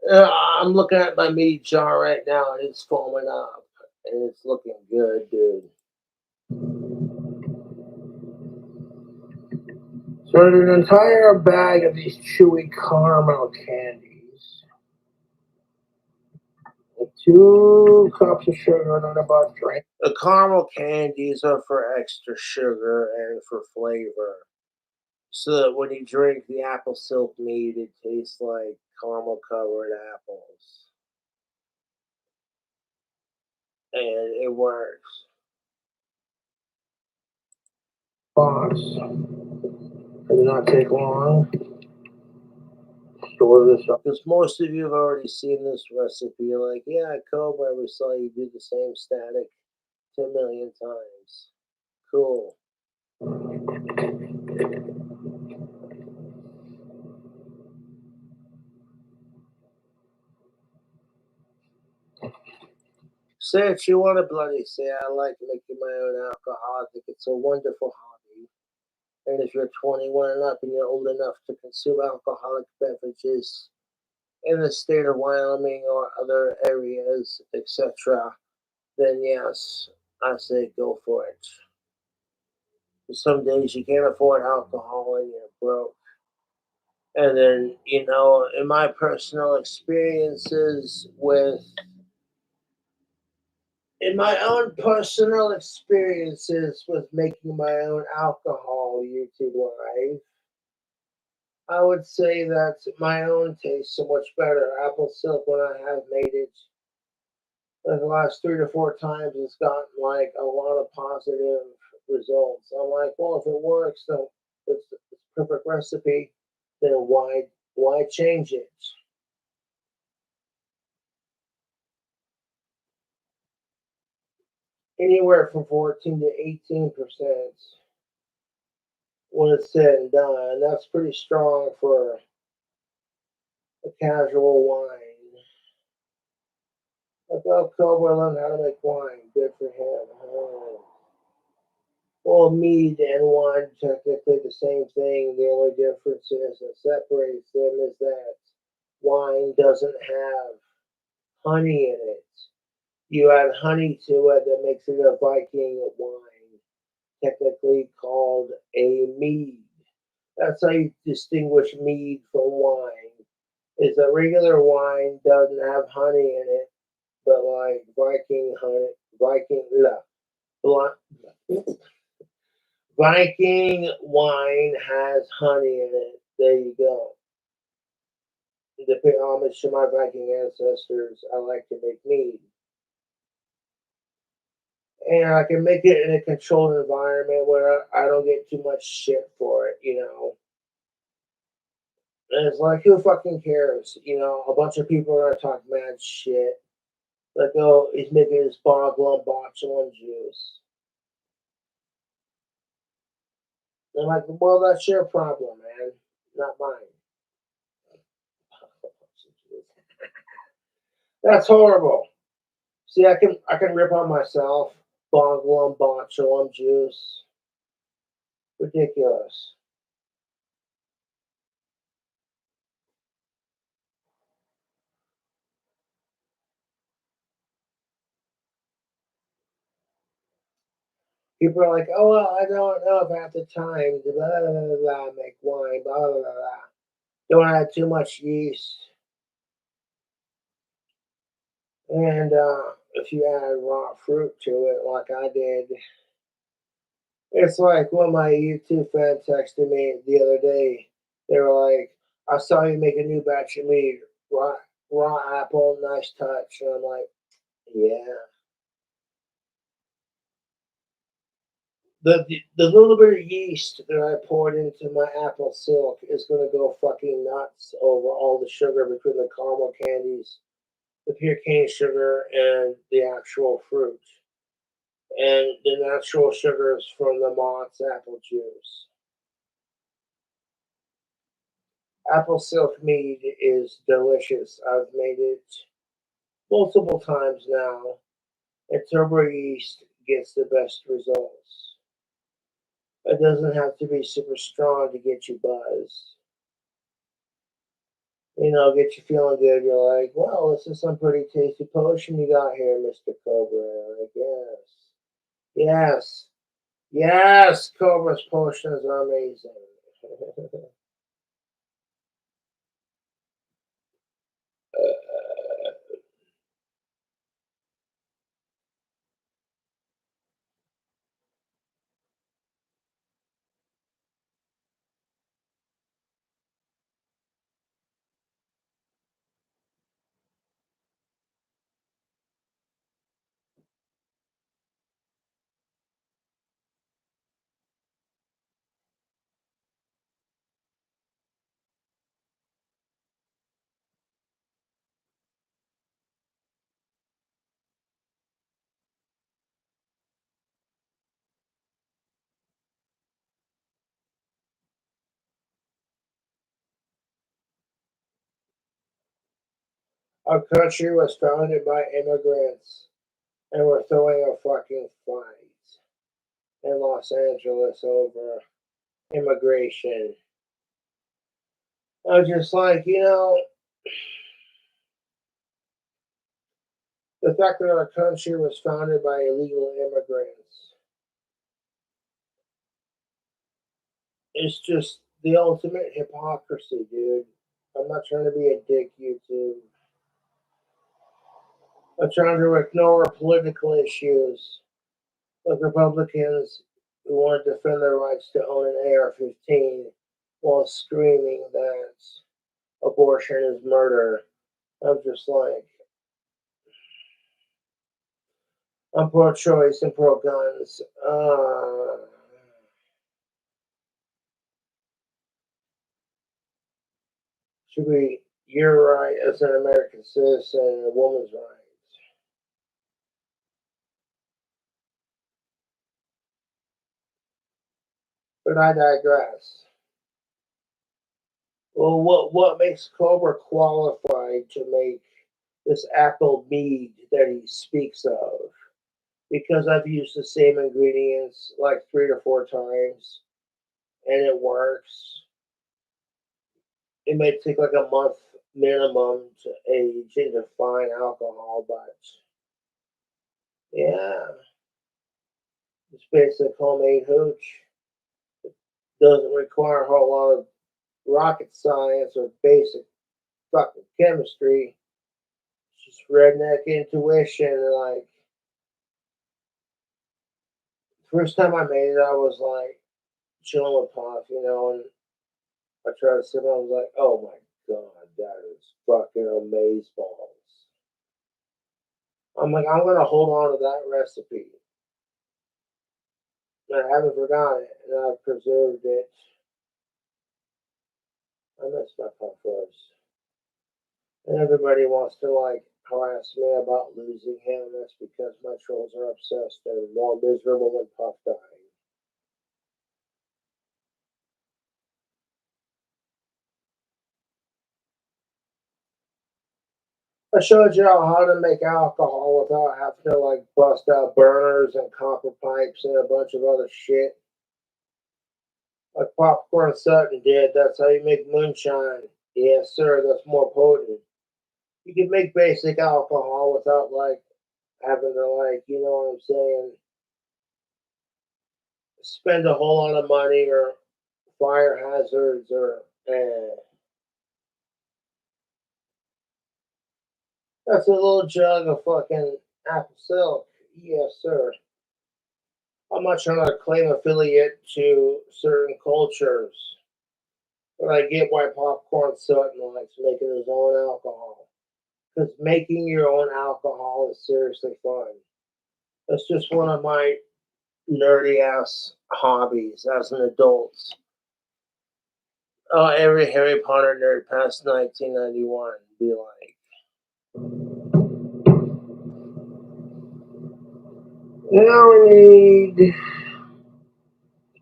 I'm looking at my meat jar right now and it's foaming up and it's looking good, dude. So an entire bag of these chewy caramel candies, with 2 cups of sugar and about drink. The caramel candies are for extra sugar and for flavor. So that when you drink the apple silk mead, it tastes like caramel covered apples. And it works. Boss. It did not take long. Store this up. Because most of you have already seen this recipe. You're like, yeah, Cobra, we saw you do the same static 10 million times. Cool. Say if you want to bloody say, I like making my own alcohol. I think it's a wonderful hobby. And if you're 21 and up and you're old enough to consume alcoholic beverages in the state of Wyoming or other areas, etc., then yes, I say go for it. Some days you can't afford alcohol and you're broke. And then, you know, in my personal experiences with, in my own personal experiences with making my own alcohol YouTube live, I would say that my own tastes so much better. Apple Silk, when I have made it, like the last 3 to 4 times, it's gotten like a lot of positive results. I'm like, well, if it works, then it's a perfect recipe. Then why change it? Anywhere from 14 to 18% when it's said and done. And that's pretty strong for a casual wine. Like, oh, Cobra learned how to make wine. Good for him. Oh. Well, mead and wine technically the same thing. The only difference is that separates them is that wine doesn't have honey in it. You add honey to it that makes it a Viking wine, technically called a mead. That's how you distinguish mead from wine. Is a regular wine doesn't have honey in it, but like Viking honey, Viking wine has honey in it. There you go. To pay homage to my Viking ancestors, I like to make mead. And I can make it in a controlled environment where I don't get too much shit for it, you know. And it's like, who fucking cares? You know, a bunch of people are gonna talk mad shit. Like, oh, he's making his bogglum botulinum juice. And I'm like, well, that's your problem, man, not mine. That's horrible. See, I can rip on myself. Bogglum botulinum juice. Ridiculous. People are like, oh, well, I don't know if I have the time to blah, blah, blah, blah, make wine, blah, blah, blah, blah. Don't add too much yeast. And if you add raw fruit to it, like I did, it's like when my YouTube fan texted me the other day. They were like, I saw you make a new batch of meat, raw apple, nice touch. And I'm like, yeah. The little bit of yeast that I poured into my apple silk is gonna go fucking nuts over all the sugar between the caramel candies, the pure cane sugar, and the actual fruit, and the natural sugars from the mott's apple juice. Apple silk mead is delicious. I've made it multiple times now, and turbo yeast gets the best results. It doesn't have to be super strong to get you buzzed. You know, get you feeling good. You're like, well, this is some pretty tasty potion you got here, Mr. Cobra. Like, yes. Yes. Yes, Cobra's potions are amazing. Our country was founded by immigrants, and we're throwing a fucking fight in Los Angeles over immigration. I was just like, you know, the fact that our country was founded by illegal immigrants is just the ultimate hypocrisy, dude. I'm not trying to be a dick, YouTube. I'm trying to ignore political issues like Republicans who want to defend their rights to own an AR-15 while screaming that abortion is murder. I'm just like, I'm pro-choice and pro-guns. Should be your right as an American citizen and a woman's rights. But I digress. Well, what makes Cobra qualified to make this apple mead that he speaks of? because I've used the same ingredients like 3 to 4 times and it works. It may take like a month minimum to age into fine alcohol, but yeah, it's basic homemade hooch. Doesn't require a whole lot of rocket science or basic fucking chemistry. It's just redneck intuition. Like, first time I made it, I was like chilling with Puff, and I tried to sip it. I was like, oh my god, that is fucking amazeballs. I'm like, I'm gonna hold on to that recipe. And I haven't forgotten it, and I've preserved it. I miss my Puff first. And everybody wants to like harass me about losing him. That's because my trolls are obsessed. They're more miserable than Puff dying. I showed y'all how to make alcohol without having to like bust out burners and copper pipes and a bunch of other shit. Like Popcorn Sutton did. That's how you make moonshine. Yes, sir. That's more potent. You can make basic alcohol without like having to like, you know what I'm saying, spend a whole lot of money or fire hazards or that's a little jug of fucking apple silk. Yes, sir. I'm not trying to claim affiliate to certain cultures, but I get why Popcorn Sutton likes making his own alcohol. Because making your own alcohol is seriously fun. That's just one of my nerdy ass hobbies as an adult. Oh, every Harry Potter nerd past 1991 be like, now we need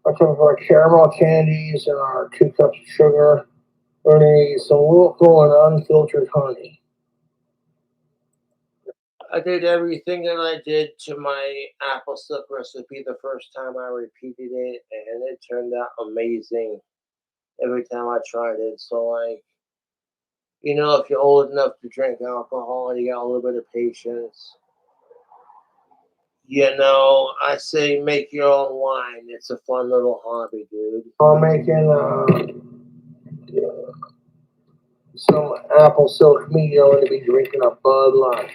our caramel candies and our 2 cups of sugar. We're going to need some local and unfiltered honey. I did everything that I did to my apple silk recipe the first time I repeated it, and it turned out amazing every time I tried it. So, like, if you're old enough to drink alcohol and you got a little bit of patience, I say make your own wine. It's a fun little hobby, dude. I'm making some apple silk mead. I'm going to be drinking a Bud Light.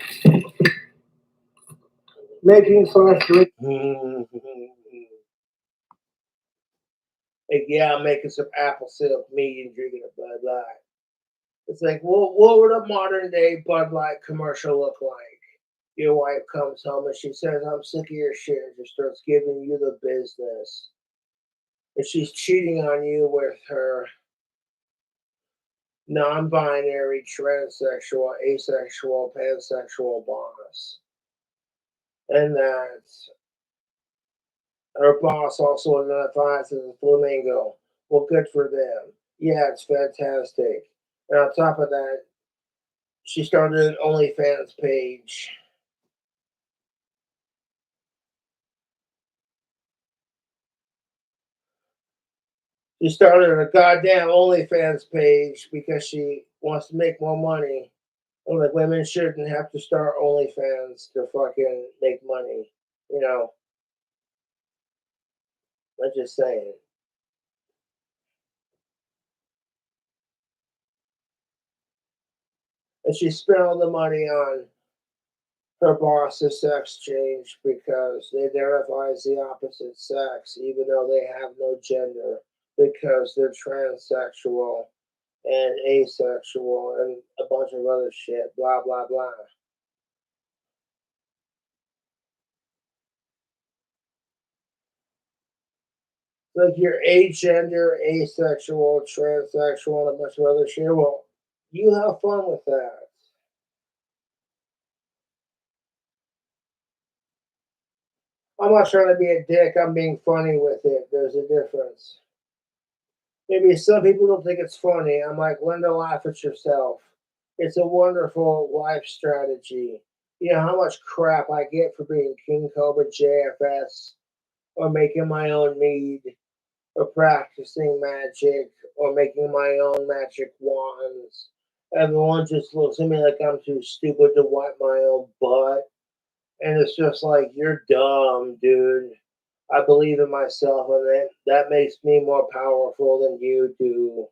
Making slash drink. Like, yeah, I'm making some apple silk mead and drinking a Bud Light. It's like, what would a modern day Bud Light commercial look like? Your wife comes home and she says, I'm sick of your shit, and just starts giving you the business. And she's cheating on you with her non binary, transsexual, asexual, pansexual boss. And that her boss also identifies as a flamingo. Well, good for them. Yeah, it's fantastic. And on top of that, she started an OnlyFans page. She started a goddamn OnlyFans page because she wants to make more money. And like, women shouldn't have to start OnlyFans to fucking make money. I'm just saying. And she spent all the money on her boss's sex change because they identify as the opposite sex, even though they have no gender, because they're transsexual and asexual and a bunch of other shit, blah, blah, blah. Like, you're agender, asexual, transsexual, and a bunch of other shit. Well, you have fun with that. I'm not trying to be a dick. I'm being funny with it. There's a difference. Maybe some people don't think it's funny. I'm like, learn to laugh at yourself. It's a wonderful life strategy. You know how much crap I get for being King Cobra JFS, or making my own mead, or practicing magic, or making my own magic wands. Everyone just looks at me like I'm too stupid to wipe my own butt. And it's just like, you're dumb, dude. I believe in myself, and that makes me more powerful than you do.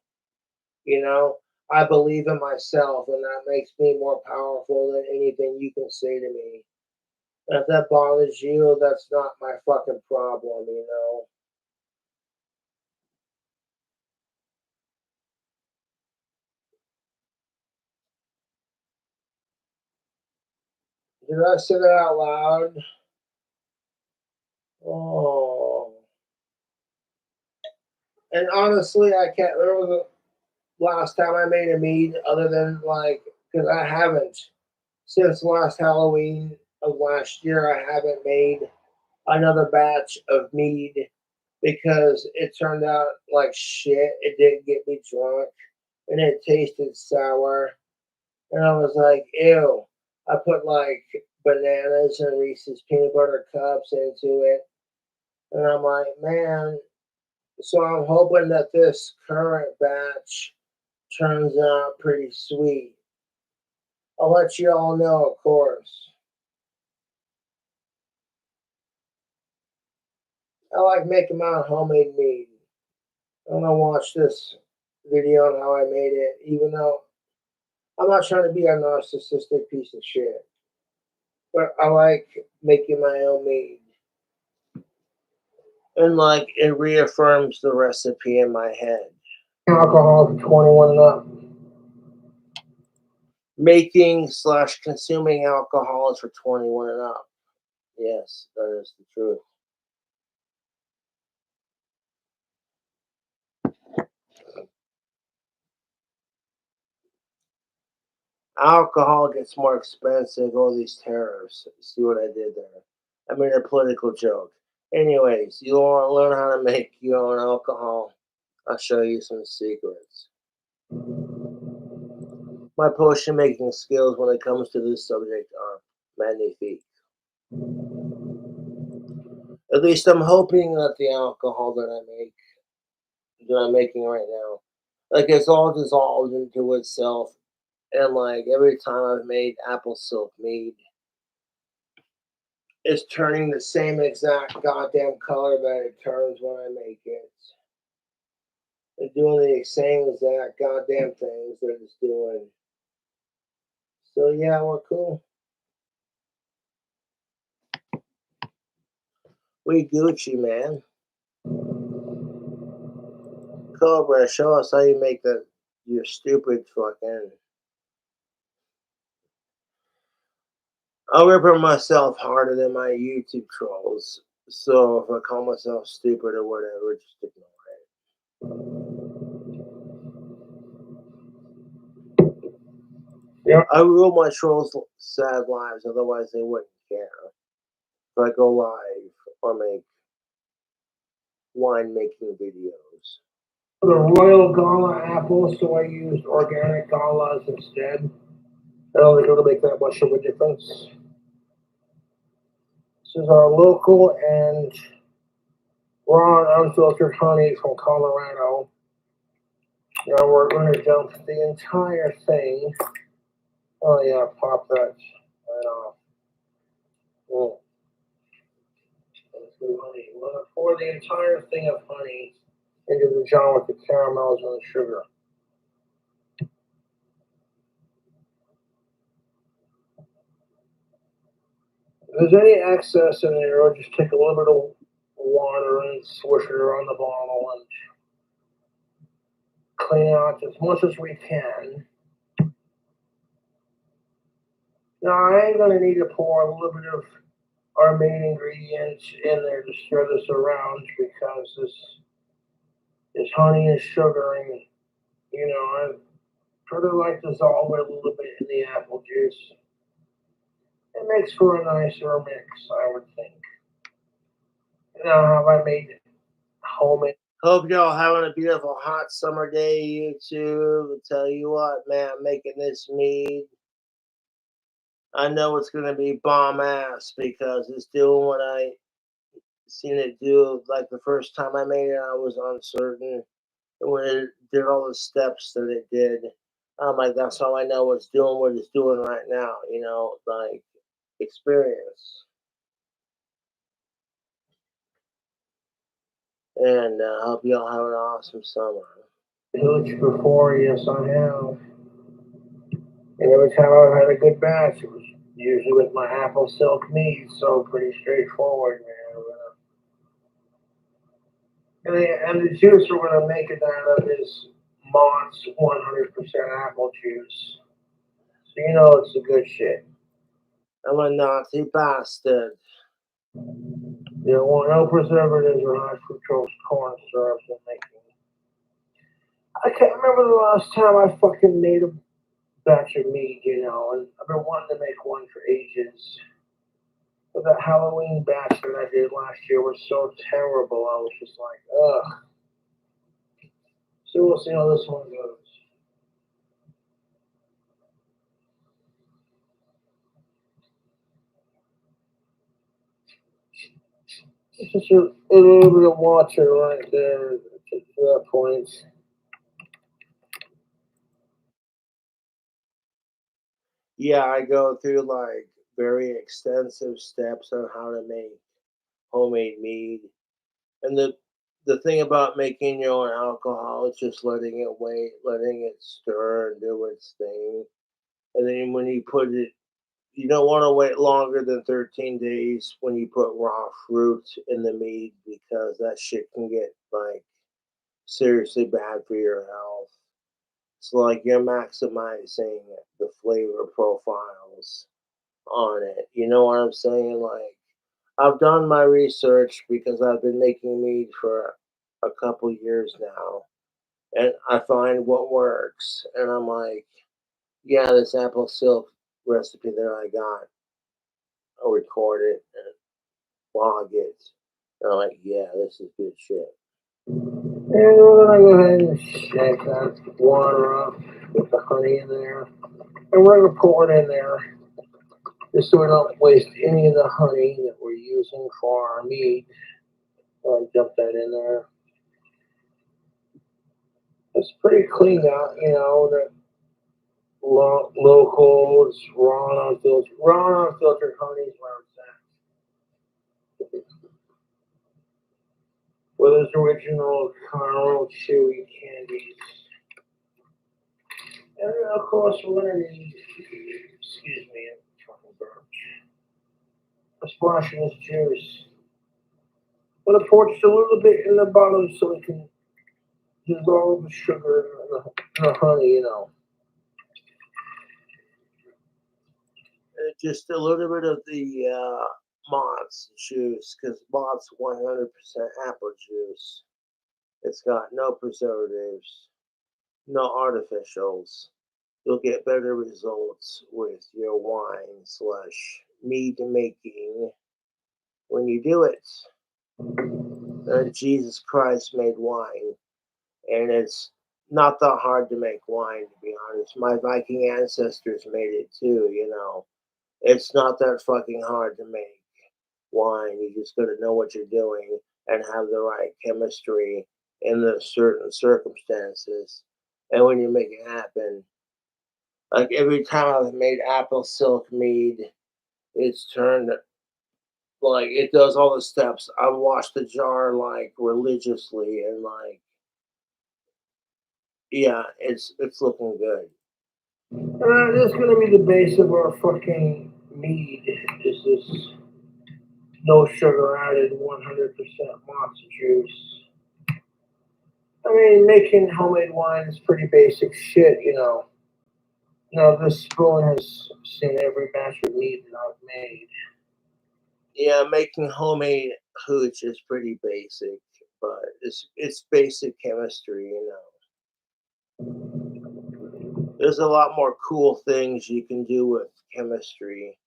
You know, I believe in myself, and that makes me more powerful than anything you can say to me. And if that bothers you, that's not my fucking problem, you know. Did I say that out loud? Oh. And honestly, I can't remember the last time I made a mead, other than like, because I haven't. Since last Halloween of last year, I haven't made another batch of mead because it turned out like shit. It didn't get me drunk, and it tasted sour. And I was like, ew. I put like bananas and Reese's peanut butter cups into it. And I'm like, man. So I'm hoping that this current batch turns out pretty sweet. I'll let you all know, of course. I like making my own homemade mead. I'm gonna watch this video on how I made it, even though I'm not trying to be a narcissistic piece of shit. But I like making my own mead. And like it reaffirms the recipe in my head. Alcohol for 21 and up. Making slash consuming alcohol is for 21 and up. Yes, that is the truth. Alcohol gets more expensive, all these tariffs. See what I did there? I made a political joke. Anyways, you want to learn how to make your own alcohol? I'll show you some secrets. My potion making skills when it comes to this subject are magnifique. At least I'm hoping that the alcohol that I'm making right now, like it's all dissolved into itself. And like every time I've made apple silk mead, it's turning the same exact goddamn color that it turns when I make it. It's doing the same exact goddamn things that it's doing. So yeah, we're cool. We Gucci, man. Cobra, show us how you make the your stupid fucking. I'll rip myself harder than my YouTube trolls. So if I call myself stupid or whatever, just ignore it. Yeah, I rule my trolls' sad lives, otherwise they wouldn't care. If I go live or make wine making videos. For the Royal Gala apple, so I used organic galas instead. I don't think it'll make that much of a difference. This is our local and raw and unfiltered honey from Colorado. Now we're going to dump the entire thing. Oh yeah, pop that right off. Oh, honey. We're going to pour the entire thing of honey into the jar with the caramels and the sugar. If there's any excess in there, I'll just take a little bit of water and swish it around the bottle and clean out as much as we can. Now I am going to need to pour a little bit of our main ingredients in there to stir this around because this honey and sugar and I sort of like dissolve it a little bit in the apple juice. It makes for a nicer mix, I would think. Now have I made homemade? Hope y'all having a beautiful hot summer day, YouTube. I'll tell you what, man, I'm making this mead I know it's gonna be bomb ass because it's doing what I seen it do. Like the first time I made it, I was uncertain when it did all the steps that it did. I'm like, that's how I know it's doing what it's doing right now. Like experience. And hope you all have an awesome summer. Huge before, yes, I have. And every time I've had a good batch, it was usually with my apple silk mead, so pretty straightforward, man. And the juice we're going to make it out of is Mott's 100% apple juice. So you know it's a good shit. I'm a Nazi bastard. You don't want no preservatives or high fructose corn syrups in making. I can't remember the last time I fucking made a batch of mead, and I've been wanting to make one for ages. But that Halloween batch that I did last year was so terrible, I was just like, ugh. So we'll see how this one goes. It's just a little bit of water right there at that point. Yeah, I go through like very extensive steps on how to make homemade mead. And the thing about making your own alcohol is just letting it wait, letting it stir and do its thing. And then when you put it, you don't want to wait longer than 13 days when you put raw fruit in the mead because that shit can get like seriously bad for your health. It's like you're maximizing the flavor profiles on it. You know what I'm saying? Like, I've done my research because I've been making mead for a couple years now, and I find what works. And I'm like, yeah, this apple silk recipe that I got, I'll record it and log it. And I'm like, yeah, this is good shit. And we're gonna go ahead and shake that water up with the honey in there. And we're gonna pour it in there just so we don't waste any of the honey that we're using for our meat. I'll dump that in there. It's pretty clean out, the local, it's raw and unfiltered honey is where it's at. With those original caramel chewy candies. And then of course we're gonna need, excuse me, fucking burp. A splash of this juice. I'm gonna pour just a little bit in the bottom so we can dissolve the sugar and the honey, just a little bit of the Mott's juice, because Mott's 100% apple juice. It's got no preservatives, no artificials. You'll get better results with your wine slash mead making when you do it. Jesus Christ made wine, and it's not that hard to make wine, to be honest. My Viking ancestors made it too, It's not that fucking hard to make wine. You just gotta know what you're doing and have the right chemistry in the certain circumstances. And when you make it happen, like every time I've made apple silk mead, it's turned like it does all the steps. I wash the jar like religiously and like yeah, it's looking good. This is gonna be the base of our fucking mead. Is this no sugar added, 100% matcha juice? I mean, making homemade wine is pretty basic shit, Now this spoon has seen every batch of mead that I've made. Yeah, making homemade hooch is pretty basic, but it's basic chemistry. There's a lot more cool things you can do with chemistry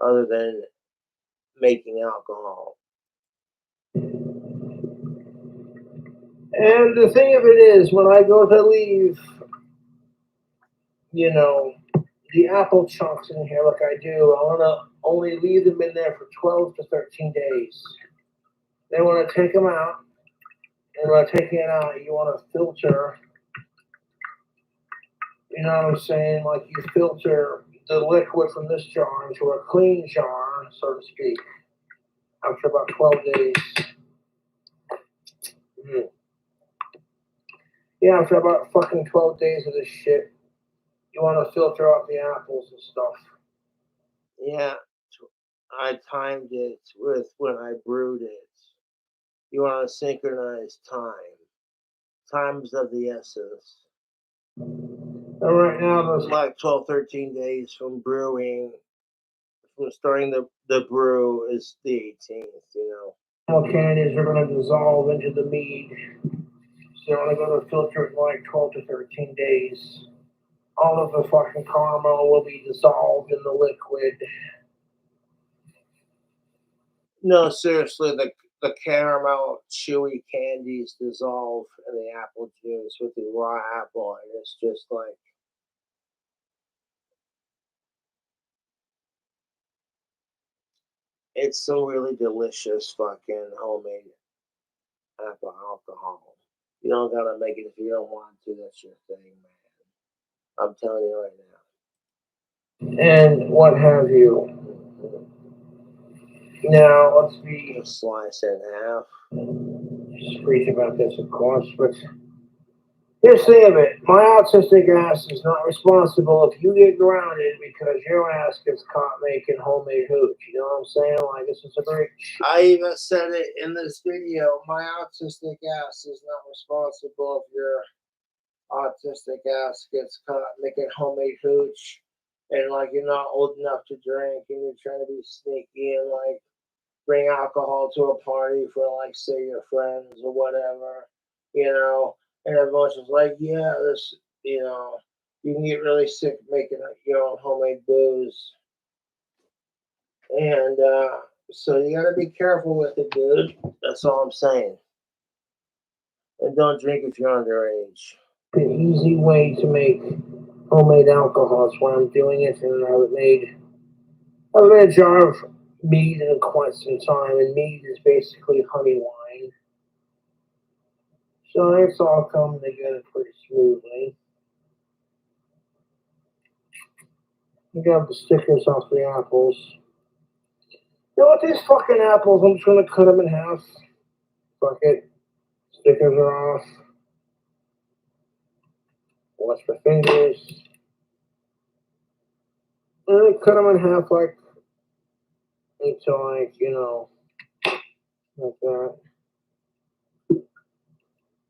other than making alcohol. And the thing of it is, when I go to leave, the apple chunks in here like I do. I want to only leave them in there for 12 to 13 days. Then when I take them out, and when I take it out, you want to filter. You know what I'm saying? Like you filter the liquid from this jar into a clean jar, so to speak, after about 12 days. Yeah, after about fucking 12 days of this shit, you want to filter out the apples and stuff. Yeah, I timed it with when I brewed it. You want to synchronize time. Time's of the essence. And right now, there's like 12, 13 days from brewing, from starting the brew is the 18th, you know. Candies are going to dissolve into the mead. So I'm going to filter it in like 12 to 13 days. All of the fucking caramel will be dissolved in the liquid. No, seriously, the caramel chewy candies dissolve in the apple juice with the raw apple, and it's just like it's some really delicious fucking homemade apple alcohol. You don't gotta make it if you don't want to. That's your thing, man. I'm telling you right now. And what have you? Now let's be slice it in half. Just preach about this, of course, but here's the thing of it. My autistic ass is not responsible if you get grounded because your ass gets caught making homemade hooch. You know what I'm saying? Like, this is a very... I even said it in this video. My autistic ass is not responsible if your autistic ass gets caught making homemade hooch and, like, you're not old enough to drink and you're trying to be sneaky and, like, bring alcohol to a party for, like, say, your friends or whatever, you know, and everyone's just like, yeah, this, you know, you can get really sick making your own homemade booze. And so you got to be careful with it, dude. That's all I'm saying. And don't drink if you're underage. An easy way to make homemade alcohol is why I'm doing it, and I've made a jar of mead in quite some time, and mead is basically honey wine. So it's all coming together pretty smoothly. You got the stickers off the apples. You know what, these fucking apples, I'm just gonna cut them in half. Fuck it. Stickers are off. Wash my fingers. And I cut them in half like, until like, you know, like that.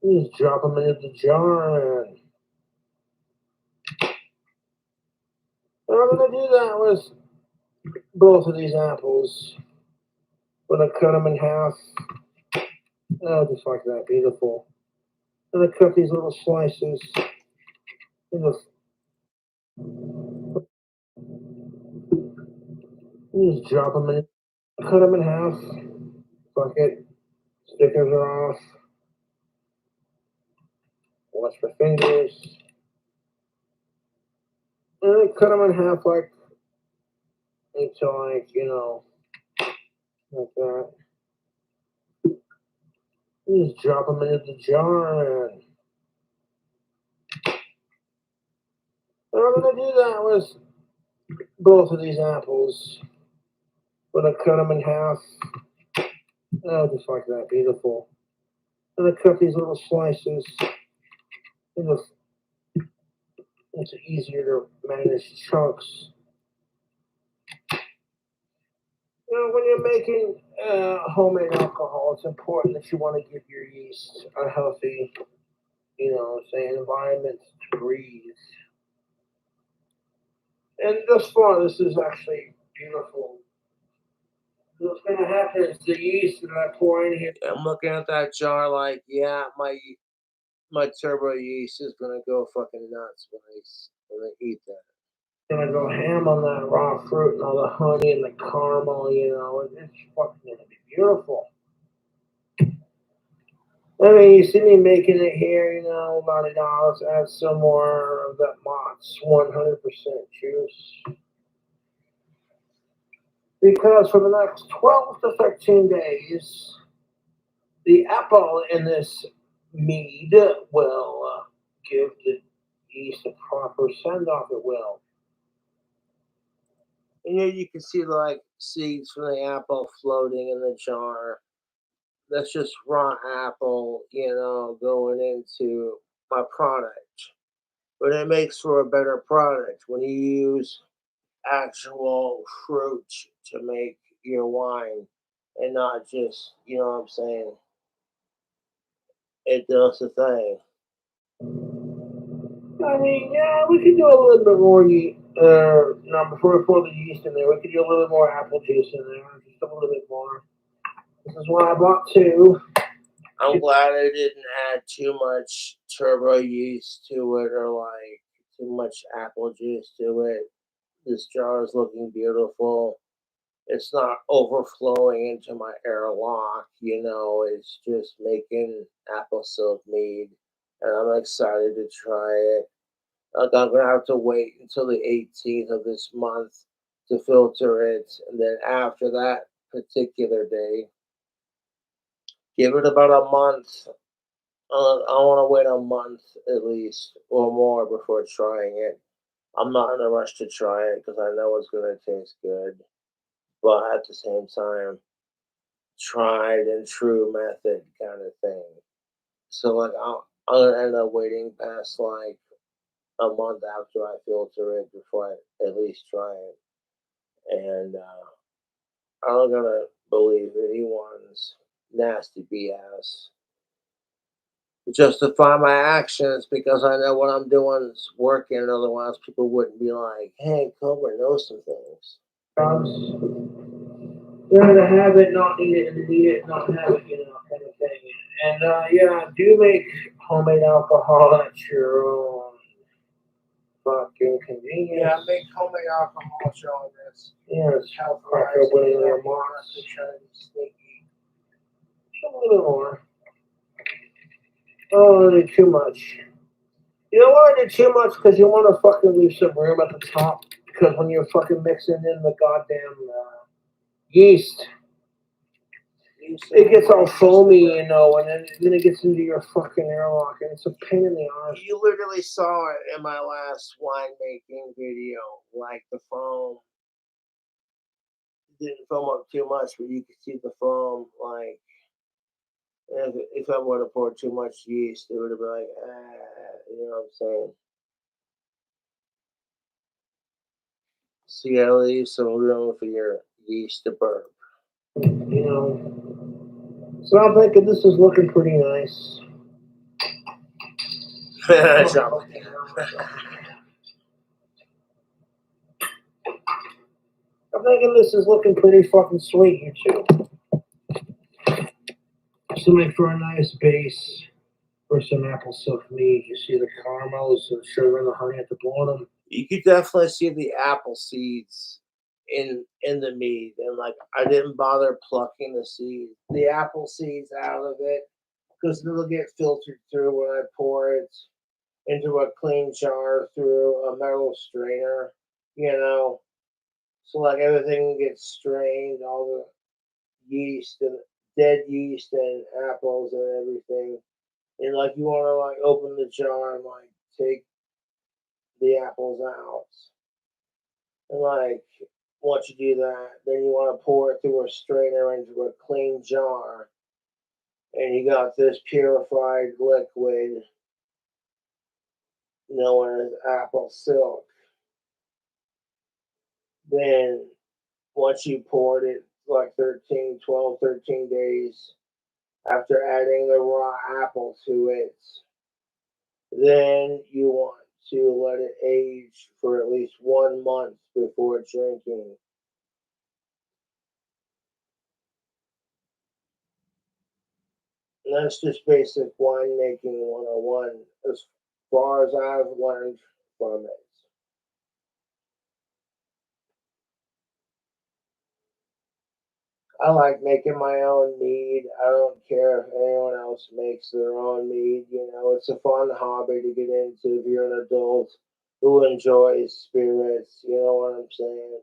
You just drop them into the jar and I'm gonna do that with both of these apples. I'm gonna cut them in half. Oh, just like that, beautiful. I'm gonna cut these little slices. You just drop them in, cut them in half. Fuck it. Stickers are off. Wash my fingers. And I cut them in half like, until like, you know, like that. You just drop them into the jar and I'm gonna do that with both of these apples. I'm gonna cut them in half. Oh, just like that, beautiful. I'm gonna cut these little slices. It's easier to manage chunks. You know, when you're making homemade alcohol, it's important that you want to give your yeast a healthy, you know, say, environment to breathe. And thus far, this is actually beautiful. What's going to happen is the yeast that I pour in here. I'm looking at that jar like, yeah, my turbo yeast is going to go fucking nuts when I eat that. Gonna go ham on that raw fruit and all the honey and the caramel, you know, it's fucking gonna be beautiful. I mean, you see me making it here, you know, $90, add some more of that Mott's 100% juice. Because for the next 12 to 13 days, the apple in this mead will give the yeast a proper send off. It will. And here you can see like seeds from the apple floating in the jar. That's just raw apple, you know, going into my product. But it makes for a better product when you use actual fruit to make your wine and not just, you know what I'm saying? It does the thing. I mean, yeah, we could do a little bit more yeast. No, before we pour the yeast in there, we could do a little bit more apple juice in there, just a little bit more. This is why I bought two. I'm glad I didn't add too much turbo yeast to it or like too much apple juice to it. This jar is looking beautiful. It's not overflowing into my airlock, you know, it's just making apple silk mead. And I'm excited to try it. Like I'm gonna have to wait until the 18th of this month to filter it, and then after that particular day, give it about a month. I want to wait a month at least or more before trying it. I'm not in a rush to try it because I know it's gonna taste good, but at the same time, tried and true method kind of thing. So like I'll end up waiting past like a month after I filter it before I at least try it. And I'm not gonna believe anyone's nasty BS to justify my actions because I know what I'm doing is working. Otherwise, people wouldn't be like, "Hey, Cobra knows some things." Learn to have it, not need it, and need it, not have it, you know, kind of thing. And yeah, do make homemade alcohol at your own fucking convenience. Yeah, make homemade alcohol showing this. Yeah, it's health cracker winning your marks. Just a little more. Oh, I did too much. You know why I did too much? Because you want to fucking leave some room at the top. Because when you're fucking mixing in the goddamn yeast, it gets all foamy, you know, and then it gets into your fucking airlock, and it's a pain in the ass. You literally saw it in my last winemaking video. Like the foam didn't foam up too much, but you could see the foam. Like if I would have poured too much yeast, it would have been like, you know what I'm saying? So you gotta leave some room for your yeast to burp. You know. So I'm thinking this is looking pretty nice. I'm thinking this is looking pretty fucking sweet, you two. So make for a nice base for some apple silk mead. You see the caramels, the sugar, and the honey at the bottom. You could definitely see the apple seeds in the mead, and like I didn't bother plucking the apple seeds out of it because it'll get filtered through when I pour it into a clean jar through a metal strainer, you know. So like everything gets strained, all the yeast and dead yeast and apples and everything. And like you want to like open the jar and like take the apples out. And like once you do that, then you want to pour it through a strainer into a clean jar. And you got this purified liquid known as apple silk. Then once you poured it like 13 days after adding the raw apple to it, then you want to let it age for at least 1 month before drinking. And that's just basic winemaking 101 as far as I've learned from it. I like making my own mead. I don't care if anyone else makes their own mead. You know, it's a fun hobby to get into if you're an adult who enjoys spirits. You know what I'm saying?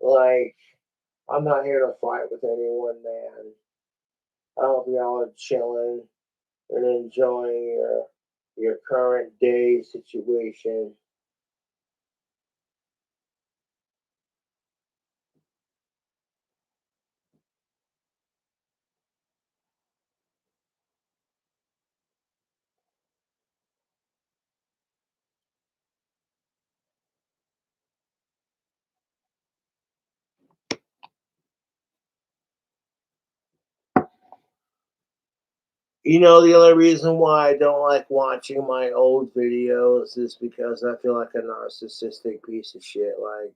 Like, I'm not here to fight with anyone, man. I hope y'all are chilling and enjoying your current day situation. You know, the only reason why I don't like watching my old videos is because I feel like a narcissistic piece of shit. Like,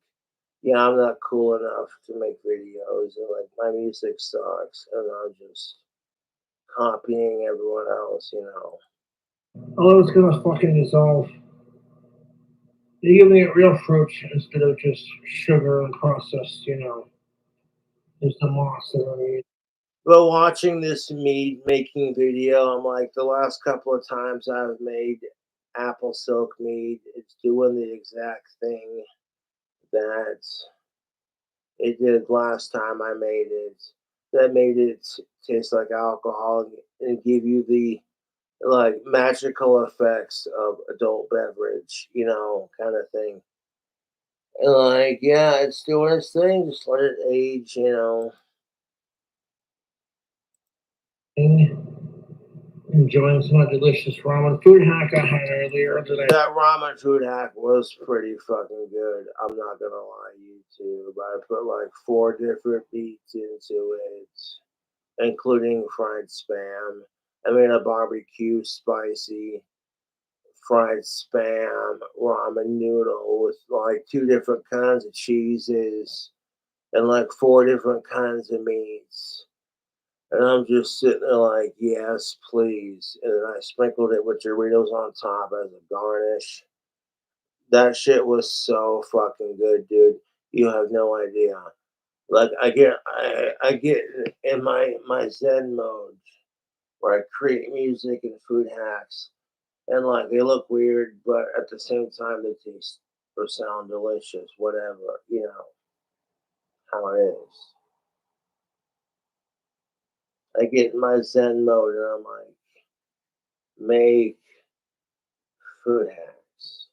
yeah, I'm not cool enough to make videos, and like my music sucks, and I'm just copying everyone else, you know. Oh, it's gonna fucking dissolve. You give me real fruit instead of just sugar and processed, there's the moss that I eat. But watching this meat making video, I'm like, the last couple of times I've made apple silk mead, it's doing the exact thing that it did last time I made it. That made it taste like alcohol and give you the like magical effects of adult beverage, you know, kind of thing. And like, yeah, it's doing its thing. Just let it age, you know. Enjoying some of the delicious ramen food hack I had earlier today. That ramen food hack was pretty fucking good. I'm not gonna lie, YouTube. I put like 4 different beets into it, including fried spam. I made a barbecue spicy fried spam ramen noodle with like 2 different kinds of cheeses and like 4 different kinds of meats. And I'm just sitting there like, yes, please. And then I sprinkled it with Doritos on top as a garnish. That shit was so fucking good, dude. You have no idea. Like I get in my Zen mode where I create music and food hacks, and like they look weird, but at the same time they taste or sound delicious. Whatever, you know how it is. I get in my Zen mode and I'm like, make food hacks.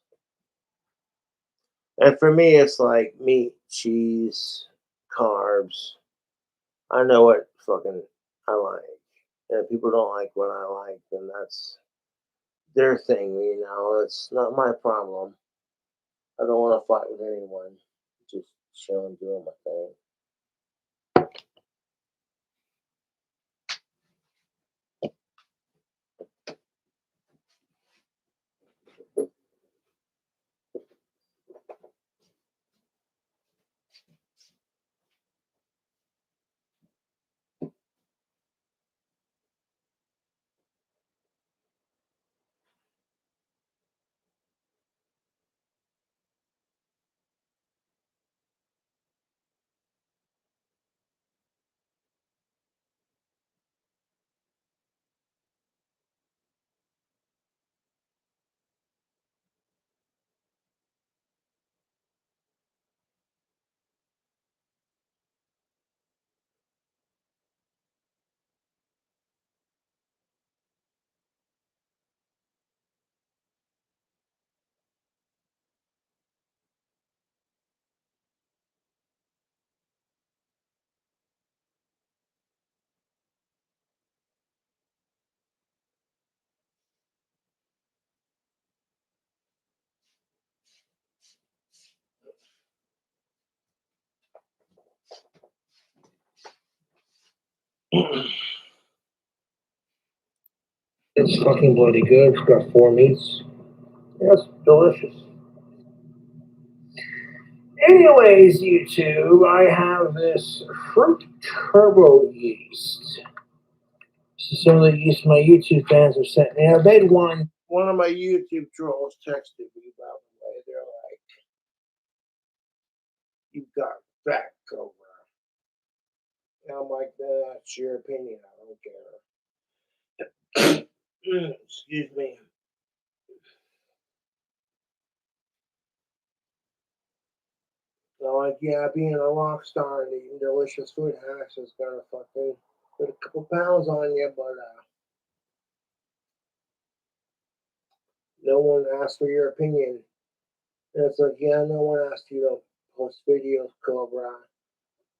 And for me, it's like meat, cheese, carbs. I know what fucking I like. And if people don't like what I like, then that's their thing, you know. It's not my problem. I don't want to fight with anyone. Just chilling, doing my thing. It's fucking bloody good. It's got 4 meats. Yeah, it's delicious. Anyways, YouTube, I have this fruit turbo yeast. This is some of the yeast my YouTube fans have sent me. I made one. One of my YouTube trolls texted me, by the way. They're like, you got fat, Cobra. I'm like, that's your opinion. I don't care. Excuse me. So like, yeah, being a rock star and eating delicious food hacks is gonna fucking put a couple pounds on you, but no one asked for your opinion. And it's like, yeah, no one asked you to post videos, Cobra.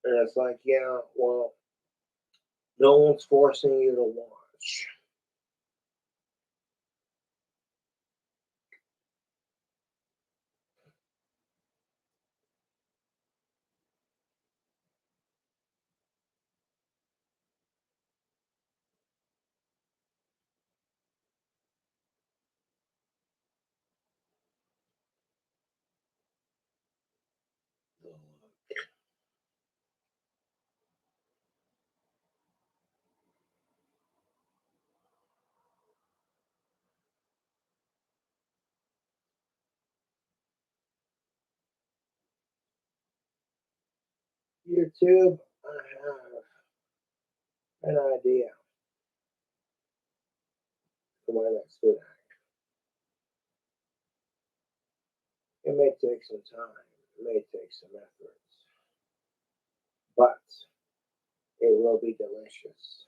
And it's like, yeah, well, no one's forcing you to watch. YouTube, I have an idea for my next food hack. It may take some time, it may take some effort, but it will be delicious.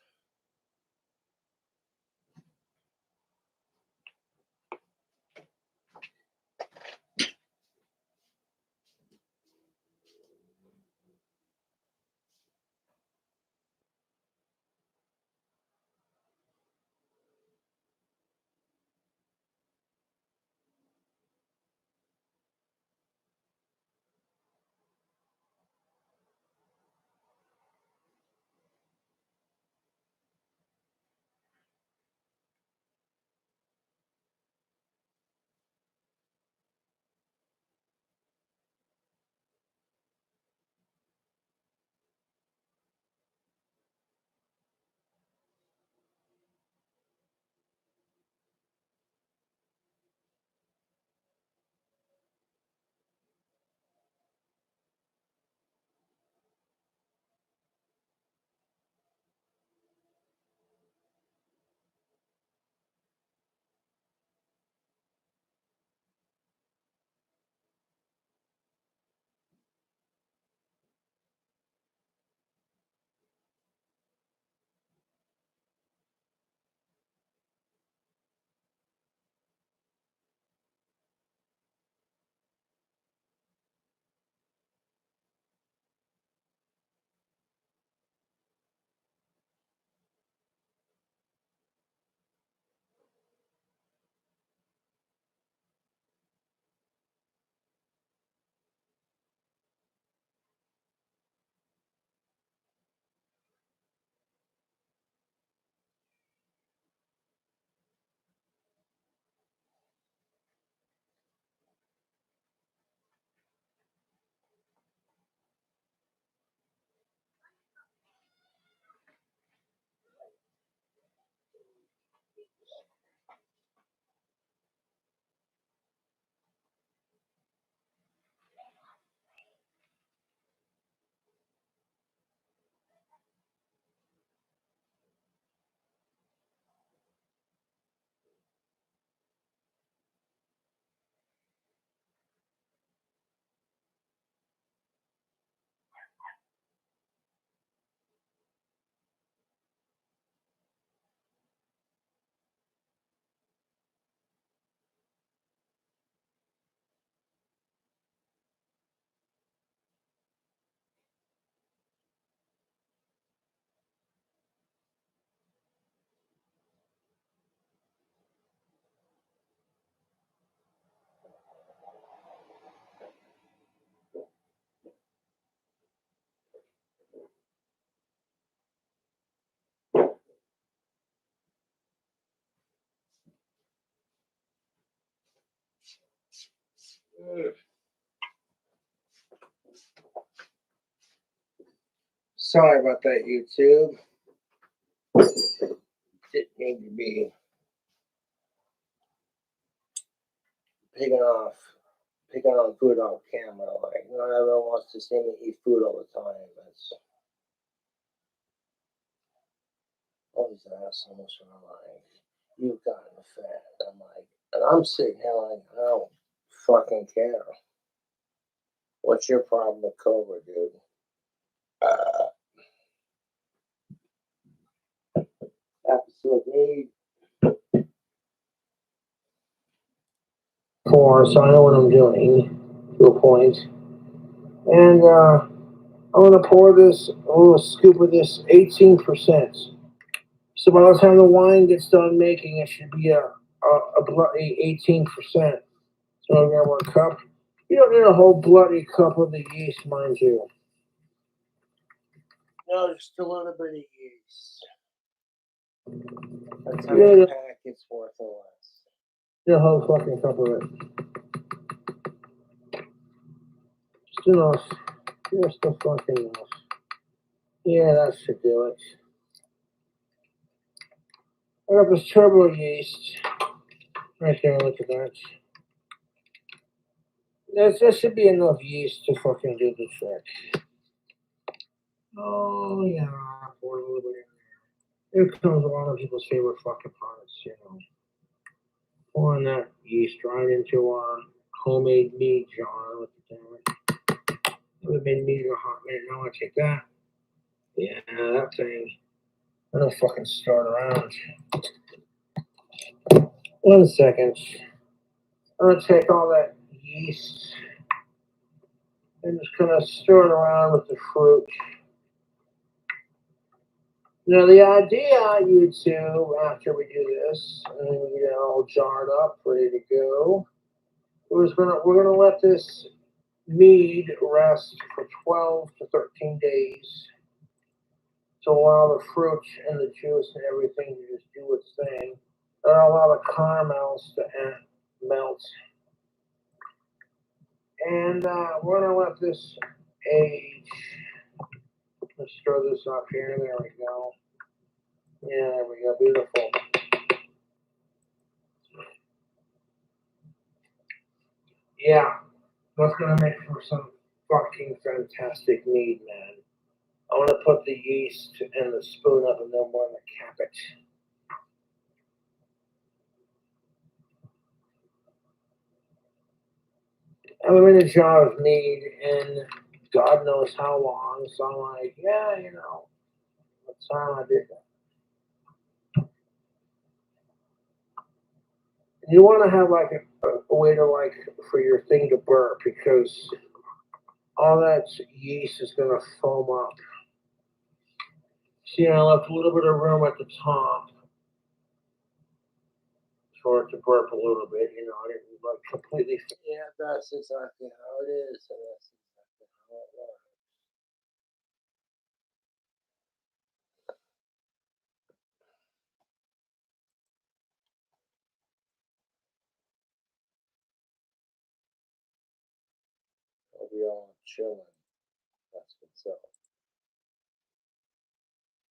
Sorry about that, YouTube. Didn't need to be picking on food off camera. Like, not everyone wants to see me eat food all the time. That's all these assholes are like, you've gotten fat. I'm like, and I'm sitting here like, I don't fucking care. What's your problem with Cobra, dude? Episode 8. So I know what I'm doing to a point. And I'm going to pour this, a little scoop of this 18%. So by the time the wine gets done making, it should be a bloody 18%. So I'm going to 1 cup. You don't need a whole bloody cup of the yeast, mind you. No, just a little bit of yeast. That's how the packet's worth or less. The whole fucking cup of it. Just enough. Just the fucking enough. Yeah, that should do it. I got this turbo yeast. Right there, look at that. There should be enough yeast to fucking do the trick. Oh, yeah. Pour a little bit in there. Here comes a lot of people's favorite fucking parts, you know. Pouring that yeast right into our homemade mead jar. Look at that. We've made mead in a hot minute. Now I take that. Yeah, that thing. I'm gonna fucking start around. 1 second. I'm gonna take all that yeast and just kind of stir it around with the fruit. Now the idea, YouTube, after we do this, and we get it all jarred up, ready to go, we're gonna let this mead rest for 12 to 13 days to allow the fruit and the juice and everything to just do its thing. And allow the caramels to melt. And we're gonna let this age. Let's stir this up here. There we go. Yeah, there we go. Beautiful. Yeah, that's gonna make for some fucking fantastic mead, man. I want to put the yeast and the spoon up, and then we're gonna cap it. I'm in a jar of mead, and God knows how long. So I'm like, yeah, you know, what time I did that. You want to have like a way to like for your thing to burp because all that yeast is gonna foam up. See, I left a little bit of room at the top for it to burp a little bit. You know, I didn't like completely. Yeah, that's exactly how it is, and that's exactly how it works. I'll be all chilling. That's what's up.